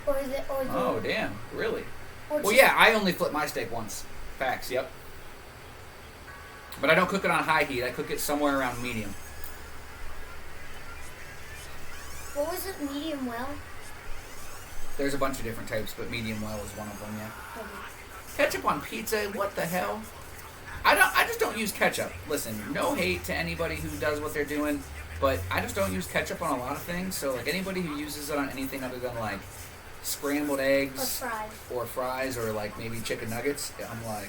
Oh, damn. Really? Well, yeah, I only flip my steak once. Facts, yep. But I don't cook it on high heat. I cook it somewhere around medium. What was it? Medium well? There's a bunch of different types, but medium well is one of them, yeah. Ketchup on pizza? What the hell? I just don't use ketchup. Listen, no hate to anybody who does what they're doing, but I just don't use ketchup on a lot of things. So, like, anybody who uses it on anything other than, like, scrambled eggs or fries or like maybe chicken nuggets, I'm like,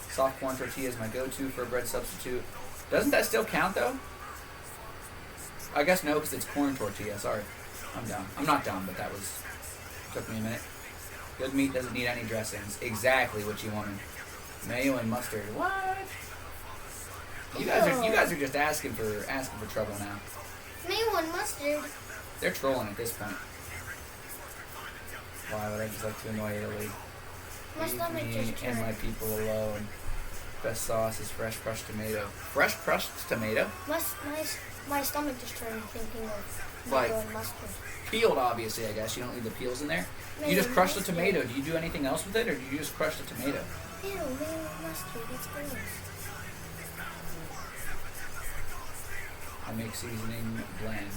soft corn tortilla is my go-to for a bread substitute. Doesn't that still count though? I guess no, because it's corn tortilla. Sorry, I'm dumb. I'm not dumb, but took me a minute. Good meat doesn't need any dressings. Exactly what you wanted. Mayo and mustard. What? You guys are just asking for trouble now. Mayo and mustard. They're trolling at this point. Why would I just like to annoy Italy? My stomach Leave just me and my turned. people alone. Best sauce is fresh crushed tomato. Fresh crushed tomato? My stomach just turned thinking of Like- mayo and mustard. Peeled, obviously, I guess. You don't leave the peels in there. You Mayo just and crush the mustard. tomato. Do you do anything else with it, or do you just crush the tomato? Ew, mayo and mustard. That's gross. I make seasoning blend.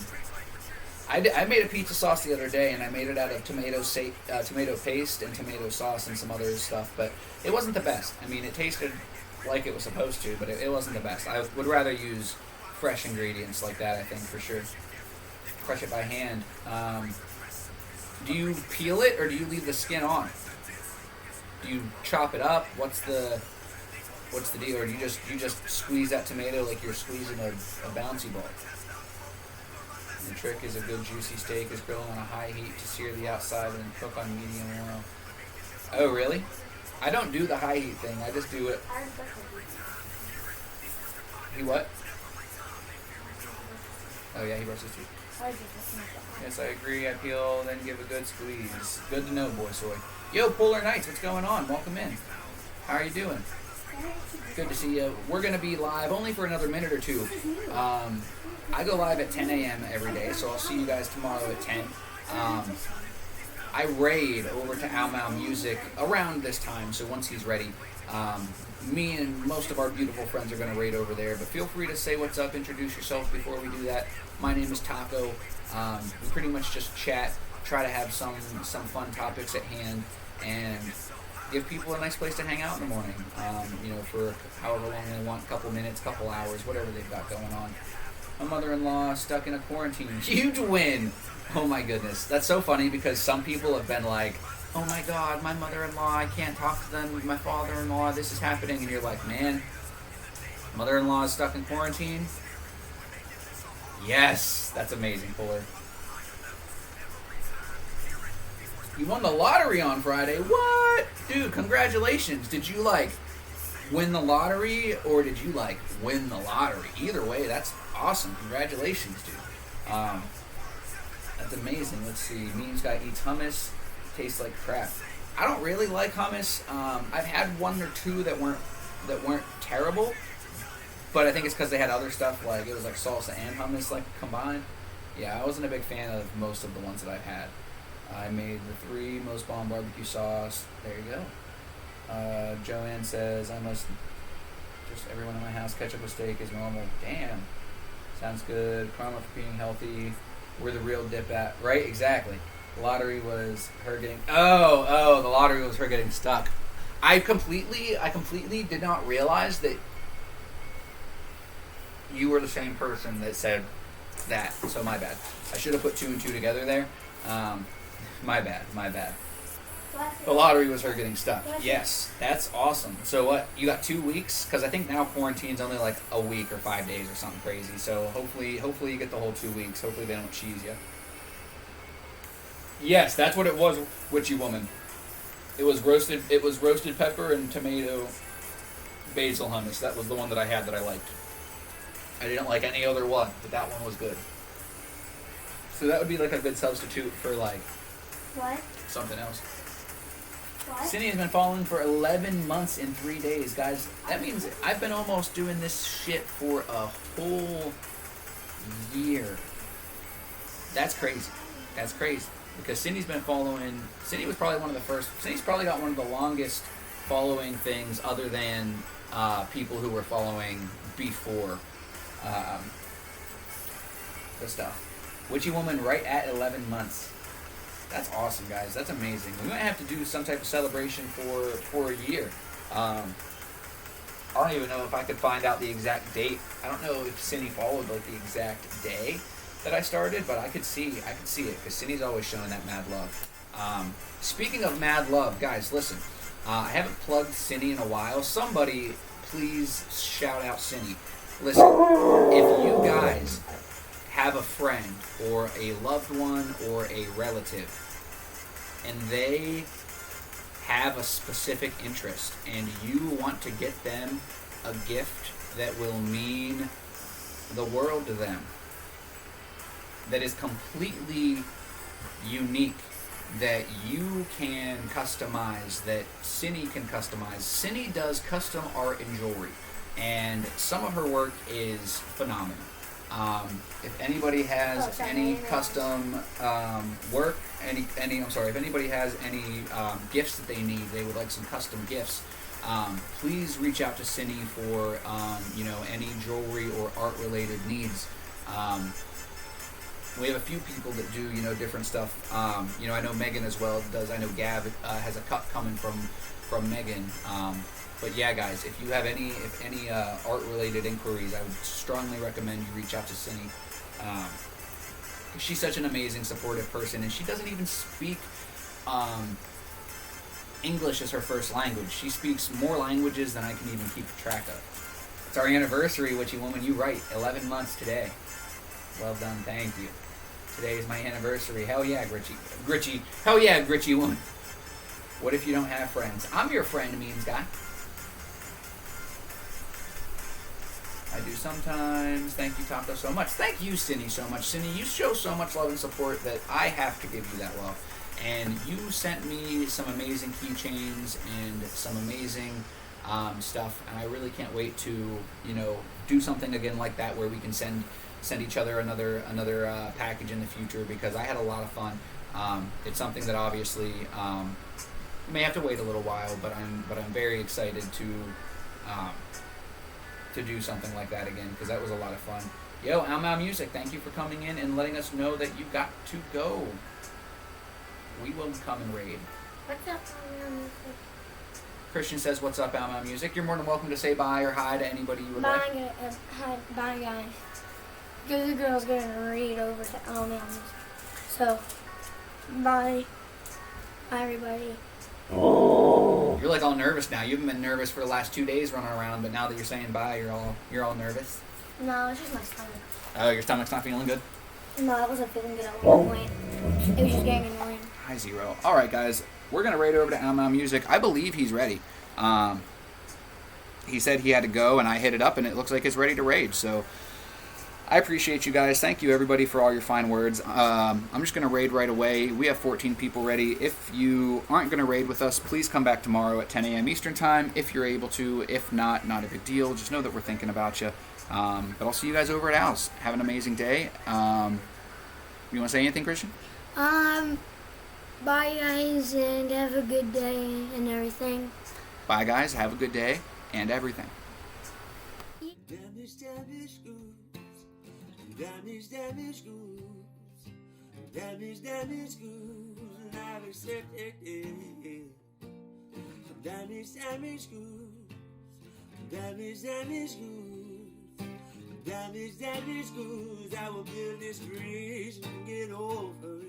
I made a pizza sauce the other day, and I made it out of tomato paste and tomato sauce and some other stuff, but it wasn't the best. I mean, it tasted like it was supposed to, but it wasn't the best. I would rather use fresh ingredients like that, I think, for sure. Crush it by hand. Do you peel it, or do you leave the skin on? Do you chop it up? What's the deal? Or do you just squeeze that tomato like you're squeezing a bouncy ball? The trick is a good juicy steak is grilled on a high heat to sear the outside and cook on medium oil. Oh, really? I don't do the high heat thing. I just do it. He what? Oh yeah, he brushes his teeth. Yes, I agree. I peel, then give a good squeeze. Good to know, boy soy. Yo, Polar Knights, what's going on? Welcome in. How are you doing? Good to see you. We're going to be live only for another minute or two. I go live at 10 a.m. every day, so I'll see you guys tomorrow at 10. I raid over to Ao Mao Music around this time, so once he's ready, me and most of our beautiful friends are going to raid over there, but feel free to say what's up, introduce yourself before we do that. My name is Taco. We pretty much just chat, try to have some fun topics at hand, and give people a nice place to hang out in the morning, for however long they want, couple minutes, couple hours, whatever they've got going on. My mother-in-law stuck in a quarantine. Huge win! Oh my goodness. That's so funny because some people have been like, oh my god, my mother-in-law, I can't talk to them, my father-in-law, this is happening. And you're like, man, mother-in-law is stuck in quarantine? Yes! That's amazing, Fuller. You won the lottery on Friday. What? Dude, congratulations. Did you, win the lottery, or did you, win the lottery? Either way, that's awesome. Congratulations, dude. That's amazing. Let's see. Memes guy eats hummus. Tastes like crap. I don't really like hummus. I've had one or two that weren't terrible, but I think it's because they had other stuff, it was salsa and hummus, combined. Yeah, I wasn't a big fan of most of the ones that I've had. I made the 3 most bomb barbecue sauce. There you go. Joanne says, I must just everyone in my house ketchup with steak is normal. Damn. Sounds good. Karma for being healthy. Where the real dip at. Right? Exactly. The lottery was her getting... Oh, the lottery was her getting stuck. I completely did not realize that you were the same person that said that. So my bad. I should have put 2 and 2 together there. My bad. The lottery was her getting stuck. Yes, that's awesome. So what? You got 2 weeks? Because I think now quarantine's only a week or 5 days or something crazy. So hopefully you get the whole 2 weeks. Hopefully they don't cheese you. Yes, that's what it was, Witchy Woman. It was roasted pepper and tomato basil hummus. That was the one that I had that I liked. I didn't like any other one, but that one was good. So that would be a good substitute for What? something else. What? Cindy has been following for 11 months and 3 days, guys. That means I've been almost doing this shit for a whole year. That's crazy. Because Cindy's been following. Cindy's probably got one of the longest following things other than people who were following before the stuff. Witchy Woman right at 11 months. That's awesome, guys. That's amazing. We might have to do some type of celebration for a year. I don't even know if I could find out the exact date. I don't know if Cindy followed the exact day that I started, but I could see it because Cindy's always showing that mad love. Speaking of mad love, guys, listen. I haven't plugged Cindy in a while. Somebody, please shout out Cindy. Listen, if you guys have a friend or a loved one or a relative and they have a specific interest and you want to get them a gift that will mean the world to them, that is completely unique, that you can customize, that Cindy can customize. Cindy does custom art and jewelry, and some of her work is phenomenal. If anybody has any custom work, if anybody has any gifts that they need, they would like some custom gifts, please reach out to Cindy for any jewelry or art related needs. We have a few people that do different stuff. I know Megan as well does. I know Gab has a cut coming from Megan. But yeah, guys, if you have any art related inquiries, I would strongly recommend you reach out to Cindy. She's such an amazing, supportive person, and she doesn't even speak English as her first language. She speaks more languages than I can even keep track of. It's our anniversary, Witchy Woman. You right, 11 months today. Well done, thank you. Today is my anniversary. Hell yeah, Gritchy. Hell yeah, Gritchy Woman. What if you don't have friends? I'm your friend, memes guy. I do sometimes. Thank you, Tonto, so much. Thank you, Cindy, so much. Cindy, you show so much love and support that I have to give you that love. And you sent me some amazing keychains and some amazing stuff, and I really can't wait to do something again like that where we can send each other another package in the future, because I had a lot of fun. It's something that obviously may have to wait a little while, but I'm very excited to do something like that again, because that was a lot of fun. Yo, Al Music, thank you for coming in and letting us know that you got to go. We will come and raid. What's up, Al Music? Christian says, what's up, Al Music? You're more than welcome to say bye or hi to anybody you would like. Bye, guys. Because the girl's going to read over to Al Music. So, bye. Bye, everybody. Oh. You're like all nervous now. You haven't been nervous for the last 2 days running around, but now that you're saying bye, you're all nervous. No, it's just my stomach. Oh, your stomach's not feeling good? No, I wasn't feeling good at one point. It was just getting annoying. Hi, Zero. All right, guys. We're going to raid over to Al Music. I believe he's ready. He said he had to go, and I hit it up, and it looks like it's ready to raid. So I appreciate you guys. Thank you, everybody, for all your fine words. I'm just going to raid right away. We have 14 people ready. If you aren't going to raid with us, please come back tomorrow at 10 a.m. Eastern Time if you're able to. If not, not a big deal. Just know that we're thinking about you. But I'll see you guys over at Al's. Have an amazing day. You want to say anything, Christian? Bye, guys, and have a good day and everything. Bye, guys. Have a good day and everything. Damage goods. Damage goods. Damage goods. And I've accepted it. Damage goods. Damage goods. Damage goods. I will build this bridge and get over.